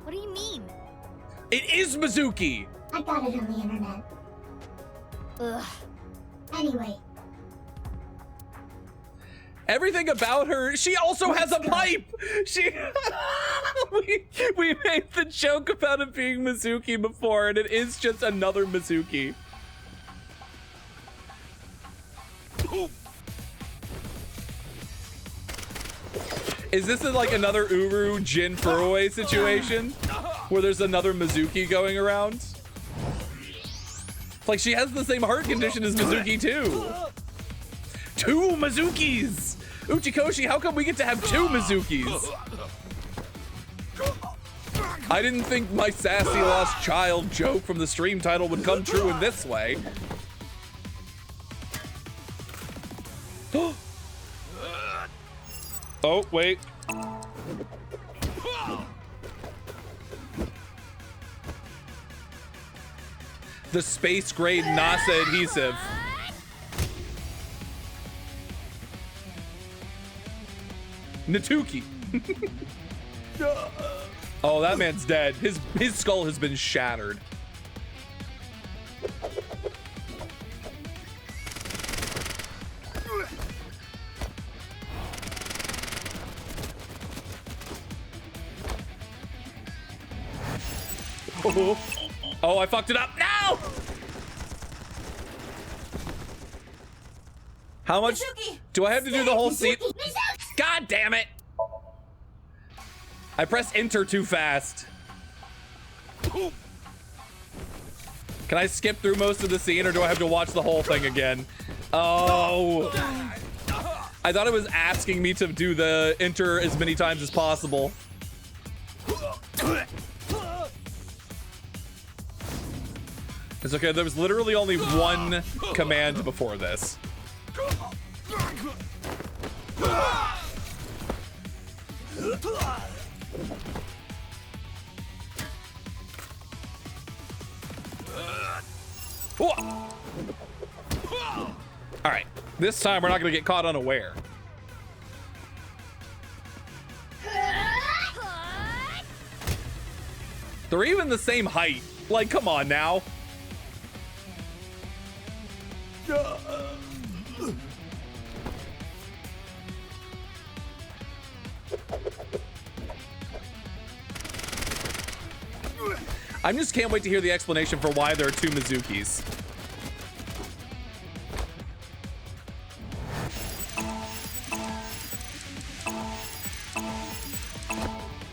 What do you mean? It is Mizuki. I got it on the internet. Ugh. Anyway. Everything about her, she also has a pipe. She we made the joke about it being Mizuki before, and it is just another Mizuki. Is this like another Uru Jin Furuway situation where there's another Mizuki going around? Like, she has the same heart condition as Mizuki too. 2 Mizukis! Uchikoshi, how come we get to have 2 Mizukis? I didn't think my sassy lost child joke from the stream title would come true in this way. Oh, wait. The space grade NASA adhesive. Natuki. Oh, that man's dead. His skull has been shattered. Oh, I fucked it up. No! How much do I have to do the whole scene? God damn it! I pressed enter too fast. Can I skip through most of the scene, or do I have to watch the whole thing again? Oh. I thought it was asking me to do the enter as many times as possible. It's okay, there was literally only one command before this. All right, this time we're not gonna get caught unaware. They're even the same height. Like, come on now. I just can't wait to hear the explanation for why there are 2 Mizukis.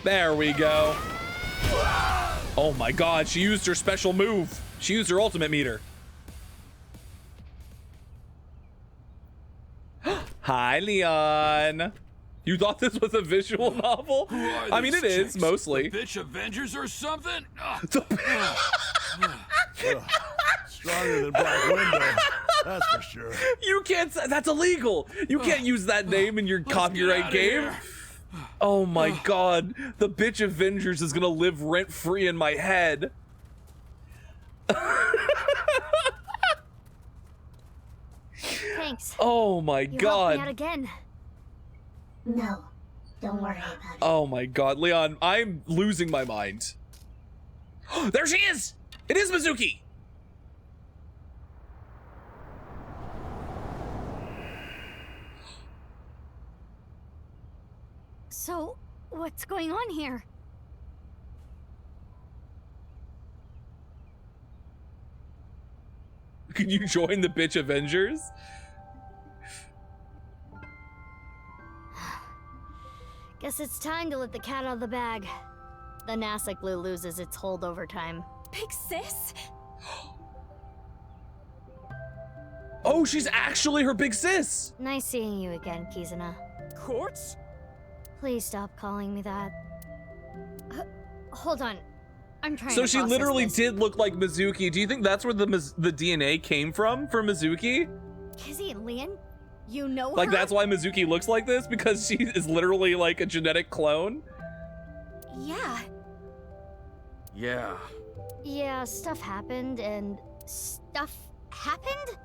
There we go. Oh my god, she used her special move. She used her ultimate meter. Hi, Leon. You thought this was a visual novel? I mean, it is, mostly. The bitch Avengers or something? Stronger than Black Widow, that's for sure. You can't say, that's illegal. You can't use that name in your copyright game. Oh my god. The bitch Avengers is gonna live rent-free in my head. Thanks. Oh my you god. Helped me out again. No, don't worry about it. Oh my god, Leon, I'm losing my mind. There she is! It is Mizuki! So, what's going on here? Can you join the bitch Avengers? Guess it's time to let the cat out of the bag. The NASA glue loses its hold over time. Big sis? Oh, she's actually her big sis! Nice seeing you again, Kizuna. Quartz? Please stop calling me that. Hold on. I'm trying So to she process literally this. did look like Mizuki. Do you think that's where the DNA came from for Mizuki? Kizzy and Leon? You know Like, her? that's why Mizuki looks like this? Because she is literally like a genetic clone? Yeah. Yeah. Yeah, stuff happened and... Stuff happened?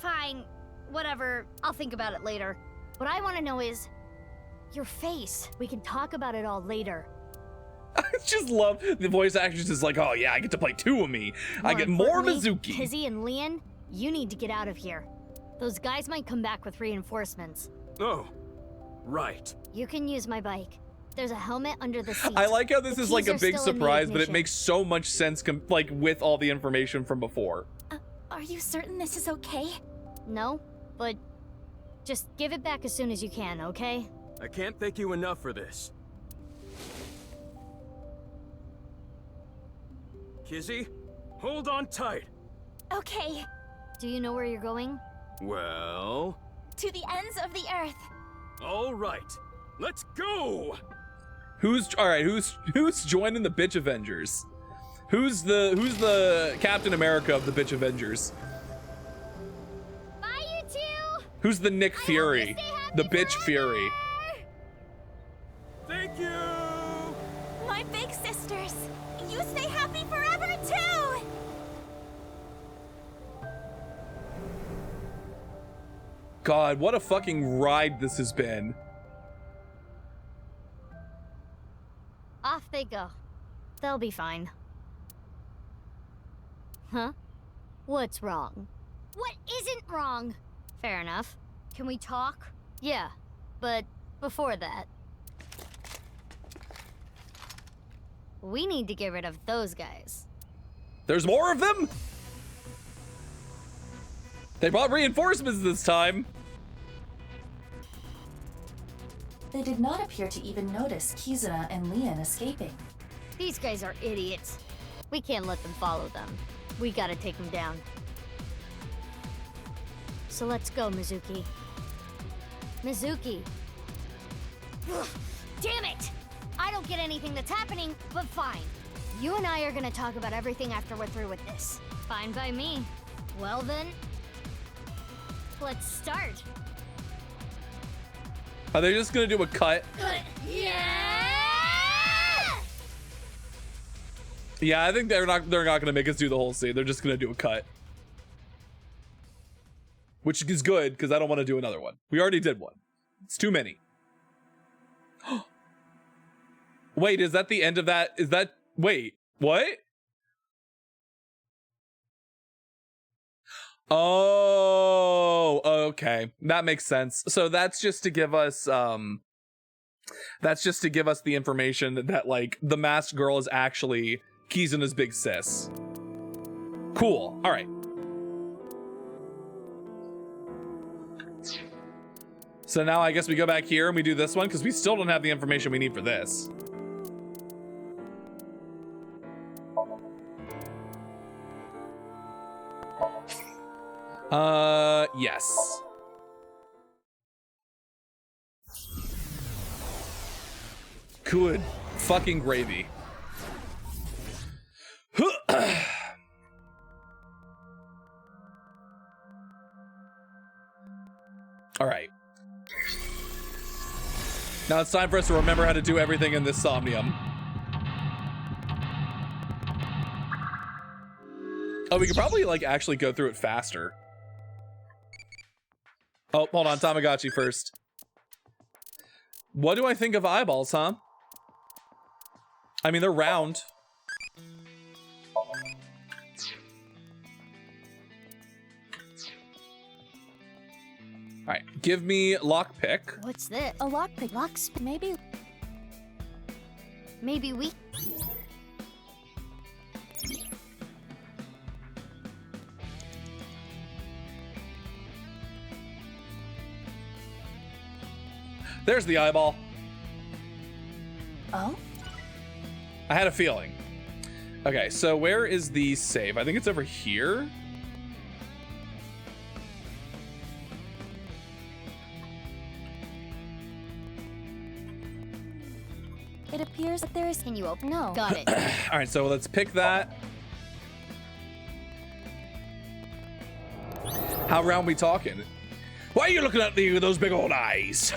Fine. Whatever. I'll think about it later. What I want to know is... your face. We can talk about it all later. I just love the voice actress is like, oh yeah, I get to play 2 of me. I get more importantly, Mizuki. Kizzy and Leon, you need to get out of here. Those guys might come back with reinforcements. Oh, right. You can use my bike. There's a helmet under the seat. I like how this The is like a keys are big still in the surprise, but it ignition. makes so much sense like with all the information from before. Are you certain this is okay? No, but just give it back as soon as you can, okay? I can't thank you enough for this. Kizzy, hold on tight. Okay. Do you know where you're going? Well... To the ends of the earth. all right. Let's go! Alright, who's joining the Bitch Avengers? Who's the Captain America of the Bitch Avengers? Bye, you two! Who's the Nick Fury? The Bitch Fury. Thank you! My big sisters. You stay happy forever, too! God, what a fucking ride this has been. Off they go. They'll be fine. Huh? What's wrong? What isn't wrong? Fair enough. Can we talk? Yeah, but before that, we need to get rid of those guys. There's more of them? They brought reinforcements this time. They did not appear to even notice Kizuna and Leon escaping. These guys are idiots. We can't let them follow them. We gotta take them down. So let's go, Mizuki. Mizuki. Ugh, damn it! I don't get anything that's happening, but fine. You and I are gonna talk about everything after we're through with this. Fine by me. Well then, let's start. Are they just gonna do a cut? Yeah! Yeah, I think they're not gonna make us do the whole scene. They're just gonna do a cut. Which is good, because I don't want to do another one. We already did one. It's too many. Wait, is that the end of that? Is that... Wait, what? Oh, okay. That makes sense. So that's just to give us, the information that, like, the masked girl is actually Kizuna's big sis. Cool. All right. So now I guess we go back here and we do this one because we still don't have the information we need for this. Yes. Good fucking gravy. All right. Now it's time for us to remember how to do everything in this Somnium. Oh, we could probably, like, actually go through it faster. Oh, hold on, Tamagotchi first. What do I think of eyeballs, huh? I mean, they're round. All right, give me lockpick. What's this? A lockpick. Maybe we... There's the eyeball. Oh? I had a feeling. Okay, so where is the save? I think it's over here. It appears that there is... Can you open? No. Got it. All right, so let's pick that. How round we talking? Why are you looking at me with those big old eyes?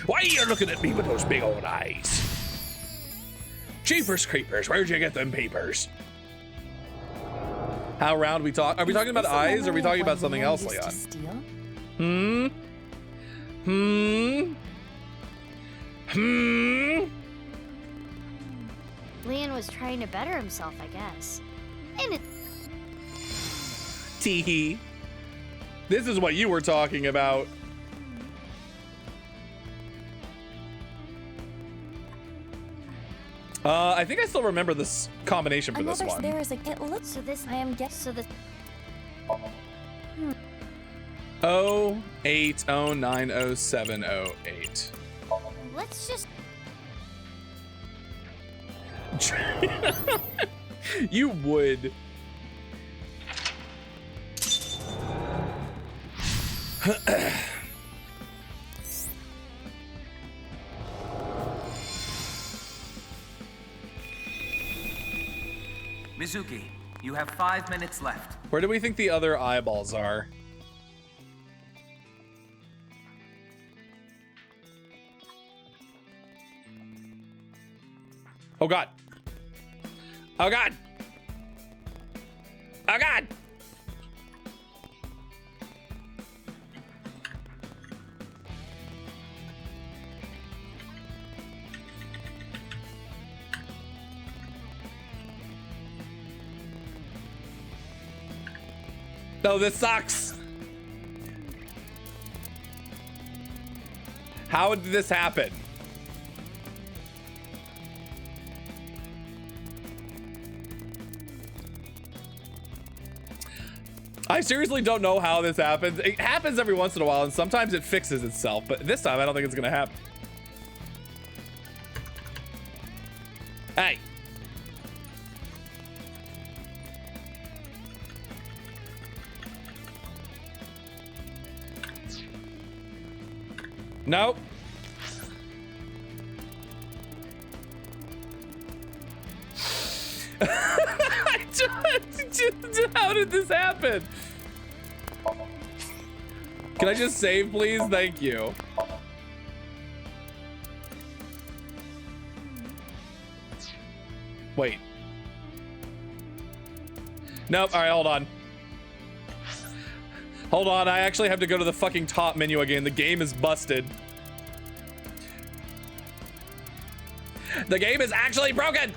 Why are you looking at me with those big old eyes? Jeepers creepers, where'd you get them papers? How round we talk? Are we talking about eyes or are we talking about something else, Leon? Leon was trying to better himself, I guess. And it... Teehee. This is what you were talking about. I think I still remember this combination for this one. There is a. It looks so this. I am guess so this. 080900708. Let's just. You would. Mizuki, you have 5 minutes left. Where do we think the other eyeballs are? Oh god. Oh god. Oh god. No, this sucks. How did this happen? I seriously don't know how this happens. It happens every once in a while, and sometimes it fixes itself, but this time I don't think it's gonna happen. Hey. Nope. How did this happen? Can I just save, please? Thank you. Wait. Nope. All right, hold on. Hold on, I actually have to go to the fucking top menu again. The game is busted. The game is actually broken!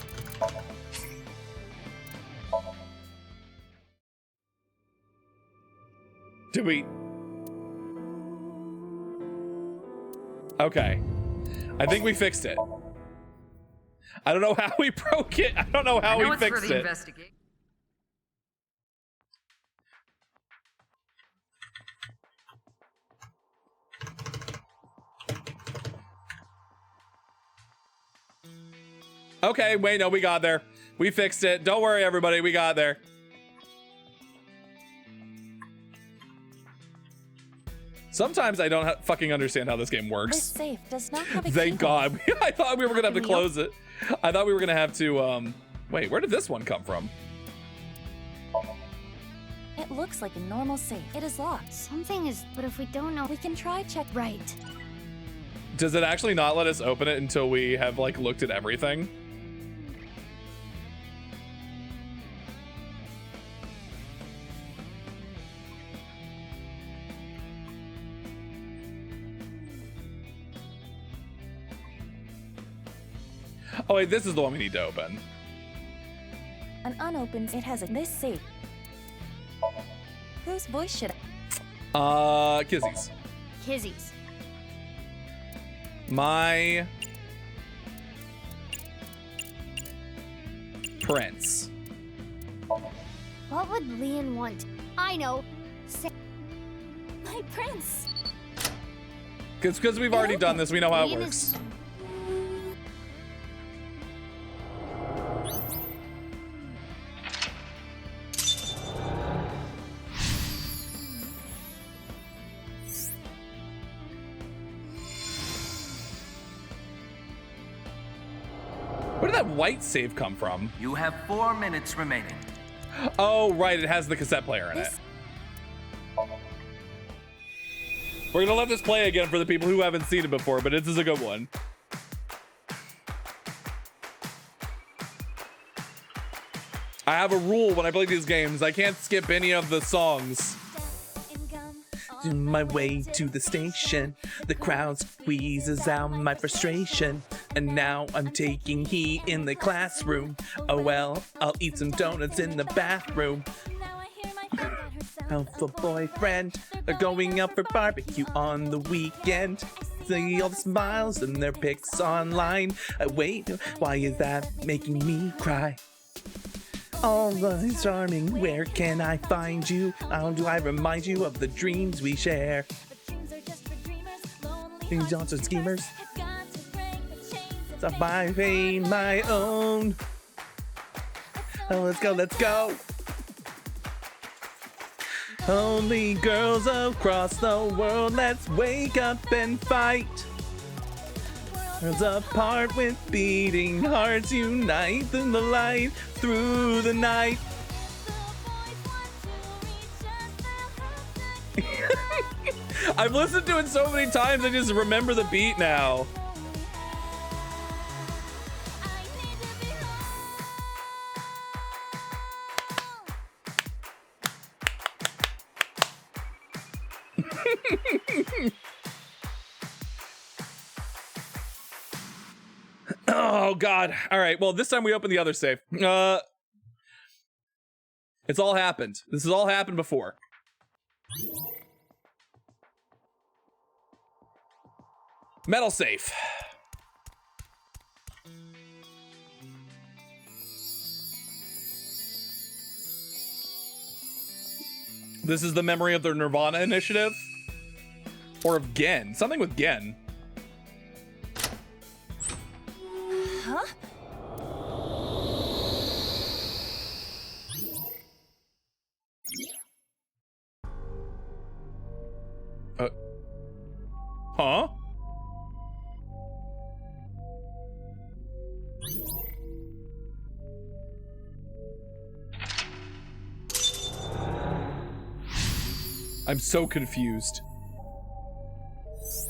Did we? Okay. I think we fixed it. I don't know how we broke it. I don't know how we fixed it. Okay, wait, no, we got there. We fixed it. Don't worry, everybody, we got there. Sometimes I don't fucking understand how this game works. This safe does not have a Thank God. I thought we were gonna have to close it. I thought we were gonna have to, wait, where did this one come from? It looks like a normal safe. It is locked. Something is, but if we don't know, we can try check. Right. Does it actually not let us open it until we have, like, looked at everything? Oh wait, this is the one we need to open. An unopened, it has a this safe. Whose voice should Kizzy's. Kizzy's. My prince. What would Leon want? I know. Say my prince. Because we've already done this, we know how it works. Where did that white save come from? You have 4 minutes remaining. Oh, right, it has the cassette player in it. We're gonna let this play again for the people who haven't seen it before, but this is a good one. I have a rule when I play these games. I can't skip any of the songs. On my way to the station, the crowd squeezes out my frustration, and now I'm taking heat in the classroom. Oh well, I'll eat some donuts in the bathroom. Alpha boyfriend, they're going out for barbecue on the weekend. see all the smiles and their pics online. Wait, why is that making me cry? All the charming, where can I find you? How do I remind you of the dreams we share? Dreams are schemers. So I pay my own. Oh, let's go, let's go. Only girls across the world, let's wake up and fight. Worlds apart with beating hearts, unite in the light through the night. I've listened to it so many times, I just remember the beat now. Oh God. All right, well, this time we open the other safe. It's all happened. This has all happened before. Metal safe. This is the memory of the Nirvana Initiative? Or of Gen. Something with Gen. Huh? Huh? I'm so confused.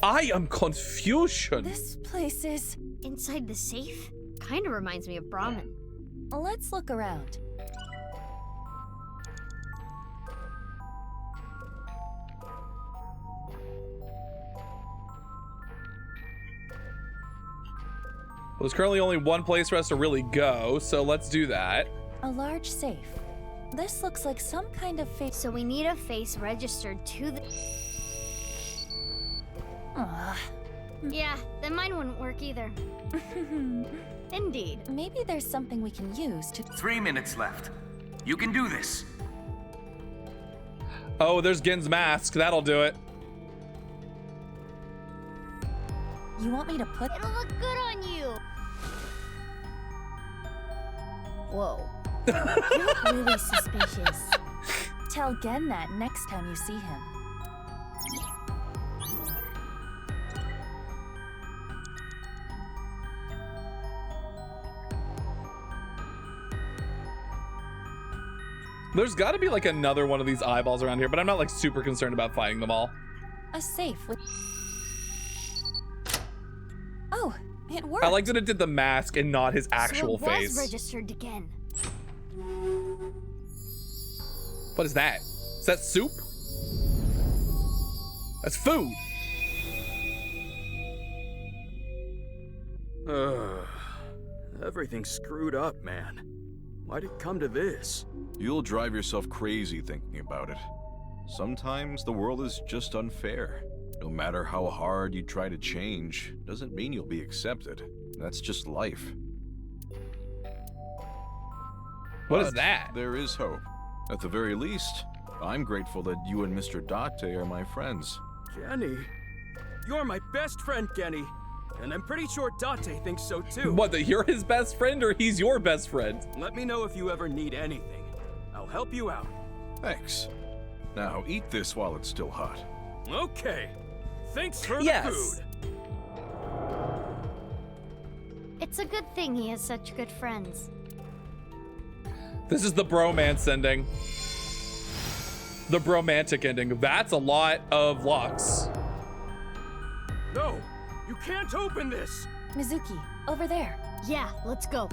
I am confusion. This place is... Inside the safe? Kinda reminds me of Brahmin. Let's look around. Well, there's currently only one place for us to really go, so let's do that. A large safe. This looks like some kind of face. So we need a face registered to the... Yeah, then mine wouldn't work either. Indeed. Maybe there's something we can use to... 3 minutes left. You can do this. Oh, there's Gen's mask. That'll do it. You want me to put... It'll look good on you. Whoa. You look really suspicious. Tell Gen that next time you see him. There's got to be like another one of these eyeballs around here, but I'm not like super concerned about finding them all. A safe with... Oh, it worked. I like that it did the mask and not his actual so it face. Was registered again. What is that? Is that soup? That's food. Everything's screwed up, man. Why'd it come to this? You'll drive yourself crazy thinking about it. Sometimes the world is just unfair. No matter how hard you try to change, doesn't mean you'll be accepted. That's just life. What is that? There is hope. At the very least, I'm grateful that you and Mr. Date are my friends. Kenny? You're my best friend, Kenny. And I'm pretty sure Date thinks so too. What, that you're his best friend or he's your best friend? Let me know if you ever need anything. I'll help you out. Thanks. Now eat this while it's still hot. Okay. Thanks for the food. It's a good thing he has such good friends. This is the bromance ending. The bromantic ending. That's a lot of Lux. No, you can't open this. Mizuki, over there. Yeah, let's go.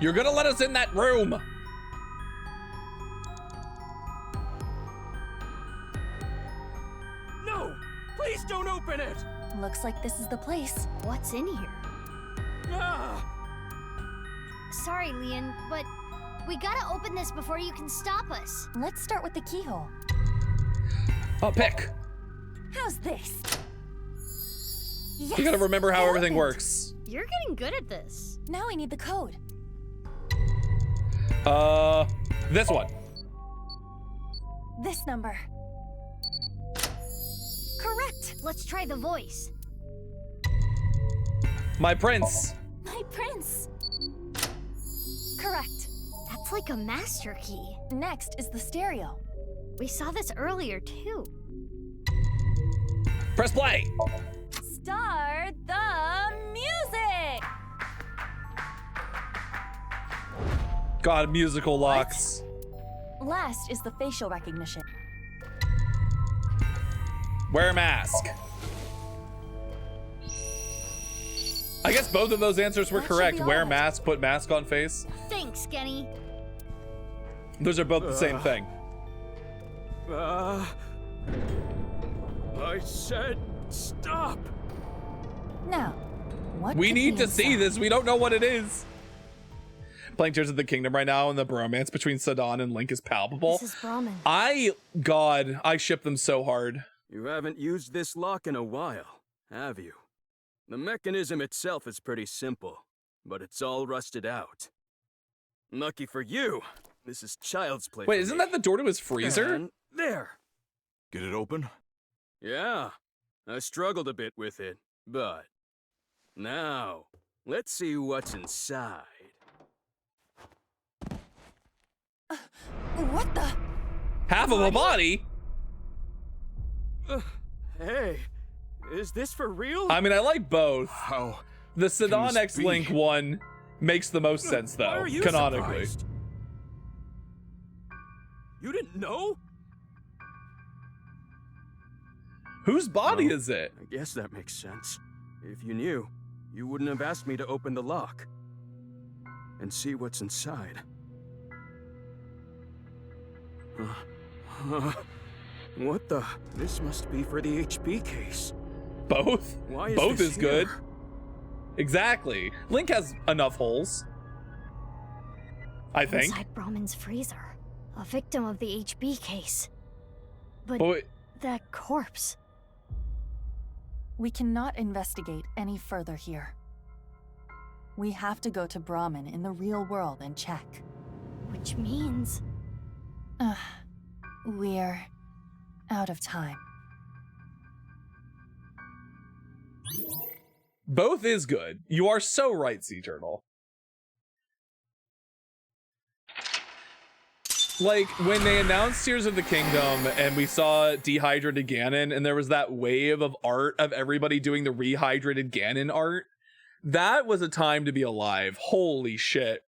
You're gonna let us in that room. No, please don't open it. Looks like this is the place. What's in here? Ah! Sorry, Leon, but we gotta open this before you can stop us. Let's start with the keyhole. Oh, pick. How's this? Yes, You gotta remember how everything happened. works. You're getting good at this. Now I need the code. This one. This number. Correct. Let's try the voice. My prince. My prince. Correct. That's like a master key. Next is the stereo. We saw this earlier too. Press play. Start the music. God, musical locks. Last is the facial recognition. Wear a mask. I guess both of those answers were That should correct. be Wear all. mask, put mask on face. Thanks, Kenny. Those are both the same thing. I said stop. Now, what We could need be to see inside? this. We don't know what it is. Playing Tears of the Kingdom right now, and the bromance between Sidon and Link is palpable. This is Brahmin. I ship them so hard. You haven't used this lock in a while, have you? The mechanism itself is pretty simple, but it's all rusted out. Lucky for you, this is child's play. Wait, for isn't me. that the door to his freezer? And there. Get it open? Yeah, I struggled a bit with it, but now let's see what's inside. What the? Half of a body? Hey, is this for real? I mean, I like both. How? The Sidon this X be? Link one makes the most sense, Why though, are you canonically. surprised? You didn't know? Whose body Oh, is it? I guess that makes sense. If you knew, you wouldn't have asked me to open the lock and see what's inside. What the? This must be for the HP case. Both? Why is Both this is good. here? Exactly. Link has enough holes. I think. Inside Brahmin's freezer. A victim of the HB case. But But wait, that corpse. We cannot investigate any further here. We have to go to Brahmin in the real world and check. Which means... We're out of time. both is good. You are so right, Sea Turtle. Like, when they announced Tears of the Kingdom and we saw dehydrated Ganon and there was that wave of art of everybody doing the rehydrated Ganon art, that was a time to be alive. Holy shit.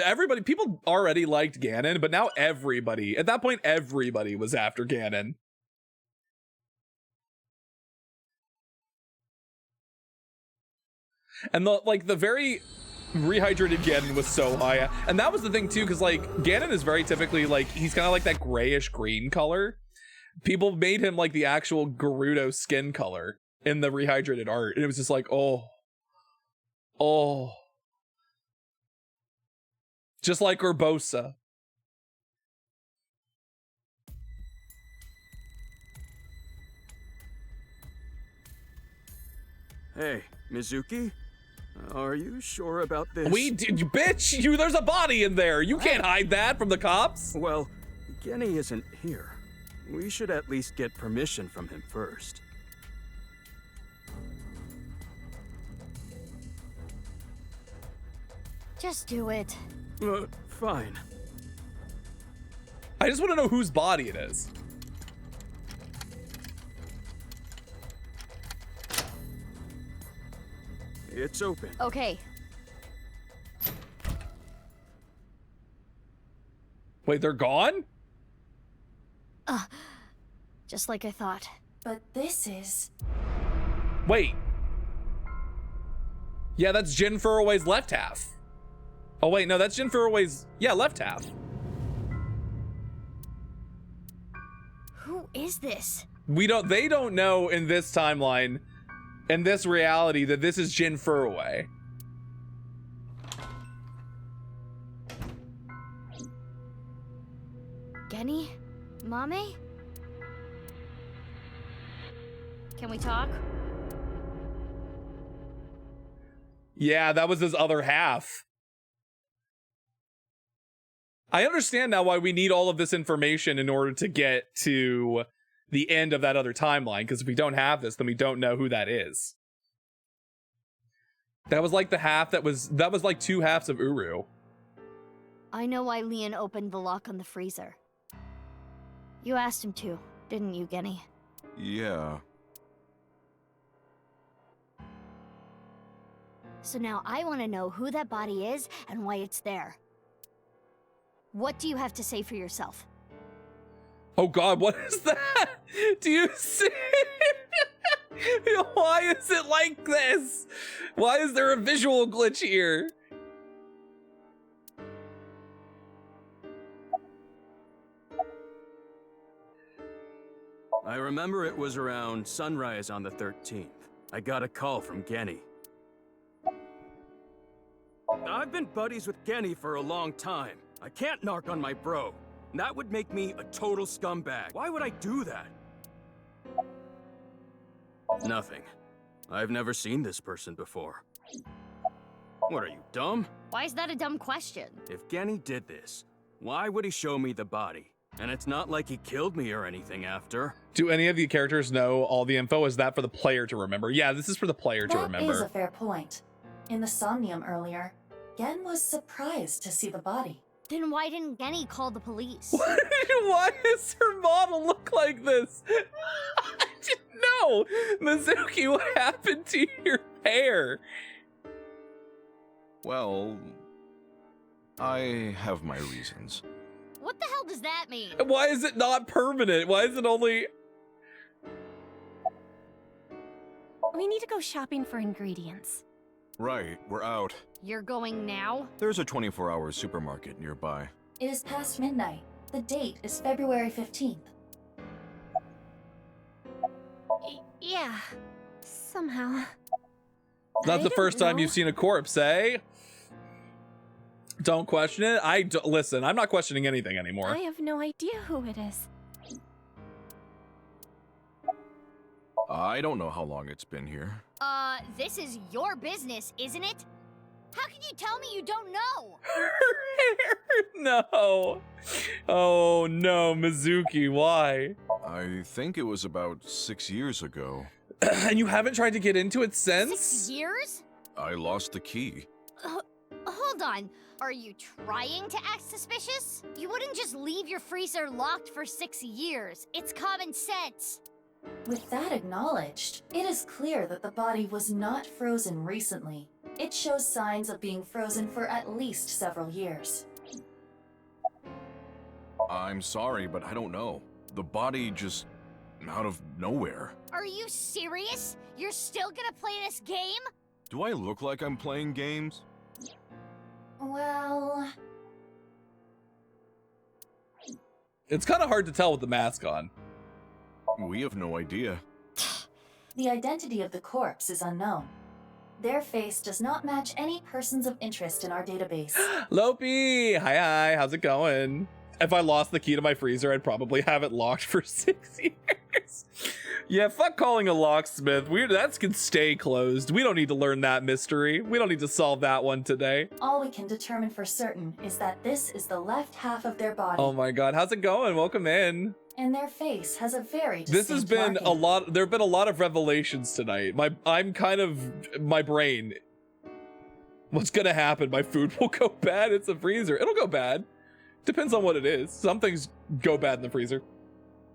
Everybody, people already liked Ganon, but now everybody, at that point, everybody was after Ganon. And the very rehydrated Ganon was so high, and that was the thing too, because like Ganon is very typically like, he's kind of like that grayish green color. People made him like the actual Gerudo skin color in the rehydrated art, and it was just like, oh, just like Urbosa. Hey, Mizuki? Are you sure about this? Bitch, there's a body in there. You can't hide that from the cops. Well, Genny isn't here. We should at least get permission from him first. Just do it. Fine. I just want to know whose body it is. It's open. Okay. Wait, they're gone? Just like I thought. But this is... Wait. Yeah, that's Jin Furroway's left half. Oh wait, no, that's Jin Furroway's, left half. Who is this? They don't know in this timeline, in this reality, that this is Jin Furroway. Genny? Mame? Can we talk? Yeah, that was his other half. I understand now why we need all of this information in order to get to the end of that other timeline, because if we don't have this, then we don't know who that is. That was like the half that was like two halves of Uru. I know why Leon opened the lock on the freezer. You asked him to, didn't you, Genny? Yeah. So now I want to know who that body is and why it's there. What do you have to say for yourself? Oh God, what is that? Do you see? Why is it like this? Why is there a visual glitch here? I remember it was around sunrise on the 13th. I got a call from Genny. I've been buddies with Genny for a long time. I can't narc on my bro. That would make me a total scumbag. Why would I do that? Nothing. I've never seen this person before. What are you, dumb? Why is that a dumb question? If Genny did this, why would he show me the body? And it's not like he killed me or anything after. Do any of the characters know all the info? Is that for the player to remember? Yeah, this is for the player to remember. That is a fair point. In the Somnium earlier, Gen was surprised to see the body. Then why didn't Genny call the police? Why does her model look like this? I didn't know. Mizuki, what happened to your hair? Well, I have my reasons. What the hell does that mean? Why is it not permanent? Why is it only... We need to go shopping for ingredients. Right, we're out. You're going now? There's a 24-hour supermarket nearby. It is past midnight. The date is February 15th. Yeah, somehow. Not the first time you've seen a corpse, eh? Don't question it. Listen, I'm not questioning anything anymore. I have no idea who it is. I don't know how long it's been here. This is your business, isn't it? How can you tell me you don't know? No. Oh no, Mizuki, why? I think it was about 6 years ago. And you haven't tried to get into it since? 6 years? I lost the key. Hold on. Are you trying to act suspicious? You wouldn't just leave your freezer locked for 6 years. It's common sense. With that acknowledged, it is clear that the body was not frozen recently. It shows signs of being frozen for at least several years. I'm sorry, but I don't know. The body just... out of nowhere. Are you serious? You're still gonna play this game? Do I look like I'm playing games? Well... It's kind of hard to tell with the mask on. We have no idea. The identity of the corpse is unknown. Their face does not match any persons of interest in our database. Lopi! Hi, how's it going? If I lost the key to my freezer, I'd probably have it locked for 6 years. Yeah, fuck calling a locksmith. That can stay closed. We don't need to learn that mystery. We don't need to solve that one today. All we can determine for certain is that this is the left half of their body. Oh my god, how's it going? Welcome in. And their face has a very distinct This has been marking. a lot. There have been a lot of revelations tonight. My brain. What's gonna happen? My food will go bad. It's a freezer. It'll go bad. Depends on what it is. Some things go bad in the freezer.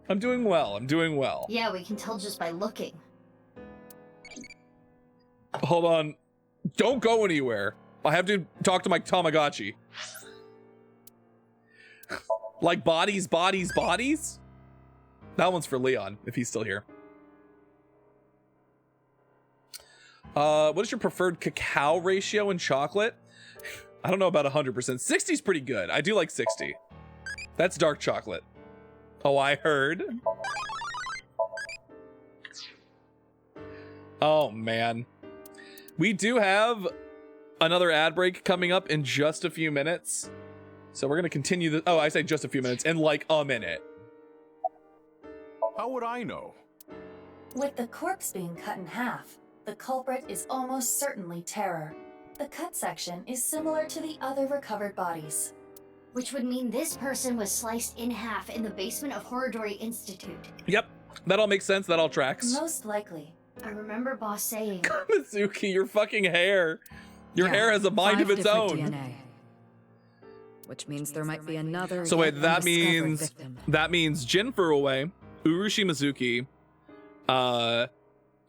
I'm doing well. I'm doing well. Yeah, we can tell just by looking. Hold on. Don't go anywhere. I have to talk to my Tamagotchi. Like bodies. That one's for Leon, if he's still here. What is your preferred cacao ratio in chocolate? I don't know about 100%. 60 is pretty good. I do like 60. That's dark chocolate. Oh, I heard. Oh, man. We do have another ad break coming up in just a few minutes. So we're going to continue the... Oh, I say just a few minutes. In like a minute. How would I know? With the corpse being cut in half, the culprit is almost certainly Terror. The cut section is similar to the other recovered bodies. Which would mean this person was sliced in half in the basement of Horridori Institute. Yep, that all makes sense. That all tracks. Most likely. I remember Boss saying... Mizuki, your fucking hair. Your hair has a mind of its own. DNA. Which means there might be another. So wait, that means victim. Jin Furuwe, Urushi Mizuki,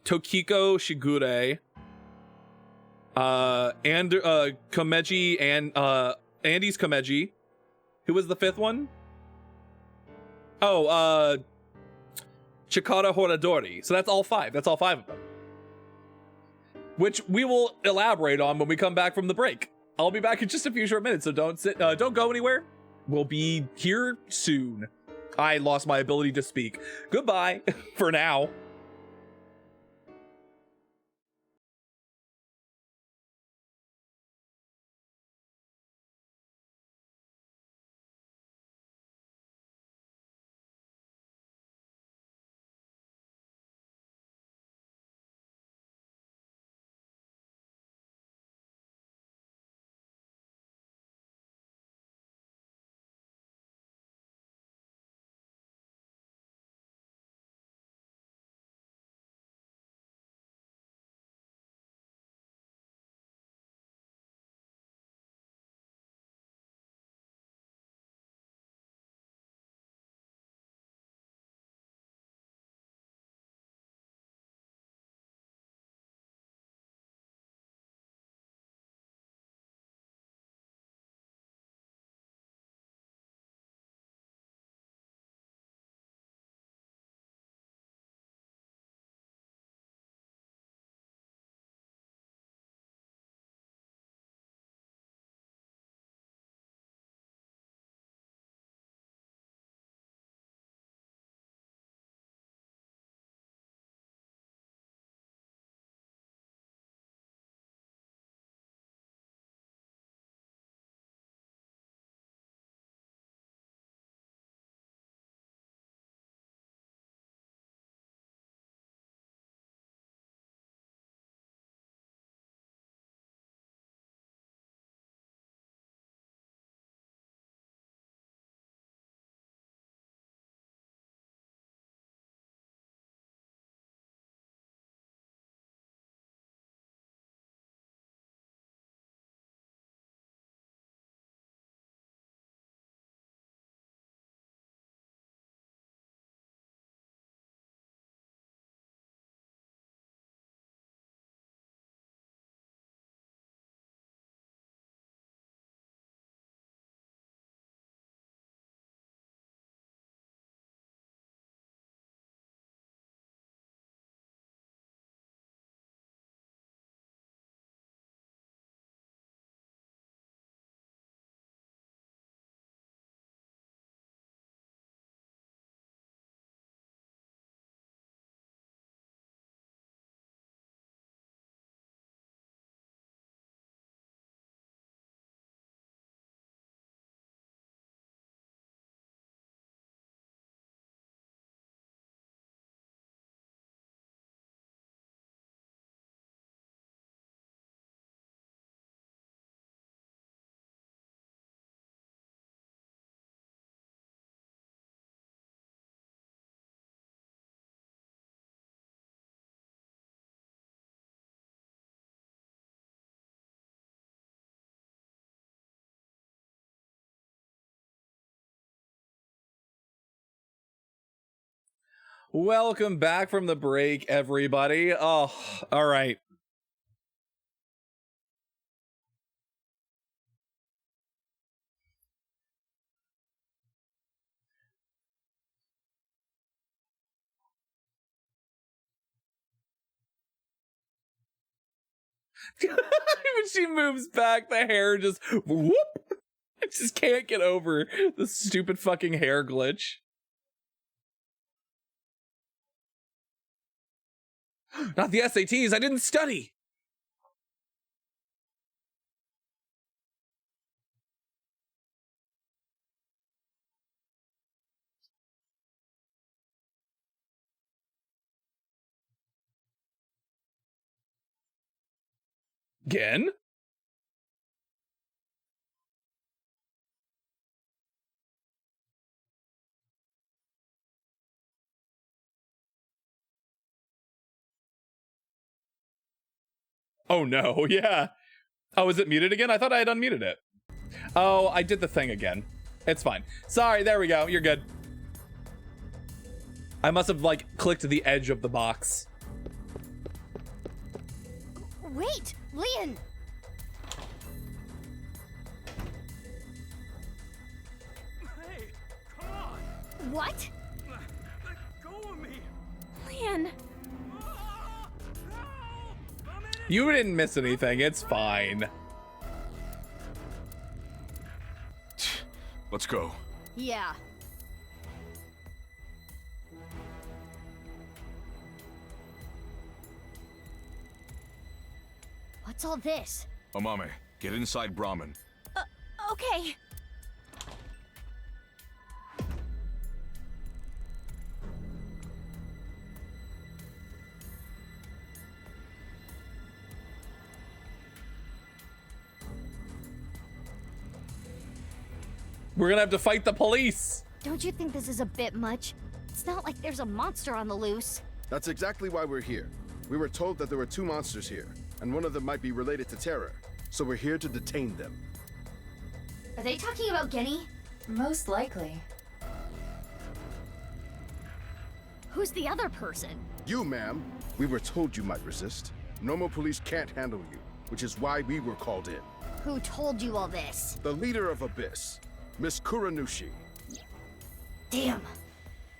Tokiko Shigure, and Komeji and Andy's Komeji. Who was the fifth one? Oh, Chikara Horadori. So that's all five. That's all five of them. Which we will elaborate on when we come back from the break. I'll be back in just a few short minutes, so don't go anywhere. We'll be here soon. I lost my ability to speak. Goodbye for now. Welcome back from the break, everybody. Oh, all right. When she moves back, the hair just whoop. I just can't get over the stupid fucking hair glitch. Not the SATs, I didn't study. Gen? Oh no, yeah. Oh, is it muted again? I thought I had unmuted it. Oh, I did the thing again. It's fine. Sorry, there we go. You're good. I must have, like, clicked the edge of the box. Wait, Leon! Hey, come on! What? Let go of me! Leon! You didn't miss anything. It's fine. Let's go. Yeah. What's all this? Amame, get inside Brahmin. Okay. We're gonna have to fight the police. Don't you think this is a bit much? It's not like there's a monster on the loose. That's exactly why we're here. We were told that there were 2 monsters here, and one of them might be related to Terror. So we're here to detain them. Are they talking about Genny? Most likely. Who's the other person? You, ma'am. We were told you might resist. Normal police can't handle you, which is why we were called in. Who told you all this? The leader of Abyss, Miss Kuranushi. Damn.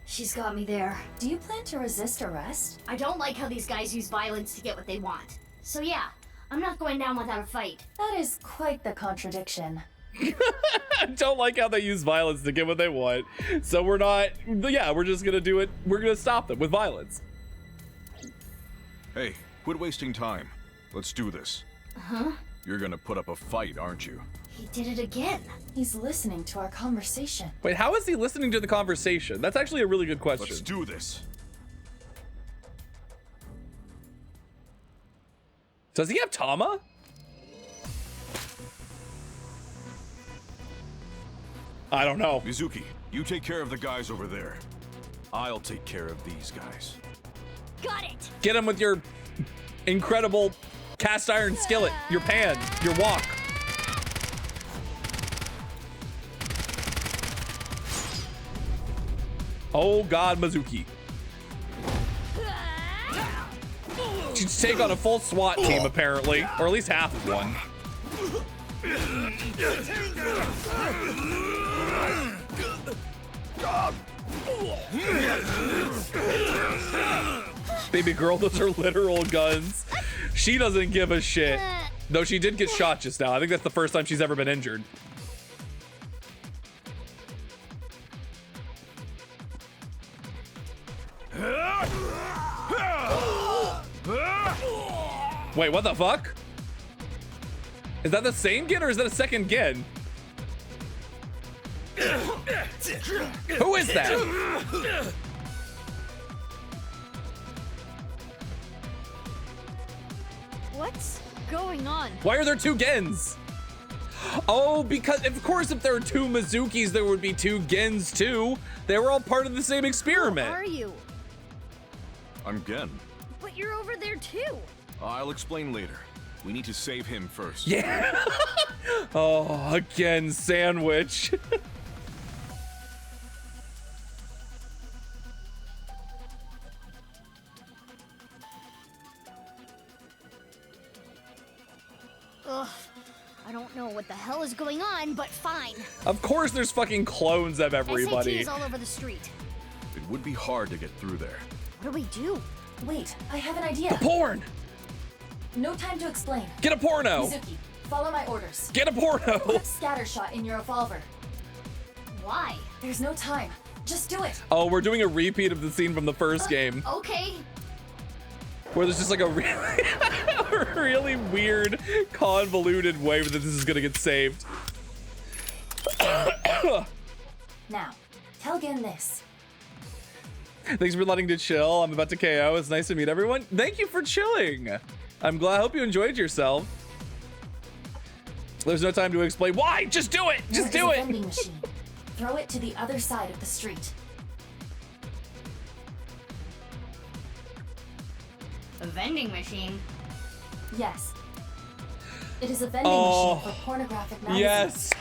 She's got me there. Do you plan to resist arrest? I don't like how these guys use violence to get what they want. So yeah, I'm not going down without a fight. That is quite the contradiction. I don't like how they use violence to get what they want. So we're not, yeah, we're just gonna do it. We're gonna stop them with violence. Hey, quit wasting time. Let's do this. Huh? You're gonna put up a fight, aren't you? He did it again. He's listening to our conversation. Wait, how is he listening to the conversation? That's actually a really good question. Let's do this. Does he have Tama? I don't know. Mizuki, you take care of the guys over there. I'll take care of these guys. Got it. Get him with your incredible cast iron skillet, your pan, your wok. Oh God, Mizuki. She'd take on a full SWAT team apparently, or at least half of one. Baby girl, those are literal guns. She doesn't give a shit. Though she did get shot just now. I think that's the first time she's ever been injured. Wait, what the fuck? Is that the same Gin or is that a second Gin? Who is that? What's going on? Why are there 2 Gens? Oh, because of course if there are 2 Mizukis, there would be 2 Gens too. They were all part of the same experiment. Who are you? I'm Gen. But you're over there too. I'll explain later. We need to save him first. Yeah. Oh, again, sandwich. Ugh. I don't know what the hell is going on, but fine. Of course there's fucking clones of everybody. SATs all over the street. It would be hard to get through there. What do we do? Wait, I have an idea. The porn! No time to explain. Get a porno! Mizuki, follow my orders. Get a porno! Put scattershot in your revolver. Why? There's no time. Just do it. Oh, we're doing a repeat of the scene from the first game. Okay. Where there's just like a really weird, convoluted way that this is gonna get saved. Now, tell Gen this. Thanks for letting to chill. I'm about to KO. It's nice to meet everyone. Thank you for chilling. I'm glad. I hope you enjoyed yourself. There's no time to explain why. Just do it. Just do it. Vending machine. Throw it to the other side of the street. A vending machine? Yes. It is a vending machine for pornographic magazines. Yes.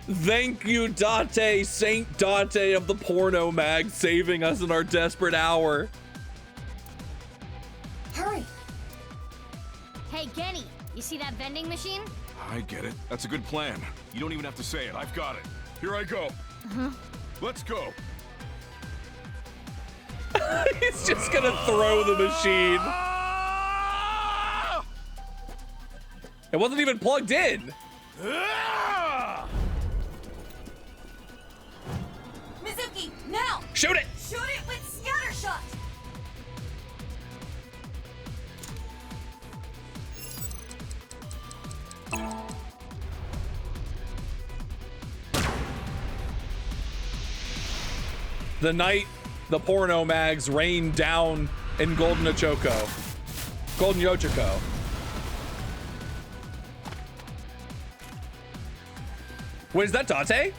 Thank you, Date, Saint Date of the porno mag, saving us in our desperate hour. Hurry. Hey, Genny, you see that vending machine? I get it. That's a good plan. You don't even have to say it. I've got it. Here I go. Let's go. He's just gonna throw the machine. It wasn't even plugged in. Mizuki, now! Shoot it! Shoot it with scattershot! The night the porno mags rained down in Golden Yochoko. Wait, is that Date?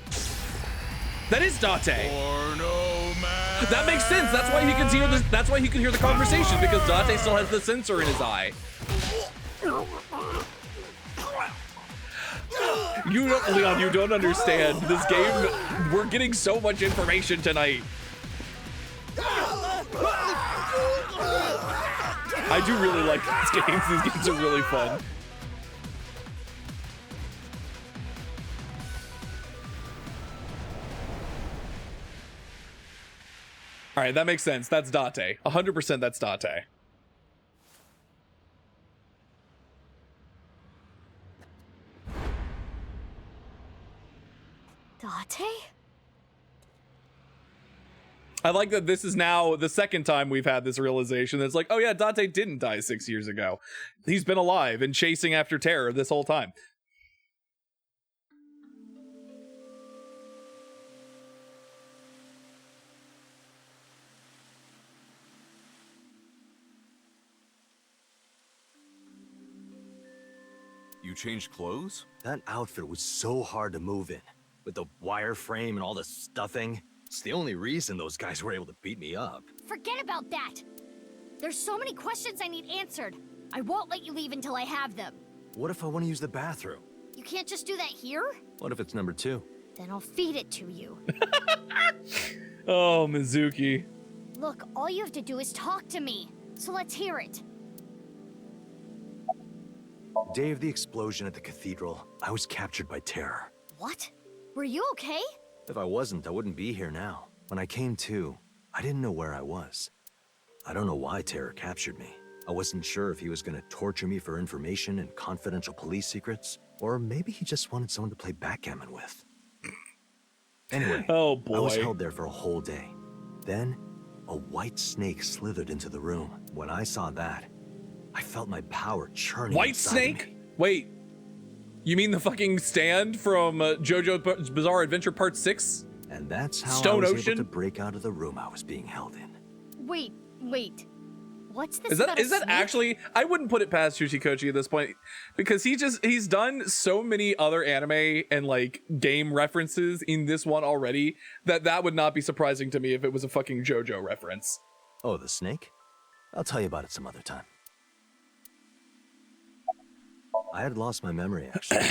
That is Date. Porno mag. That makes sense. That's why he can hear this. That's why he can hear the conversation, because Date still has the sensor in his eye. Leon, you don't understand. This game, we're getting so much information tonight. I do really like these games. These games are really fun. All right, that makes sense. That's Date. 100% that's Date. Date? I like that this is now the second time we've had this realization. It's like, oh yeah, Date didn't die 6 years ago. He's been alive and chasing after terror this whole time. You changed clothes? That outfit was so hard to move in. With the wireframe and all the stuffing. It's the only reason those guys were able to beat me up. Forget about that. There's so many questions I need answered. I won't let you leave until I have them. What if I want to use the bathroom? You can't just do that here? What if it's number 2? Then I'll feed it to you. Oh, Mizuki. Look, all you have to do is talk to me. So let's hear it. Day of the explosion at the cathedral, I was captured by terror. What? Were you okay? If I wasn't, I wouldn't be here now. When I came to, I didn't know where I was. I don't know why terror captured me. I wasn't sure if he was going to torture me for information and confidential police secrets, or maybe he just wanted someone to play backgammon with. Anyway, oh boy. I was held there for a whole day. Then, a white snake slithered into the room. When I saw that, I felt my power churning. White snake? Wait, you mean the fucking stand from JoJo's Bizarre Adventure Part 6? And that's how Stone I was Ocean? able to break out of the room I was being held in. Wait. What's this Is that snake? actually? I wouldn't put it past Yoshikochi at this point, because he's done so many other anime and like game references in this one already that would not be surprising to me if it was a fucking JoJo reference. Oh, the snake? I'll tell you about it some other time. I had lost my memory, actually.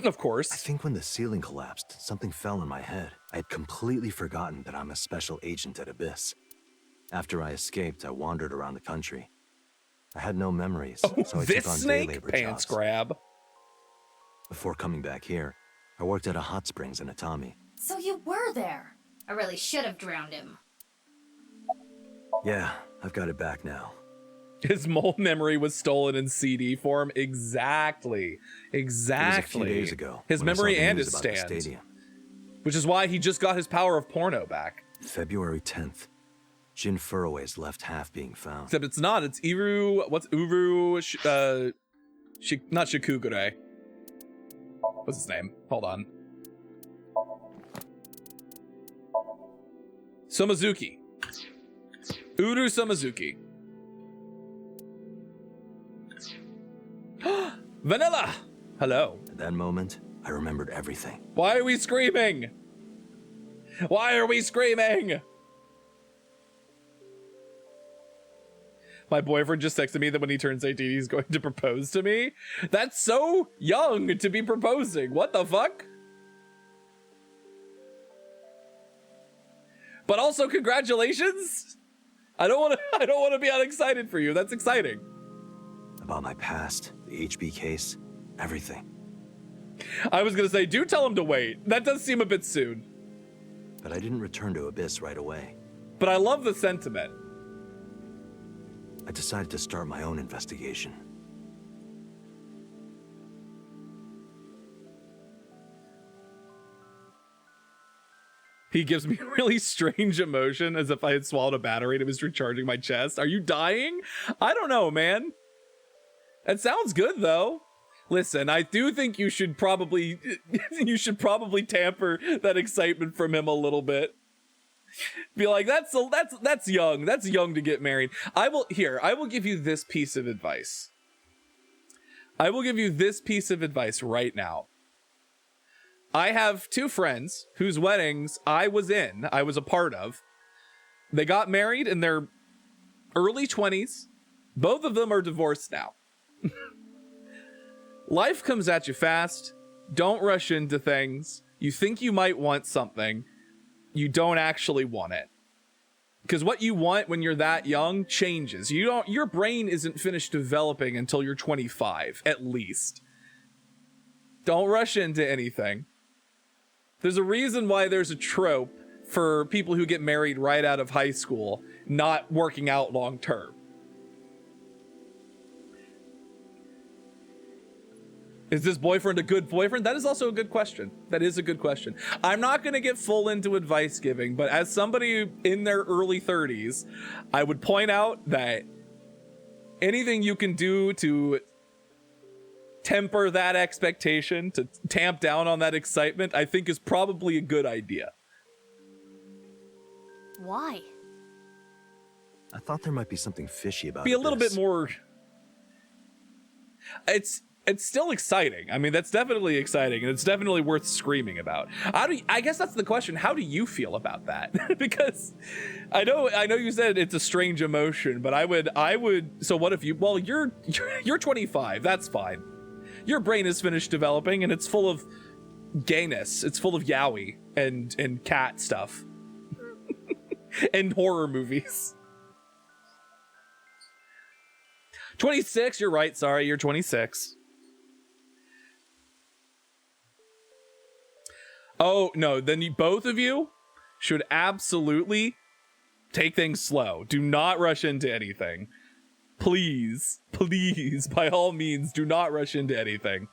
Of course. I think when the ceiling collapsed, something fell on my head. I had completely forgotten that I'm a special agent at Abyss. After I escaped, I wandered around the country. I had no memories, so I took on day labor pants jobs. grab. Before coming back here, I worked at a hot springs in Atami. So you were there. I really should have drowned him. Yeah, I've got it back now. His mole memory was stolen in CD form. Exactly. It was a few days ago. His when I saw memory the and news his about the stand. stadium. Which is why he just got his power of porno back. February 10th. Jin Furroway's left half being found. Except it's not. It's Iru. What's Uru? Not Shikugure. What's his name? Hold on. Somazuki. Uru Somazuki. Vanilla! Hello. At that moment, I remembered everything. Why are we screaming? Why are we screaming? My boyfriend just texted me that when he turns 18, he's going to propose to me. That's so young to be proposing. What the fuck? But also, congratulations. I don't want to be unexcited for you. That's exciting. About my past, the HB case, everything. I was gonna say, do tell him to wait. That does seem a bit soon. But I didn't return to Abyss right away. But I love the sentiment. I decided to start my own investigation. He gives me a really strange emotion, as if I had swallowed a battery and it was recharging my chest. Are you dying? I don't know, man. That sounds good, though. Listen, I do think you should probably tamper that excitement from him a little bit. Be like, that's young. That's young to get married. I will give you this piece of advice. I will give you this piece of advice right now. I have two friends whose weddings I was a part of. They got married in their early 20s. Both of them are divorced now. Life comes at you fast. Don't rush into things. You think you might want something. You don't actually want it. Because what you want when you're that young changes. Your brain isn't finished developing until you're 25, at least. Don't rush into anything. There's a reason why there's a trope for people who get married right out of high school not working out long term. Is this boyfriend a good boyfriend? That is also a good question. That is a good question. I'm not going to get full into advice giving, but as somebody in their early 30s, I would point out that anything you can do to temper that expectation, to tamp down on that excitement, I think is probably a good idea. Why? I thought there might be something fishy about it. Be a little bit more... It's still exciting. I mean, that's definitely exciting, and it's definitely worth screaming about. I guess that's the question. How do you feel about that? Because I know you said it's a strange emotion, but I would. So what if you? Well, you're 25. That's fine. Your brain is finished developing, and it's full of gayness. It's full of yaoi and cat stuff and horror movies. 26. You're right. Sorry, you're 26. Oh, no, then both of you should absolutely take things slow. Do not rush into anything. Please, please, by all means, do not rush into anything.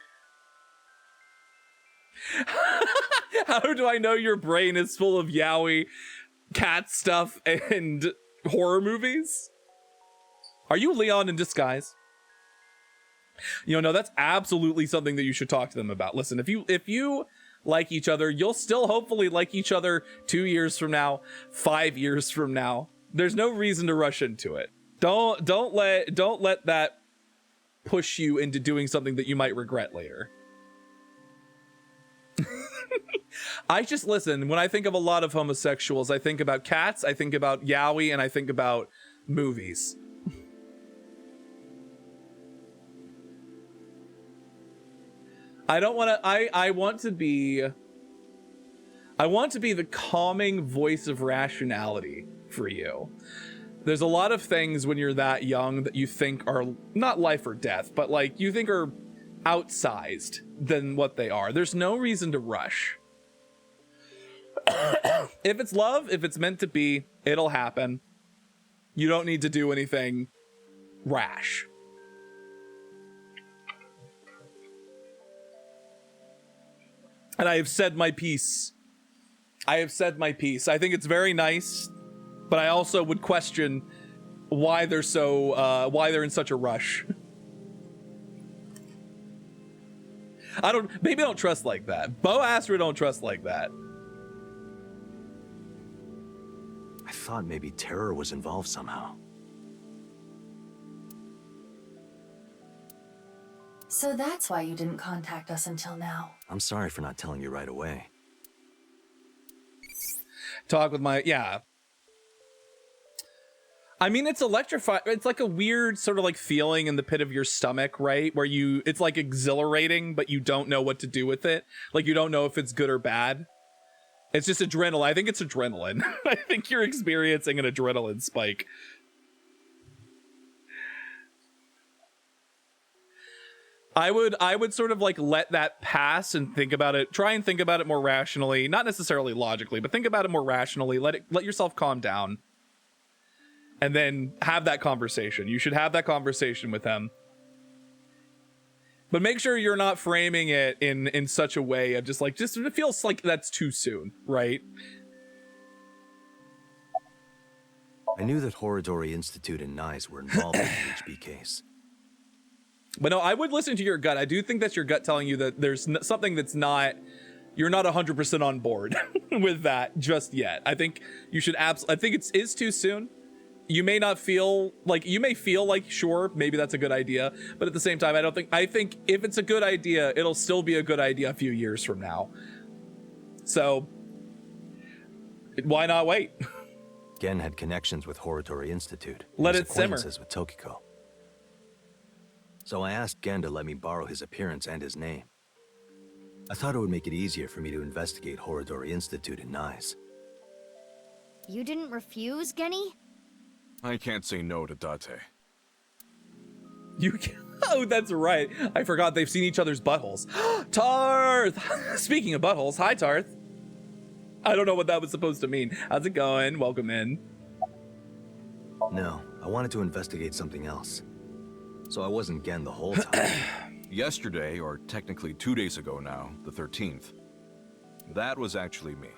How do I know your brain is full of yaoi, cat stuff, and horror movies? Are you Leon in disguise? No, that's absolutely something that you should talk to them about. Listen, if you like each other, you'll still hopefully like each other 2 years from now, 5 years from now. There's no reason to rush into it. Don't let that push you into doing something that you might regret later. Listen, when I think of a lot of homosexuals, I think about cats, I think about yaoi, and I think about movies. I want to be the calming voice of rationality for you. There's a lot of things when you're that young that you think are not life or death, but like you think are outsized than what they are. There's no reason to rush. If it's love, if it's meant to be, it'll happen. You don't need to do anything rash. And I have said my piece. I think it's very nice, but I also would question why they're in such a rush. Maybe I don't trust like that. Bo Astra don't trust like that. I thought maybe Terror was involved somehow. So that's why you didn't contact us until now. I'm sorry for not telling you right away. Talk with my, yeah. I mean, it's electrifying. It's like a weird sort of like feeling in the pit of your stomach, right? Where it's like exhilarating, but you don't know what to do with it. Like you don't know if it's good or bad. It's just adrenaline. I think it's adrenaline. I think you're experiencing an adrenaline spike. I would sort of like let that pass and think about it. Try and think about it more rationally, not necessarily logically, but think about it more rationally. Let yourself calm down. And then have that conversation. You should have that conversation with him. But make sure you're not framing it in such a way of just it feels like that's too soon, right? I knew that Horadori Institute and Nyes were involved in the HB case. But no, I would listen to your gut. I do think that's your gut telling you that there's something that's not, you're not 100% on board with that just yet. I think you should I think it is too soon. You may not feel like, sure, maybe that's a good idea. But at the same time, I think if it's a good idea, it'll still be a good idea a few years from now. So why not wait? Gen had connections with Horadori Institute. Let it simmer. With Tokiko. So I asked Gen to let me borrow his appearance and his name. I thought it would make it easier for me to investigate Horadori Institute and Nyes. You didn't refuse, Genny? I can't say no to Date. You can. Oh, that's right. I forgot they've seen each other's buttholes. Tarth! Speaking of buttholes, hi Tarth. I don't know what that was supposed to mean. How's it going? Welcome in. No, I wanted to investigate something else. So I wasn't Gen the whole time. Yesterday, or technically 2 days ago now, the 13th, that was actually me.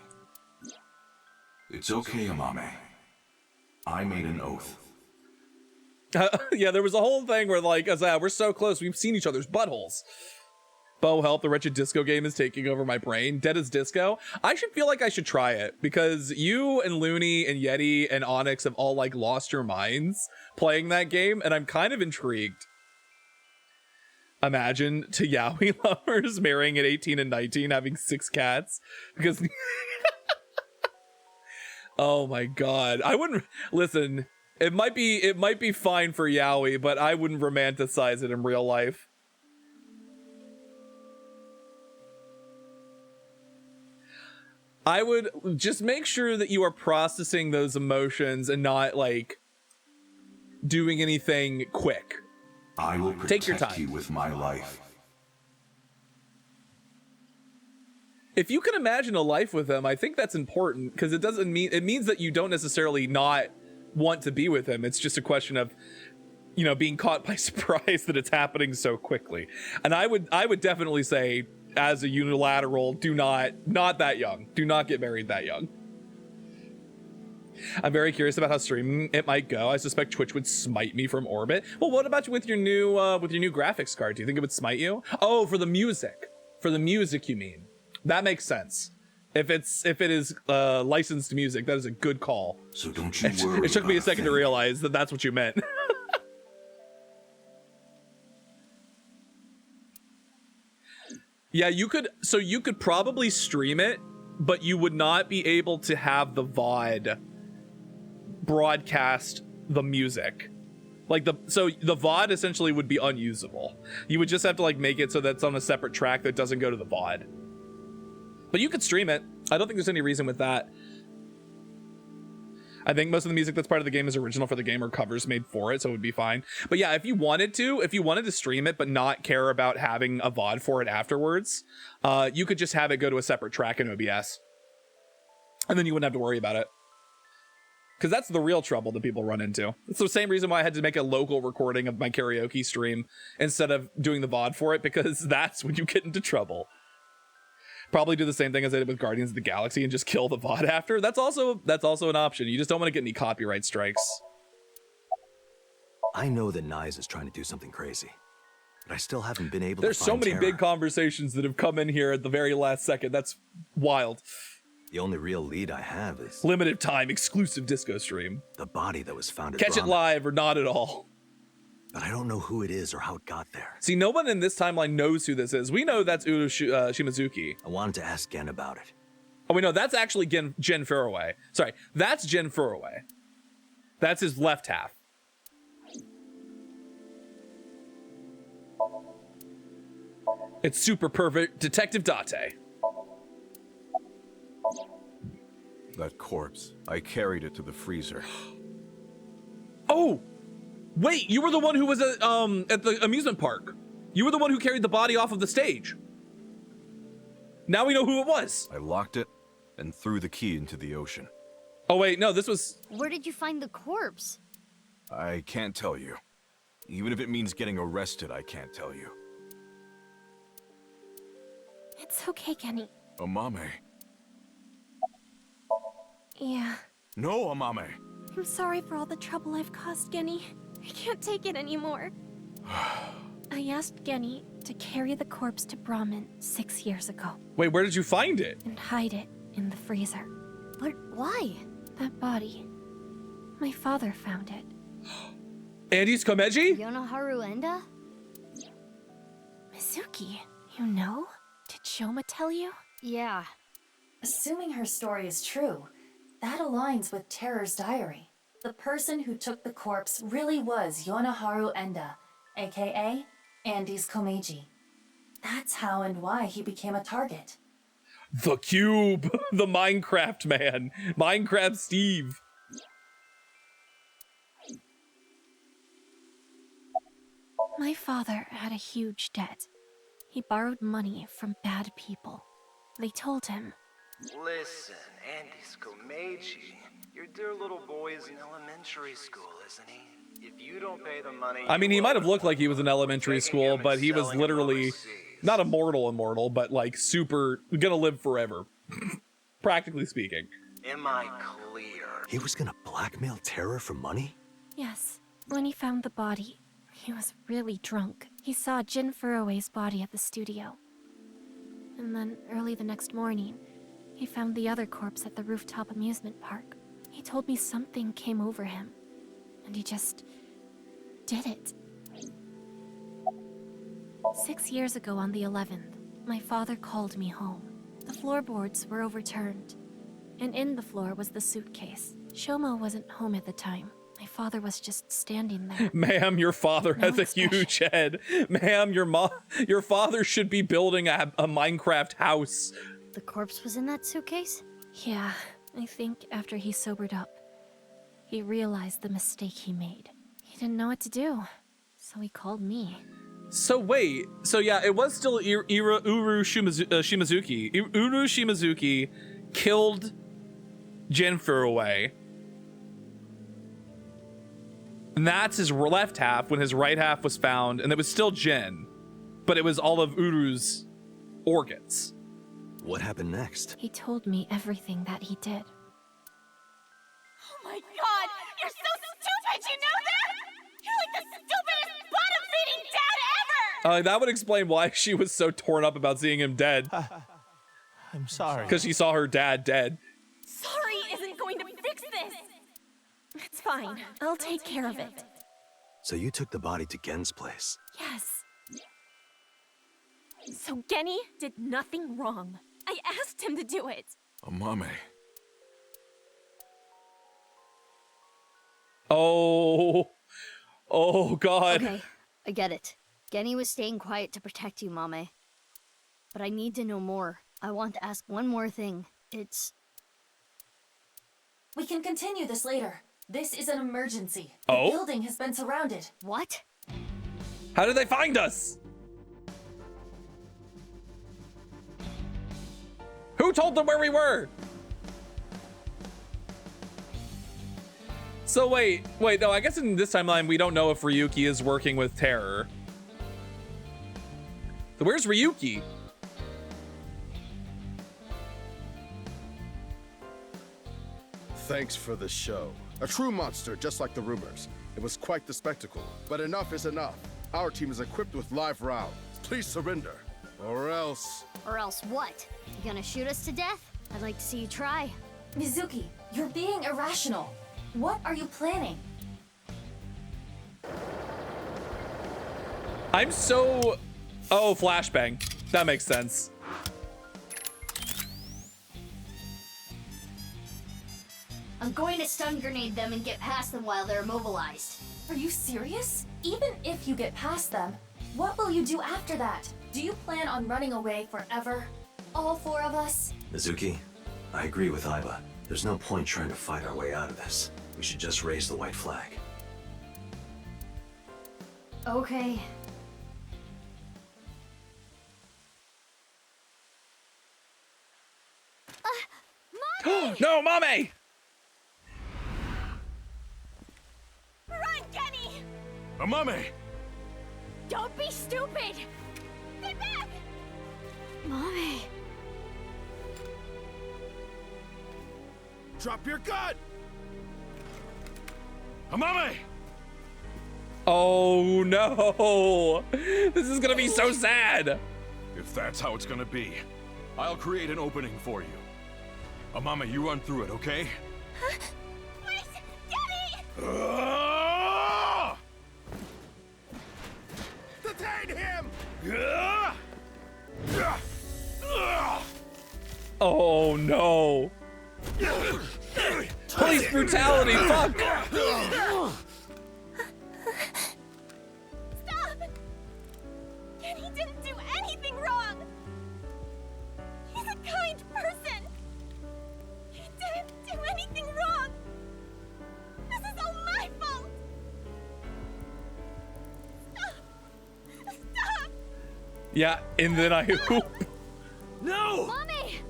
It's okay, Amame. I made an oath. Yeah, there was a whole thing where like, we're so close, we've seen each other's buttholes. Bo, help, the wretched disco game is taking over my brain. Dead as Disco. I should feel like I should try it because you and Looney and Yeti and Onyx have all like lost your minds playing that game, and I'm kind of intrigued. Imagine to yaoi lovers marrying at 18 and 19, having 6 cats because oh my god. I wouldn't listen. It might be fine for yaoi, but I wouldn't romanticize it in real life. I would just make sure that you are processing those emotions and not like doing anything quick. I will take your protect time you with my life. If you can imagine a life with him, I think that's important because it means that you don't necessarily not want to be with him. It's just a question of, you know, being caught by surprise that it's happening so quickly. And I would definitely say, as a unilateral, not that young. Do not get married that young. I'm very curious about how streaming it might go. I suspect Twitch would smite me from orbit. Well, what about with your new graphics card? Do you think it would smite you? Oh, for the music. For the music, you mean? That makes sense. If it is licensed music, that is a good call. So don't you worry. It took me a second to realize that that's what you meant. Yeah, you could probably stream it, but you would not be able to have the VOD broadcast the music. So the VOD essentially would be unusable. You would just have to like make it so that's on a separate track that doesn't go to the VOD. But you could stream it. I don't think there's any reason with that. I think most of the music that's part of the game is original for the game or covers made for it, so it would be fine. But yeah, if you wanted to stream it but not care about having a VOD for it afterwards, you could just have it go to a separate track in OBS. And then you wouldn't have to worry about it. Because that's the real trouble that people run into. It's the same reason why I had to make a local recording of my karaoke stream instead of doing the VOD for it, because that's when you get into trouble. Probably do the same thing as I did with Guardians of the Galaxy and just kill the VOD after. That's also an option. You just don't want to get any copyright strikes. I know that Nyes is trying to do something crazy, but I still haven't been able There's to find so many Terra. big conversations that have come in here at the very last second. That's wild. The only real lead I have is limited time exclusive disco stream. The body that was found at Catch it Rama. live or not at all. but I don't know who it is or how it got there. See, no one in this timeline knows who this is. We know that's Uru Shimazuki. I wanted to ask Gen about it. Oh, we know that's actually Jen Furroway. Sorry, that's Jen Furroway. That's his left half. It's super pervert Detective Date. That corpse. I carried it to the freezer. Oh! Wait, you were the one who was at the amusement park. You were the one who carried the body off of the stage. Now we know who it was. I locked it and threw the key into the ocean. Oh wait, no, this was... Where did you find the corpse? I can't tell you. Even if it means getting arrested, I can't tell you. It's okay, Kenny. Amame. Yeah. No, Amame. I'm sorry for all the trouble I've caused, Genny. I can't take it anymore. I asked Genny to carry the corpse to Brahmin 6 years ago. Wait, where did you find it? And hide it in the freezer. But why? That body. My father found it. Andy's Komeji? Yonoharu Enda? Mizuki, you know? Did Shoma tell you? Yeah. Assuming her story is true, that aligns with Terror's diary. The person who took the corpse really was Yonoharu Enda, aka Andy's Komeji. That's how and why he became a target. The Cube! The Minecraft man! Minecraft Steve! My father had a huge debt. He borrowed money from bad people. They told him, Listen, Andy's Komeji. Your dear little boy is in elementary school, isn't he? If you don't pay the money... I mean, he might have looked like he was in elementary school, but he was literally not immortal, but like super gonna live forever. Practically speaking. Am I clear? He was gonna blackmail Terror for money? yes. When he found the body, he was really drunk. He saw Jin Furroway's body at the studio. And then, early the next morning, he found the other corpse at the rooftop amusement park. He told me something came over him, and he just did it. 6 years ago on the 11th, my father called me home. The floorboards were overturned, and in the floor was the suitcase. Shoma wasn't home at the time. My father was just standing there. Ma'am, your father has a huge head. Ma'am, your father should be building a Minecraft house. The corpse was in that suitcase? Yeah, I think after he sobered up, he realized the mistake he made. He didn't know what to do, so he called me. So wait, so yeah, it was still Uru Shimazuki. Uru Shimazuki killed Jin Furroway. And that's his left half when his right half was found, and it was still Jin, but it was all of Uru's organs. What happened next? He told me everything that he did. Oh my god! You're so stupid, you know that? You're like the stupidest bottom-feeding dad ever! That would explain why she was so torn up about seeing him dead. I'm sorry. Because she saw her dad dead. Sorry isn't going to fix this! It's fine. I'll take care of it. So you took the body to Gen's place? Yes. So Genny did nothing wrong. I asked him to do it. Amame. Oh God. Okay, I get it. Genny was staying quiet to protect you, Mame. But I need to know more. I want to ask one more thing. We can continue this later. This is an emergency. Oh? The building has been surrounded. What? How did they find us? Who told them where we were? So wait, no, I guess in this timeline we don't know if Ryuki is working with Terror. So where's Ryuki? Thanks for the show. A true monster, just like the rumors. It was quite the spectacle. But enough is enough. Our team is equipped with live rounds. Please surrender. Or else... Or else what? You gonna shoot us to death? I'd like to see you try. Mizuki, you're being irrational. What are you planning? I'm so... Oh, flashbang. That makes sense. I'm going to stun grenade them and get past them while they're immobilized. Are you serious? Even if you get past them, what will you do after that? Do you plan on running away forever? All four of us? Mizuki, I agree with Aiba. There's no point trying to fight our way out of this. We should just raise the white flag. Okay. Mommy! No, Mommy! Run, Kenny! Amame! Don't be stupid! Stay back! Mommy. Drop your gun! Amame! Oh no! This is gonna be so sad! If that's how it's gonna be, I'll create an opening for you. Amame, you run through it, okay? Wait! Kenny! Detain him! Oh no! Police brutality, fuck! Stop! Kenny didn't do anything wrong! He's a kind person! He didn't do anything wrong! This is all my fault! Stop! Stop! Yeah, and then I hoop. No! Mommy!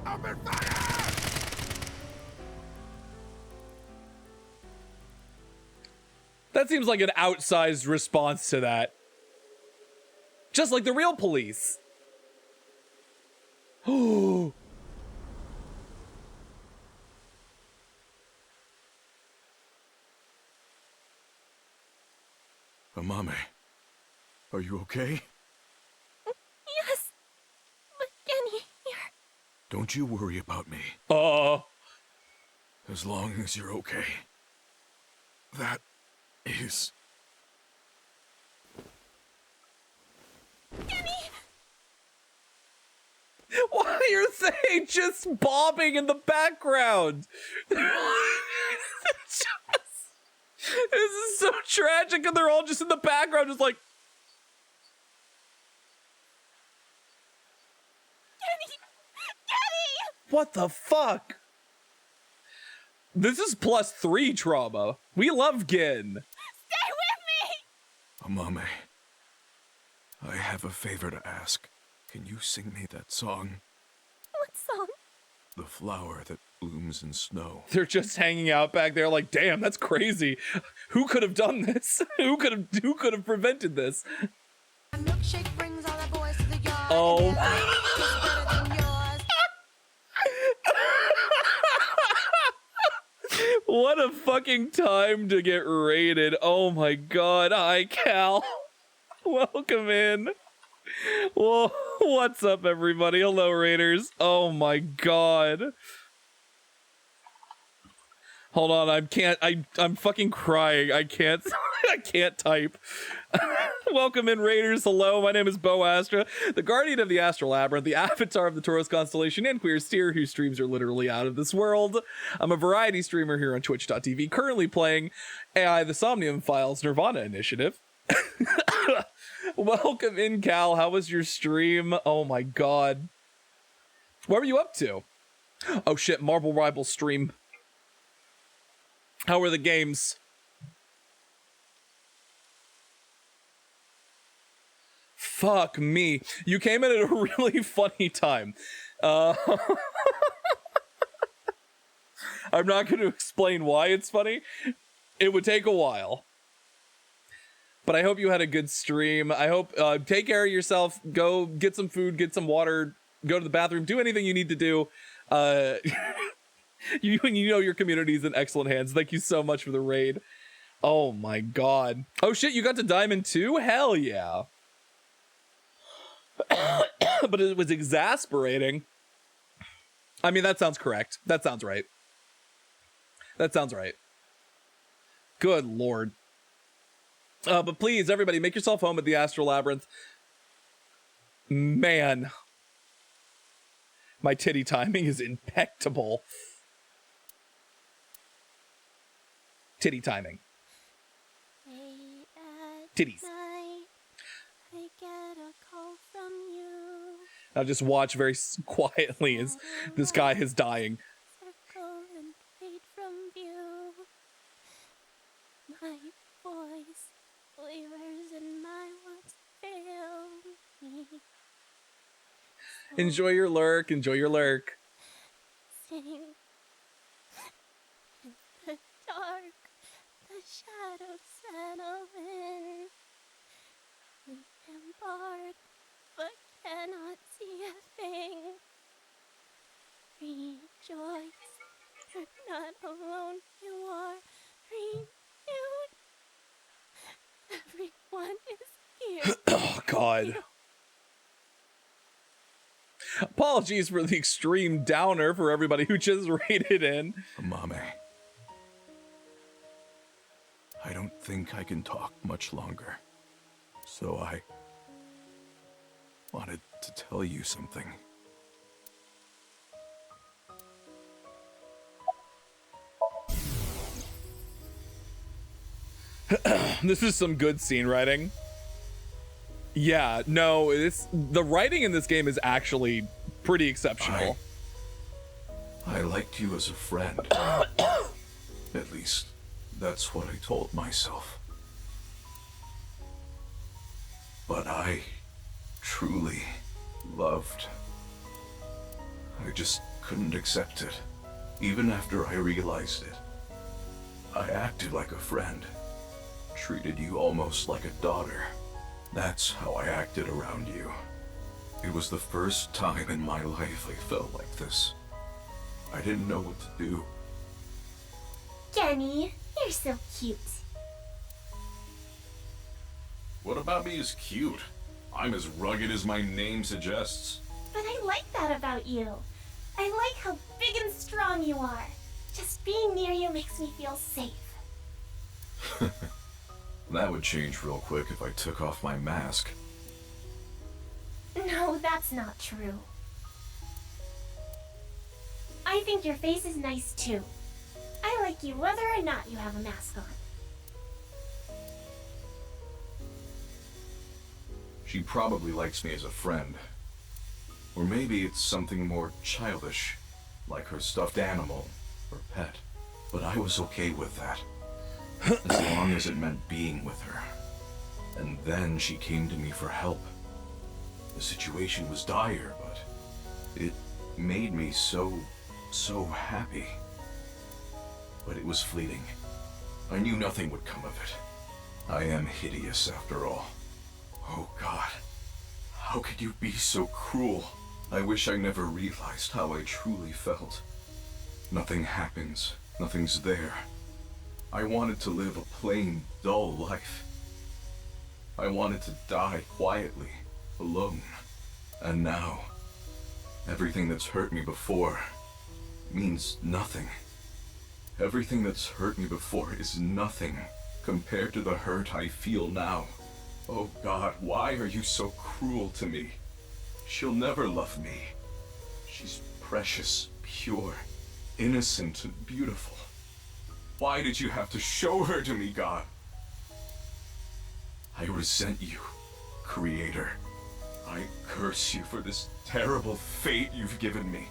Open fire! That seems like an outsized response to that. Just like the real police. Oh. Amame, are you okay? Yes. But Kenny, here. Don't you worry about me. As long as you're okay. That is... Kenny! Why are they just bobbing in the background? This is so tragic, and they're all just in the background, just like... Kenny! Kenny! What the fuck? This is +3 trauma. We love Gin. Stay with me! Amame, I have a favor to ask. Can you sing me that song? What song? The flower that blooms in snow. They're just hanging out back there like, damn, that's crazy. Who could have done this? Who could have prevented this? Oh. What a fucking time to get raided. Oh my god. Hi, Cal. Welcome in. Whoa, what's up, everybody? Hello, Raiders. Oh my god. Hold on, I'm fucking crying. I can't type. Welcome in, Raiders. Hello, my name is Bo Astra, the guardian of the Astral Labyrinth, the avatar of the Taurus constellation, and queer steer whose streams are literally out of this world. I'm a variety streamer here on twitch.tv, currently playing AI the Somnium Files Nirvana Initiative. Welcome in, Cal. How was your stream? Oh my god. What were you up to? Oh shit, Marble Rival stream. How were the games? Fuck me. You came in at a really funny time. I'm not going to explain why it's funny. It would take a while. But I hope you had a good stream. I hope, take care of yourself. Go get some food, get some water, go to the bathroom, do anything you need to do. You know your community's in excellent hands. Thank you so much for the raid. Oh my god. Oh shit, you got to Diamond 2? Hell yeah. But it was exasperating. I mean, that sounds correct. That sounds right. That sounds right. Good lord. But please, everybody, make yourself home at the Astral Labyrinth. Man. My titty timing is impeccable. Titty timing. Titties. I get a call from you. I'll just watch very quietly as this guy is dying. Circle and fade from view. My voice quavers and my words fail me. Enjoy your lurk. Enjoy your lurk. Sing in the dark, the shadows settle in. Embark, but cannot see a thing. Rejoice, you're not alone, you are renewed. Everyone is here. Oh, God. Apologies for the extreme downer for everybody who just rated in. Mame, I don't think I can talk much longer. So I wanted to tell you something. This is some good scene writing. Yeah, no, the writing in this game is actually pretty exceptional. I liked you as a friend. At least, that's what I told myself. But I truly loved. I just couldn't accept it, even after I realized it. I acted like a friend, treated you almost like a daughter. That's how I acted around you. It was the first time in my life I felt like this. I didn't know what to do. Kenny, you're so cute. What about me is cute? I'm as rugged as my name suggests. But I like that about you. I like how big and strong you are. Just being near you makes me feel safe. That would change real quick if I took off my mask. No, that's not true. I think your face is nice too. I like you whether or not you have a mask on. She probably likes me as a friend. Or maybe it's something more childish, like her stuffed animal or pet. But I was okay with that, as long as it meant being with her. And then she came to me for help. The situation was dire, but it made me so happy. But it was fleeting. I knew nothing would come of it. I am hideous after all. Oh God, how could you be so cruel? I wish I never realized how I truly felt. Nothing happens, nothing's there. I wanted to live a plain, dull life. I wanted to die quietly, alone. And now, everything that's hurt me before means nothing. Everything that's hurt me before is nothing compared to the hurt I feel now. Oh God, why are you so cruel to me? She'll never love me. She's precious, pure, innocent, and beautiful. Why did you have to show her to me, God? I resent you, Creator. I curse you for this terrible fate you've given me.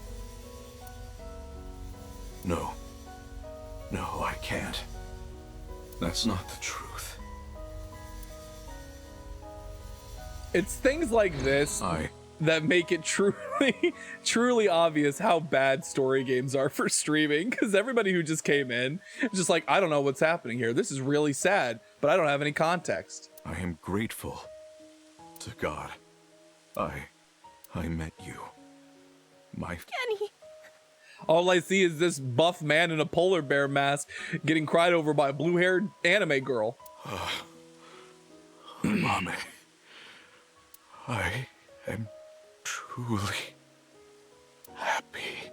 No, I can't. That's not the truth. It's things like this that make it truly obvious how bad story games are for streaming, because everybody who just came in is just like, I don't know what's happening here. This is really sad, but I don't have any context. I am grateful to God. I met you. Kenny! All I see is this buff man in a polar bear mask getting cried over by a blue-haired anime girl. Mame, I am truly happy.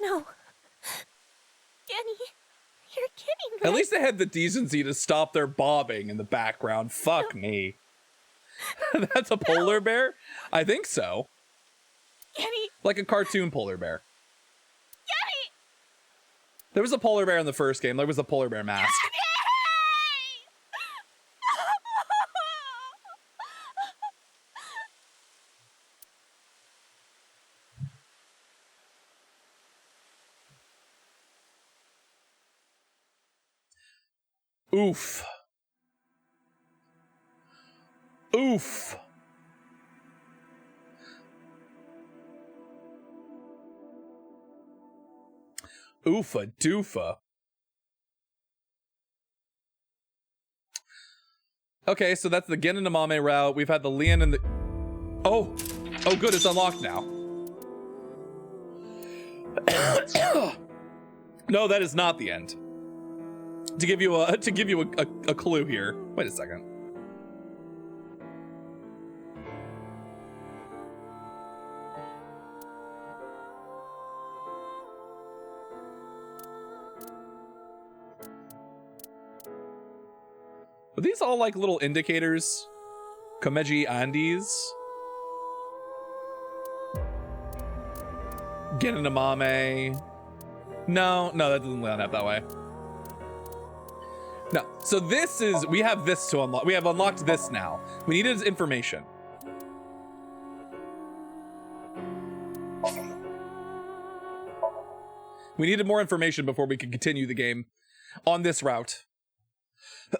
No. Kenny, you're kidding, right? At least they had the decency to stop their bobbing in the background. Fuck me. That's a polar bear? I think so. Kenny. Like a cartoon polar bear. Kenny! There was a polar bear in the first game. There was a polar bear mask. Oof. Oof. Oofa doofa. Okay, so that's the Gen and Namame route. We've had the Lian and the... Oh! Oh good, it's unlocked now. No, that is not the end. To give you a clue here. Wait a second. Are these all like little indicators? Komeji Andes? Genanamame. No, that doesn't line up that way. No, so this is, we have this to unlock. We have unlocked this now. We needed information. We needed more information before we could continue the game on this route.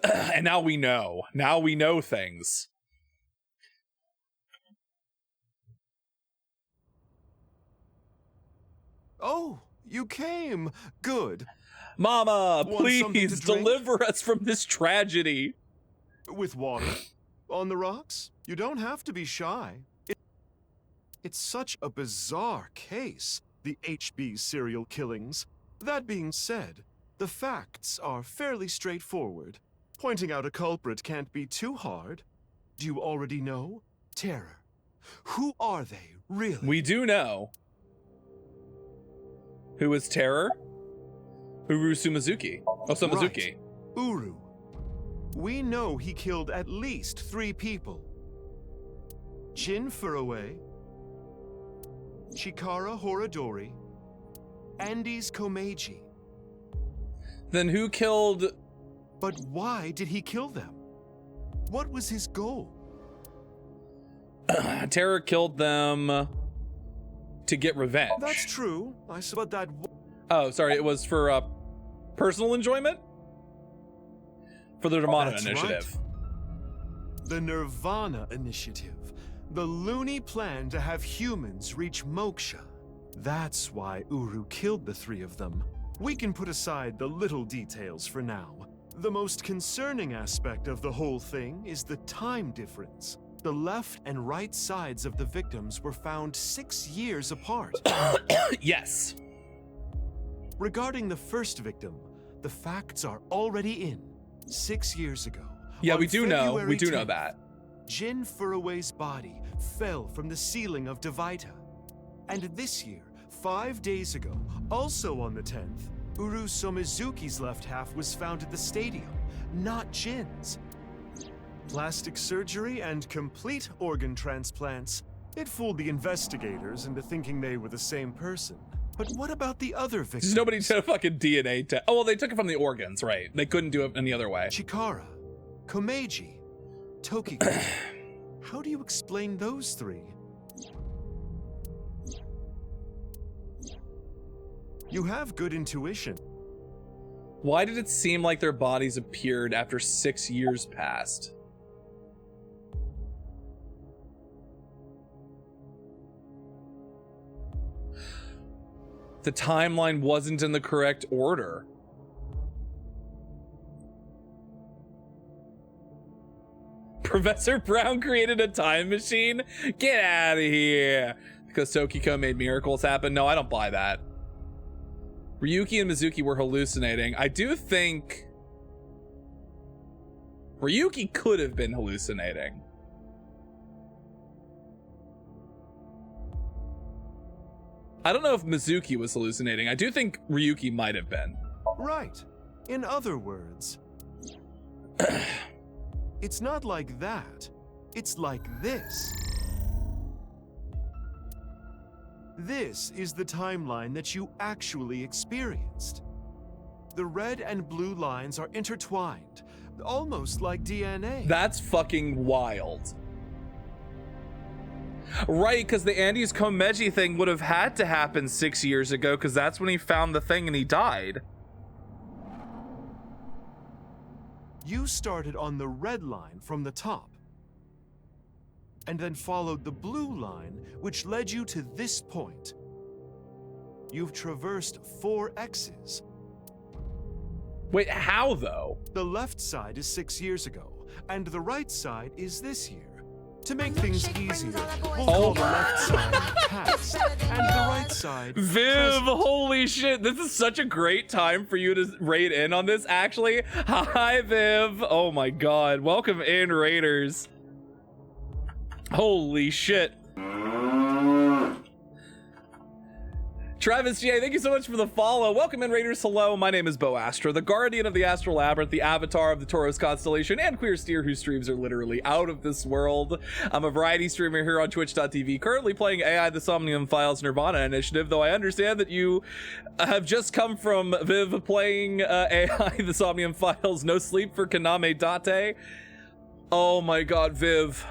And now we know. Now we know things. Oh, you came. Good. Mama, Want something please to drink? deliver us from this tragedy. With water? On the rocks? You don't have to be shy. It's such a bizarre case, the HB serial killings. That being said, the facts are fairly straightforward. Pointing out a culprit can't be too hard. Do you already know? Terror. Who are they, really? We do know. Who is Terror? Uru Sumizuki. Oh, Sumizuki. Right. Uru. We know he killed at least 3 people. Jin Furuwe, Chikara Horadori, Andes Komeiji. Then who killed... But why did he kill them? What was his goal? Terror killed them to get revenge. That's true. I saw that. Oh, sorry. It was for personal enjoyment? For the Nirvana Initiative. Right. The Nirvana Initiative. The loony plan to have humans reach moksha. That's why Uru killed the 3 of them. We can put aside the little details for now. The most concerning aspect of the whole thing is the time difference. The left and right sides of the victims were found 6 years apart. Yes. Regarding the first victim, the facts are already in. 6 years ago. Yeah, we do know. February We do 10th, know that. Jin Furuwe's body fell from the ceiling of Devaita. And this year, 5 days ago, also on the 10th, Uru Somizuki's left half was found at the stadium, not Jin's. Plastic surgery and complete organ transplants. It fooled the investigators into thinking they were the same person. But what about the other victims? Nobody did a fucking DNA test. Oh, well, they took it from the organs, right? They couldn't do it any other way. Chikara, Komeiji, Tokiko. How do you explain those 3? You have good intuition. Why did it seem like their bodies appeared after 6 years passed? The timeline wasn't in the correct order. Professor Brown created a time machine? Get out of here. Because Tokiko made miracles happen? No, I don't buy that. Ryuki and Mizuki were hallucinating. I do think Ryuki could have been hallucinating. I don't know if Mizuki was hallucinating. I do think Ryuki might have been. Right. In other words, it's not like that. It's like this. This is the timeline that you actually experienced. The red and blue lines are intertwined, almost like DNA. That's fucking wild. Right, because the Andes Komeji thing would have had to happen 6 years ago, because that's when he found the thing and he died. You started on the red line from the top, and then followed the blue line, which led you to this point. You've traversed 4 X's. Wait, how though? The left side is 6 years ago, and the right side is this year. To make things easier, we'll call the left side past, and the right side Viv, present. holy shit, this is such a great time for you to raid in on this, actually. Hi, Viv. Oh my god, welcome in, raiders. Holy shit. Travis J, thank you so much for the follow. Welcome in, raiders. Hello, my name is Bo Astra, the guardian of the Astral Labyrinth, the avatar of the Taurus constellation, and queer steer whose streams are literally out of this world. I'm a variety streamer here on twitch.tv, currently playing AI the Somnium Files Nirvana Initiative, though I understand that you have just come from Viv playing AI the Somnium Files No Sleep for Kaname Date. Oh my god, Viv,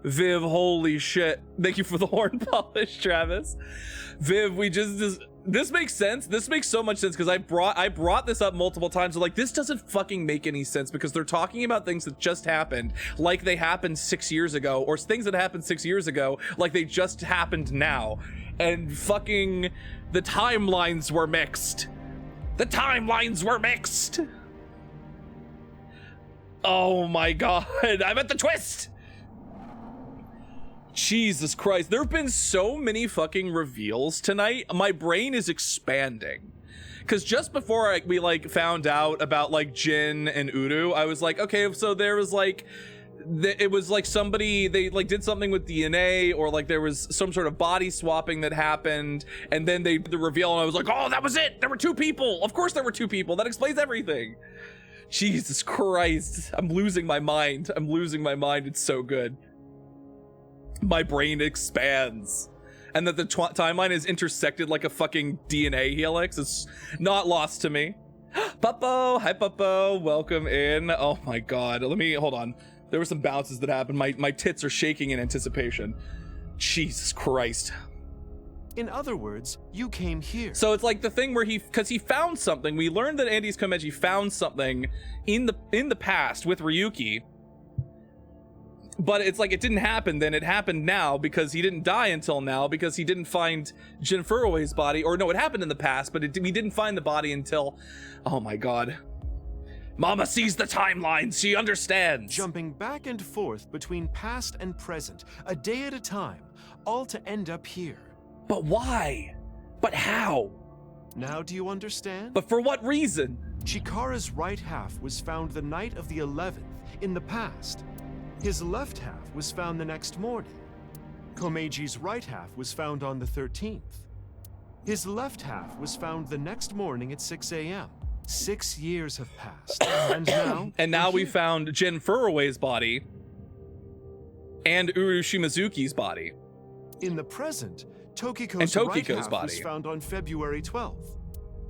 holy shit. Thank you for the horn polish, Travis. Viv, we just this makes sense. This makes so much sense because I brought this up multiple times. Like, this doesn't fucking make any sense because they're talking about things that just happened like they happened 6 years ago, or things that happened 6 years ago like they just happened now. And fucking the timelines were mixed. The timelines were mixed. Oh my god, I'm at the twist. Jesus Christ, there have been so many fucking reveals tonight. My brain is expanding. Because just before we like found out about like Jin and Uru, I was like, okay, so there was like, it was like somebody, they like did something with DNA, or like there was some sort of body swapping that happened, and then they did the reveal and I was like, oh, that was it. There were 2 people. Of course there were 2 people. That explains everything. Jesus Christ. I'm losing my mind. It's so good. My brain expands, and that the timeline is intersected like a fucking DNA helix is not lost to me. Puppo, hi Puppo, welcome in. Oh my god, hold on. There were some bounces that happened. My tits are shaking in anticipation. Jesus Christ. In other words, you came here. So it's like the thing where because he found something. We learned that Andes Komeji found something in the past with Ryuki. But it's like it didn't happen then, it happened now because he didn't die until now because he didn't find Jin Furue's body. Or no, it happened in the past, but we didn't find the body until... Oh my god. Mama sees the timeline, she understands. Jumping back and forth between past and present, a day at a time, all to end up here. But why? But how? Now do you understand? But for what reason? Chikara's right half was found the night of the 11th, in the past. His left half was found the next morning. Komeji's right half was found on the 13th. His left half was found the next morning at 6 a.m. 6 years have passed, and now... we found Jin Furue's body and Uru Shimazuki's body. In the present, Tokiko's right half body was found on February 12th.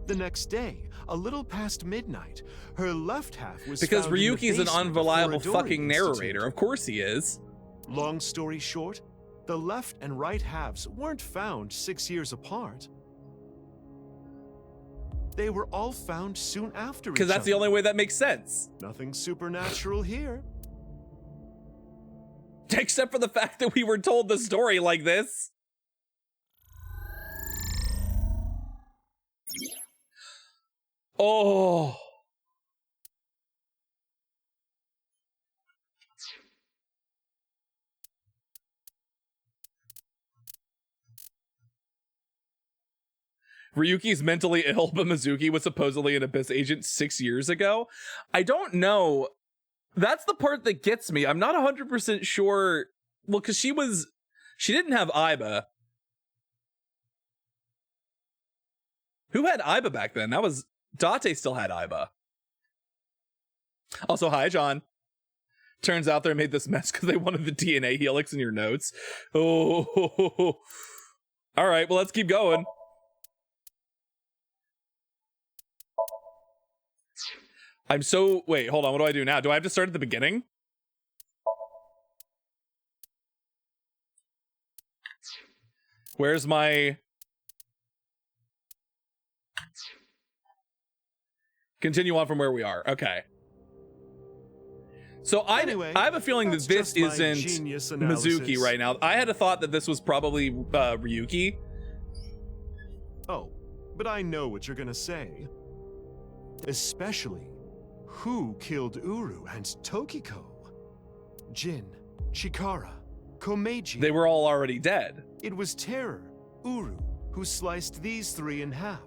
The next day, a little past midnight, her left half was because found Ryuki's an unreliable fucking Institute. narrator. Of course he is. Long story short, the left and right halves weren't found 6 years apart. They were all found soon after each other. Because that's the only way that makes sense. Nothing supernatural here. Except for the fact that we were told the story like this. Oh. Ryuki's mentally ill, but Mizuki was supposedly an Abyss agent 6 years ago. I don't know. That's the part that gets me. I'm not 100% sure. Well, because she didn't have Aiba. Who had Iba back then? That was Date still had Iba. Also, hi, John. Turns out they made this mess because they wanted the DNA helix in your notes. Oh, all right. Well, let's keep going. Wait, hold on. What do I do now? Do I have to start at the beginning? Where's my... Continue on from where we are. Okay. So Anyway, I have a feeling that this that's just my isn't genius Mizuki analysis. right now. I had a thought that this was probably Ryuki. Oh, but I know what you're gonna say. Especially, who killed Uru and Tokiko? Jin, Chikara, Komeiji. They were all already dead. It was Terror, Uru, who sliced these three in half.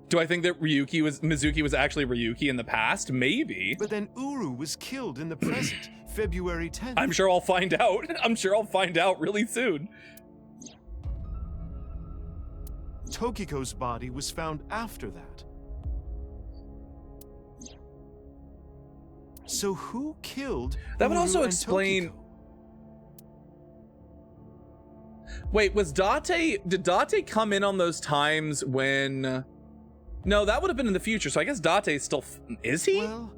Do I think that Mizuki was actually Ryuki in the past? Maybe. But then Uru was killed in the present, February 10th. I'm sure I'll find out. I'm sure I'll find out really soon. Tokiko's body was found after that. So who killed That would Uru also and explain... Tokiko? Wait, did Date come in on those times when... No, that would have been in the future, so I guess Date's still... Is he? Well,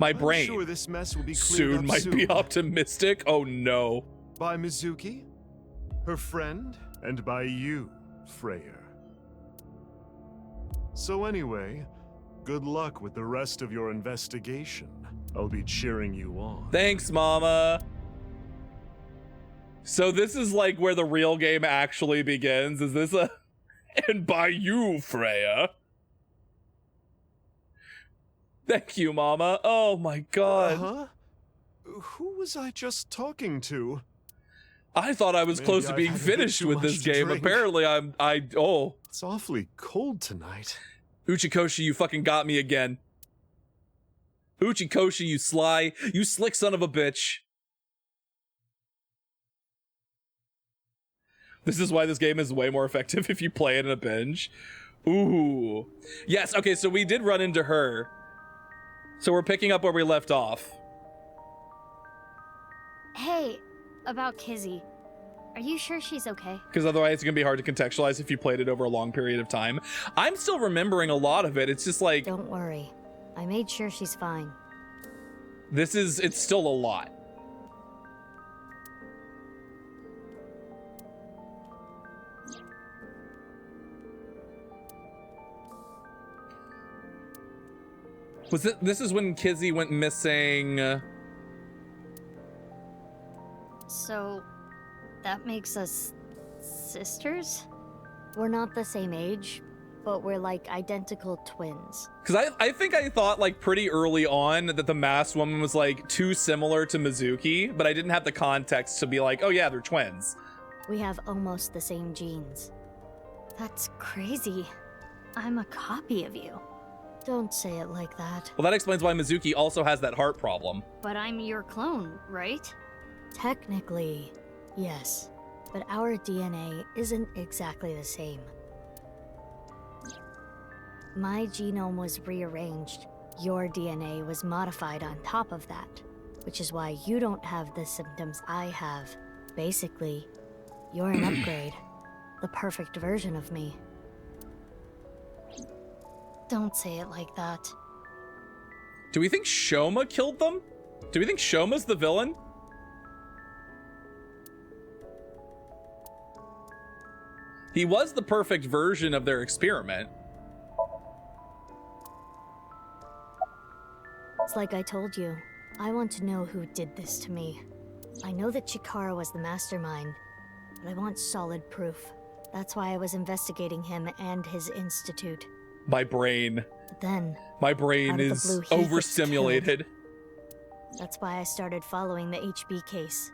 my I'm brain. sure this mess will be cleared Soon up might soon. be optimistic. Oh no. By Mizuki, her friend, and by you, Freyr. So anyway, good luck with the rest of your investigation. I'll be cheering you on. Thanks, Mama. So this is like where the real game actually begins. Is this a... And by you, Freya. Thank you, Mama. Oh my god. Huh? Who was I just talking to? I thought I was Maybe close to I've being had a bit finished too with much this to game. drink. Apparently oh. It's awfully cold tonight. Uchikoshi, you fucking got me again. Uchikoshi, you slick son of a bitch. This is why this game is way more effective if you play it in a binge. Ooh. Yes, okay, so we did run into her. So we're picking up where we left off. Hey, about Kizzy. Are you sure she's okay? Because otherwise it's going to be hard to contextualize if you played it over a long period of time. I'm still remembering a lot of it. It's just like... Don't worry. I made sure she's fine. It's still a lot. This is when Kizzy went missing. So, that makes us sisters? We're not the same age, but we're like identical twins. Because I think I thought like pretty early on that the masked woman was like too similar to Mizuki, but I didn't have the context to be like, oh yeah, they're twins. We have almost the same genes. That's crazy. I'm a copy of you. Don't say it like that. Well, that explains why Mizuki also has that heart problem. But I'm your clone, right? Technically, yes. But our DNA isn't exactly the same. My genome was rearranged. Your DNA was modified on top of that, which is why you don't have the symptoms I have. Basically, you're an upgrade. The perfect version of me. Don't say it like that. Do we think Shoma killed them? Do we think Shoma's the villain? He was the perfect version of their experiment. It's like I told you. I want to know who did this to me. I know that Chikara was the mastermind, but I want solid proof. That's why I was investigating him and his institute. My brain. But then, My brain out of the is blue, he gets overstimulated. that's why I started following the HB case.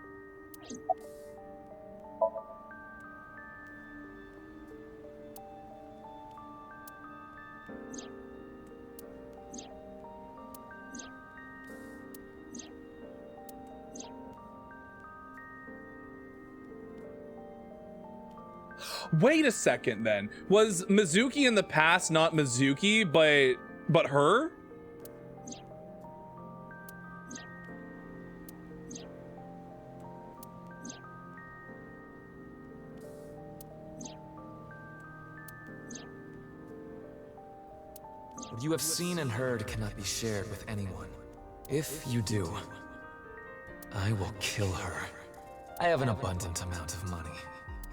Wait a second then. Was Mizuki in the past not Mizuki, but her? What you have seen and heard cannot be shared with anyone. If you do, I will kill her. I have an abundant amount of money.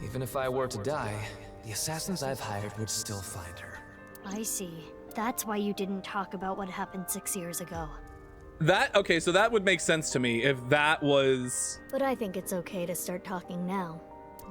Even if I were to die, the assassins I've hired would still find her. I see. That's why you didn't talk about what happened 6 years ago. Okay, so that would make sense to me if that was... But I think it's okay to start talking now.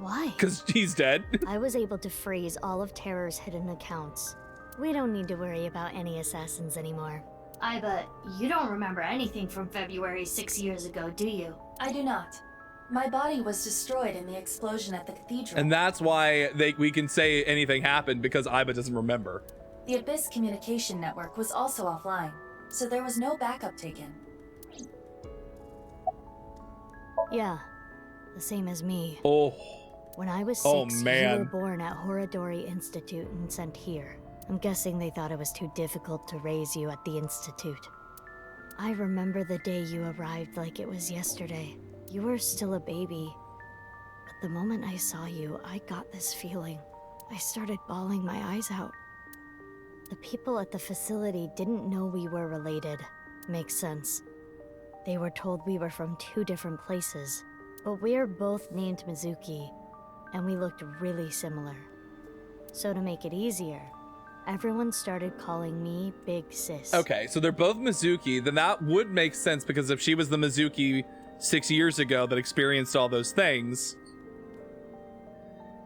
Why? Because he's dead. I was able to freeze all of Terror's hidden accounts. We don't need to worry about any assassins anymore. Iba, you don't remember anything from February 6 years ago, do you? I do not. My body was destroyed in the explosion at the cathedral. And that's why we can say anything happened, because Iba doesn't remember. The Abyss communication network was also offline, so there was no backup taken. Yeah, the same as me. Oh. When I was 6, you were born at Horadori Institute and sent here. I'm guessing they thought it was too difficult to raise you at the Institute. I remember the day you arrived like it was yesterday. You were still a baby. But the moment I saw you, I got this feeling. I started bawling my eyes out. The people at the facility didn't know we were related. Makes sense. They were told we were from 2 different places. But we're both named Mizuki, and we looked really similar. So to make it easier, everyone started calling me Big Sis. Okay, so they're both Mizuki, then that would make sense, because if she was the Mizuki 6 years ago that experienced all those things,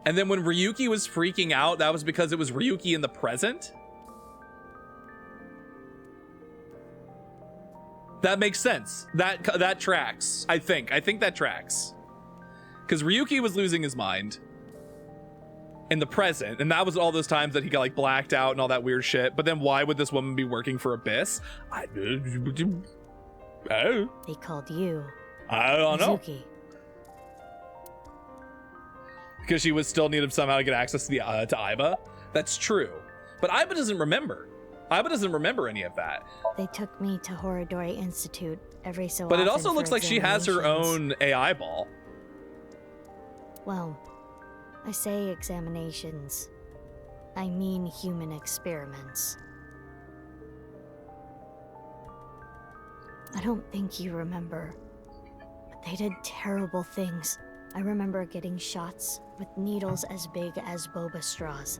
and then when Ryuki was freaking out, that was because it was Ryuki in the present? That makes sense. That tracks, I think that tracks. Because Ryuki was losing his mind in the present, and that was all those times that he got like blacked out and all that weird shit. But then why would this woman be working for Abyss? They called you I don't know. Mizuki. Because she would still need him somehow to get access to to Iba. That's true, but Iba doesn't remember. Iba doesn't remember any of that. They took me to Horadori Institute every so often. But it also looks like she has her own AI ball. Well, I say examinations. I mean human experiments. I don't think you remember, but they did terrible things. I remember getting shots with needles as big as boba straws.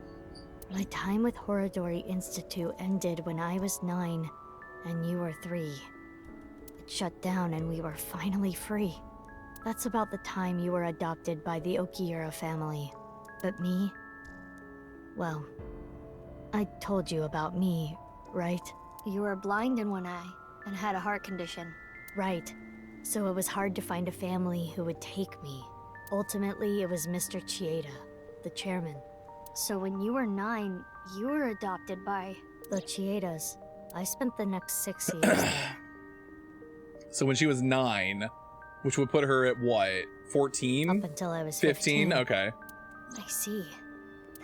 My time with Horadori Institute ended when I was 9 and you were 3. It shut down and we were finally free. That's about the time you were adopted by the Okiura family. But me? Well, I told you about me, right? You were blind in one eye and had a heart condition. Right. So it was hard to find a family who would take me. Ultimately, it was Mr. Chieda, the chairman. So when you were 9, you were adopted by the Chiedas. I spent the next 6 years there. So when she was 9, which would put her at what, 14? Up until I was 15? Okay. I see.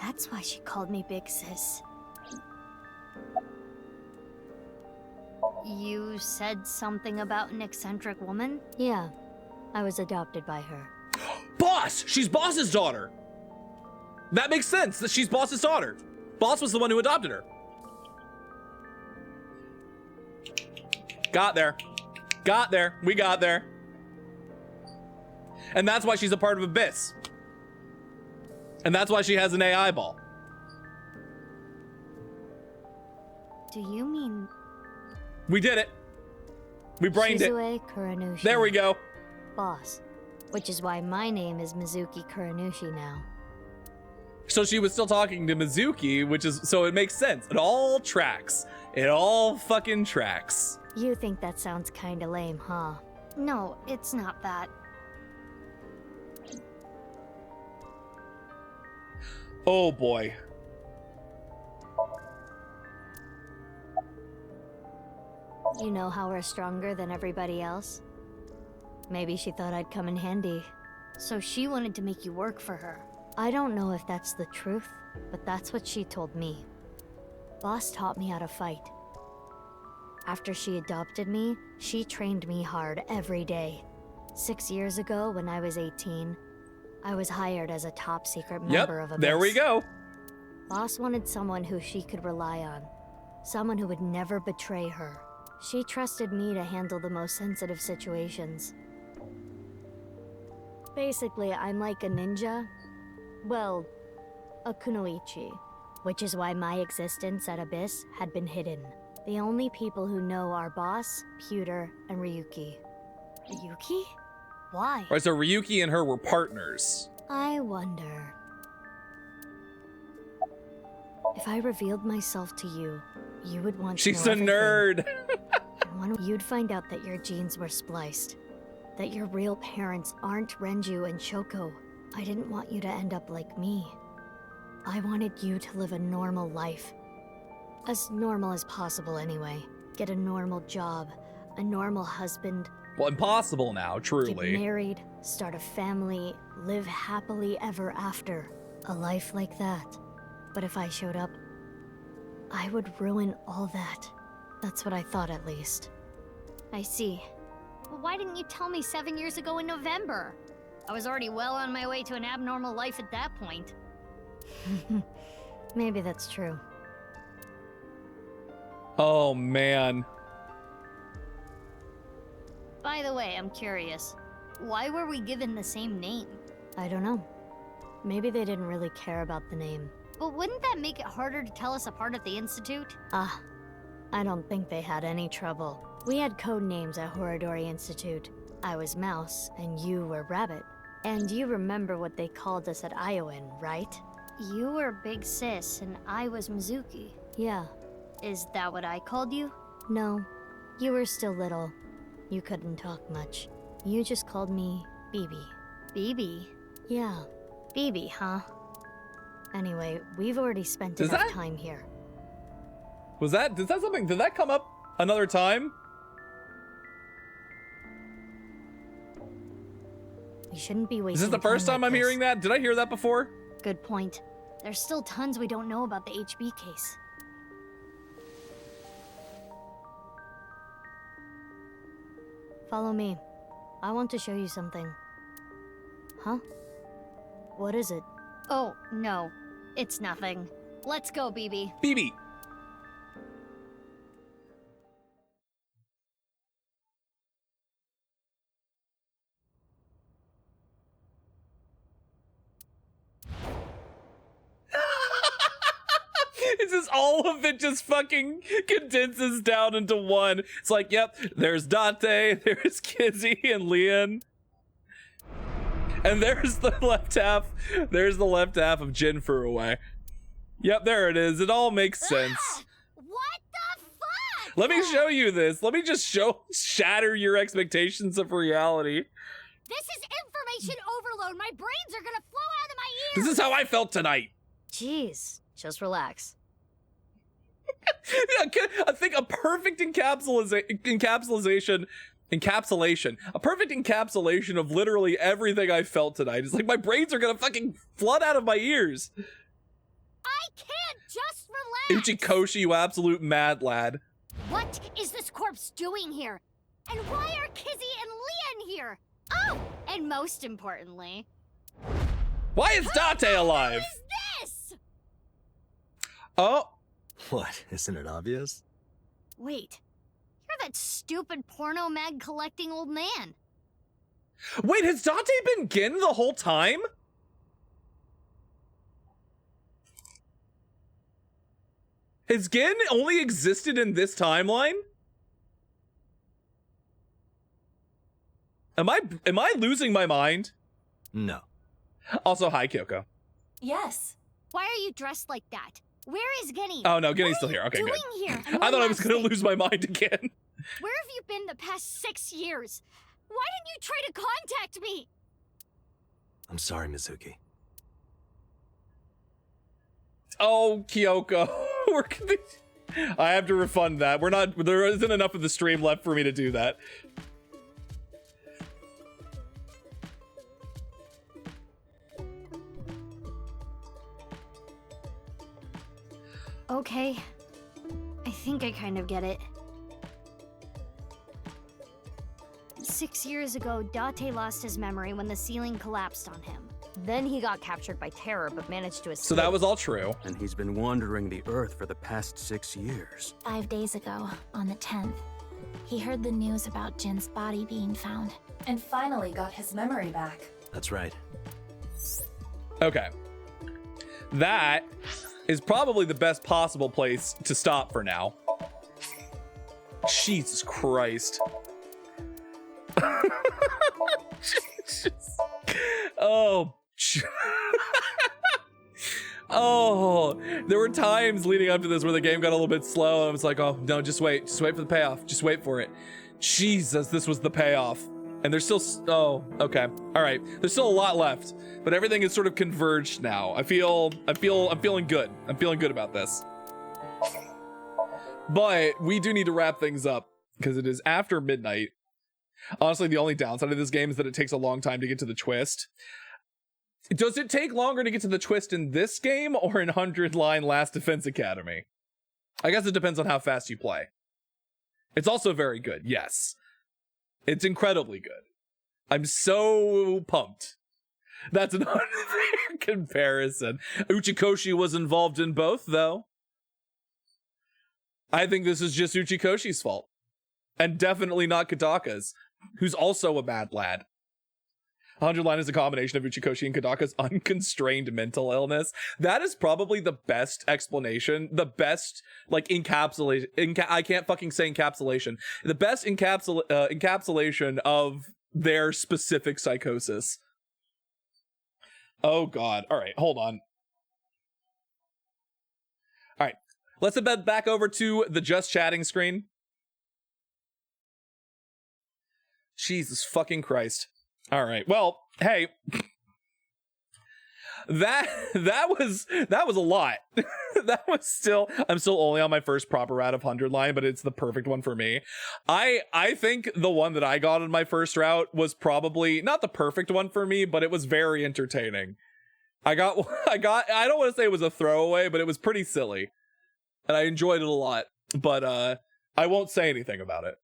That's why she called me Big Sis. You said something about an eccentric woman? Yeah. I was adopted by her. Boss! She's Boss's daughter! That makes sense, that she's Boss's daughter. Boss was the one who adopted her. Got there. Got there. We got there. And that's why she's a part of Abyss. And that's why she has an AI ball. Do you mean... We did it. We brained it. Shizue Kuranushi. There we go. Boss. Which is why my name is Mizuki Kuranushi now. So she was still talking to Mizuki, which is, so it makes sense. It all tracks. It all fucking tracks. You think that sounds kinda lame, huh? No, it's not that. Oh boy. You know how we're stronger than everybody else? Maybe she thought I'd come in handy. So she wanted to make you work for her. I don't know if that's the truth, but that's what she told me. Boss taught me how to fight. After she adopted me, she trained me hard every day. 6 years ago, when I was 18, I was hired as a top secret member of Abyss. There we go. Boss wanted someone who she could rely on. Someone who would never betray her. She trusted me to handle the most sensitive situations. Basically, I'm like a ninja. Well, a kunoichi, which is why my existence at Abyss had been hidden. The only people who know are Boss, Pewter, and Ryuki. Ryuki? Why? Right, so Ryuki and her were partners. I wonder. If I revealed myself to you, you would want to know She's a nerd. And you'd find out that your genes were spliced. That your real parents aren't Renju and Shoko. I didn't want you to end up like me. I wanted you to live a normal life. As normal as possible anyway. Get a normal job, a normal husband. Well, impossible now, truly. Get married, start a family, live happily ever after. A life like that. But if I showed up, I would ruin all that. That's what I thought, at least. I see. Well, why didn't you tell me 7 years ago in November? I was already well on my way to an abnormal life at that point. Maybe that's true. Oh, man. By the way, I'm curious. Why were we given the same name? I don't know. Maybe they didn't really care about the name. But wouldn't that make it harder to tell us apart at the Institute? I don't think they had any trouble. We had code names at Horadori Institute. I was Mouse, and you were Rabbit. And you remember what they called us at Iowan, right? You were Big Sis, and I was Mizuki. Yeah. Is that what I called you? No. You were still little. You couldn't talk much. You just called me BB. BB? Yeah. BB, huh? Anyway, we've already spent enough time here. Did that come up another time? We shouldn't be wasting. Is this the first time I'm hearing that? Did I hear that before? Good point. There's still tons we don't know about the HB case. Follow me. I want to show you something. Huh? What is it? Oh, no. It's nothing. Let's go, BB. BB! It's just all of it just fucking condenses down into one. It's like, yep, there's Date, there's Kizzy and Leon. And there's the left half. There's the left half of Jin Furuaway. Yep, there it is. It all makes sense. What the fuck? Let me show you this. Let me just shatter your expectations of reality. This is information overload. My brains are gonna flow out of my ears. This is how I felt tonight. Jeez, just relax. I think a perfect encapsulation, a perfect encapsulation of literally everything I felt tonight. It's like my brains are gonna fucking flood out of my ears. I can't just relax. Uchikoshi, you absolute mad lad. What is this corpse doing here? And why are Kizzy and Leon here? Oh, and most importantly, why is Date alive? What is this? Oh. What? Isn't it obvious? Wait, you're that stupid porno mag collecting old man. Wait, has Date been Gin the whole time? Has Gin only existed in this timeline? Am I losing my mind? No. Also, hi, Kyoko. Yes. Why are you dressed like that? Where is Ginny? Oh no, Ginny's still here. Okay, good. Here? I thought I was gonna lose my mind again. Where have you been the past 6 years? Why didn't you try to contact me? I'm sorry, Mizuki. Oh, Kyoko. I have to refund that. There isn't enough of the stream left for me to do that. Okay. I think I kind of get it. 6 years ago, Date lost his memory when the ceiling collapsed on him. Then he got captured by terror, but managed to escape. So that was all true. And he's been wandering the Earth for the past 6 years. 5 days ago, on the 10th, he heard the news about Jin's body being found. And finally got his memory back. That's right. Okay. That is probably the best possible place to stop for now. Jesus Christ. Oh. Oh, there were times leading up to this where the game got a little bit slow. I was like, oh no, just wait for the payoff. Just wait for it. Jesus, this was the payoff. And there's still, oh, okay. All right. There's still a lot left, but everything is sort of converged now. I'm feeling good. I'm feeling good about this. But we do need to wrap things up because it is after midnight. Honestly, the only downside of this game is that it takes a long time to get to the twist. Does it take longer to get to the twist in this game or in 100 Line Last Defense Academy? I guess it depends on how fast you play. It's also very good, yes. It's incredibly good. I'm so pumped. That's an unfair comparison. Uchikoshi was involved in both, though. I think this is just Uchikoshi's fault. And definitely not Kadaka's, who's also a bad lad. 100 Line is a combination of Uchikoshi and Kadaka's unconstrained mental illness. That is probably the best explanation, the best, like, encapsulation. I can't fucking say encapsulation. The best encapsulation of their specific psychosis. Oh, God. All right, hold on. All right, let's head back over to the just chatting screen. Jesus fucking Christ. All right. Well, hey, that was a lot. I'm still only on my first proper route of 100 Line, but it's the perfect one for me. I think the one that I got on my first route was probably not the perfect one for me, but it was very entertaining. I don't want to say it was a throwaway, but it was pretty silly. And I enjoyed it a lot, but I won't say anything about it.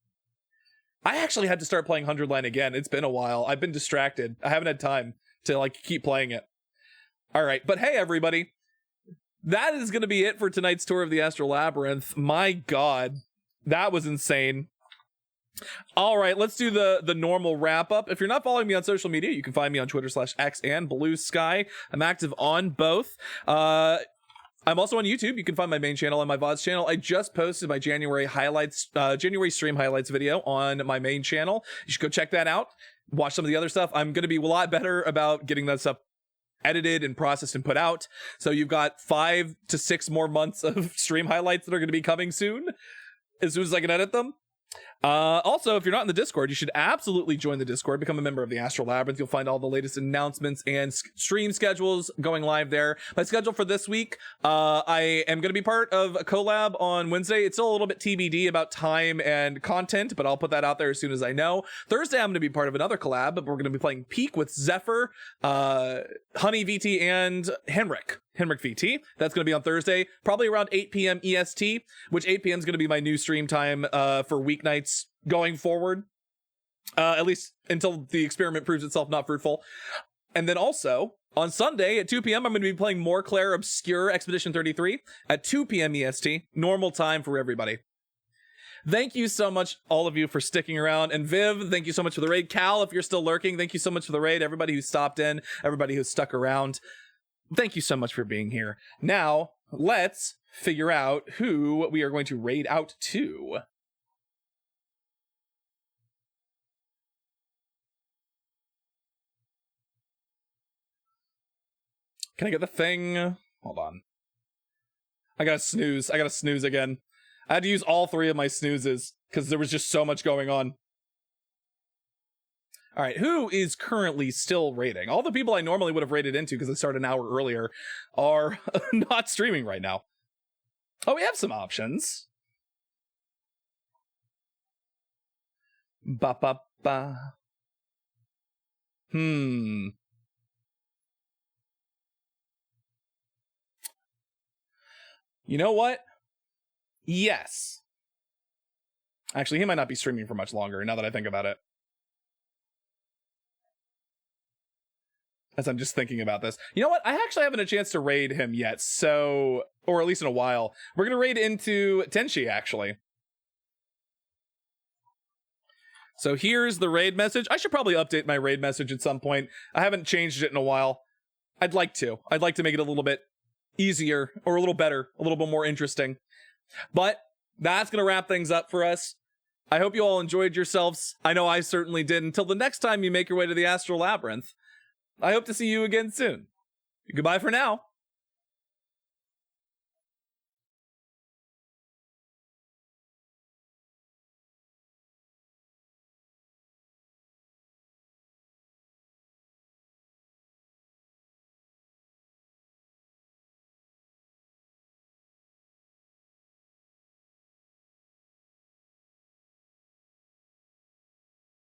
I actually had to start playing 100 Line again. It's been a while. I've been distracted. I haven't had time to like keep playing it. All right, but hey everybody, that is going to be it for tonight's tour of the Astral Labyrinth. My God, that was insane. All right, let's do the normal wrap up. If you're not following me on social media, you can find me on Twitter/X and Blue Sky. I'm active on both. I'm also on YouTube. You can find my main channel and my VODs channel. I just posted my January stream highlights video on my main channel. You should go check that out. Watch some of the other stuff. I'm going to be a lot better about getting that stuff edited and processed and put out. So you've got 5 to 6 more months of stream highlights that are going to be coming soon, as soon as I can edit them. Also, if you're not in the Discord, you should absolutely join the Discord, become a member of the Astral Labyrinth. You'll find all the latest announcements and stream schedules going live there. My schedule for this week, I am going to be part of a collab on Wednesday. It's still a little bit TBD about time and content, but I'll put that out there as soon as I know. Thursday, I'm going to be part of another collab, but we're going to be playing Peak with Zephyr, Honey VT, and Henrik VT. That's going to be on Thursday, probably around 8 p.m. EST, which 8 p.m. is going to be my new stream time for weeknights going forward, at least until the experiment proves itself not fruitful. And then also on Sunday at 2 p.m. I'm going to be playing More Claire Obscure Expedition 33 at 2 p.m. EST, normal time for everybody. Thank you so much, all of you, for sticking around. And Viv, thank you so much for the raid. Cal, if you're still lurking, thank you so much for the raid. Everybody who stopped in, everybody who stuck around, thank you so much for being here. Now, let's figure out who we are going to raid out to. Can I get the thing? Hold on. I gotta snooze again. I had to use all 3 of my snoozes because there was just so much going on. All right, who is currently still raiding? All the people I normally would have raided into because I started an hour earlier are not streaming right now. Oh, we have some options. Ba ba ba. You know what? Yes. Actually, he might not be streaming for much longer, now that I think about it. As I'm just thinking about this. You know what? I actually haven't a chance to raid him yet, so... Or at least in a while. We're gonna raid into Tenchi, actually. So here's the raid message. I should probably update my raid message at some point. I haven't changed it in a while. I'd like to. I'd like to make it a little bit easier, or a little better, a little bit more interesting. But that's gonna wrap things up for us. I hope you all enjoyed yourselves. I know I certainly did. Until the next time you make your way to the Astral Labyrinth, I hope to see you again soon. Goodbye for now.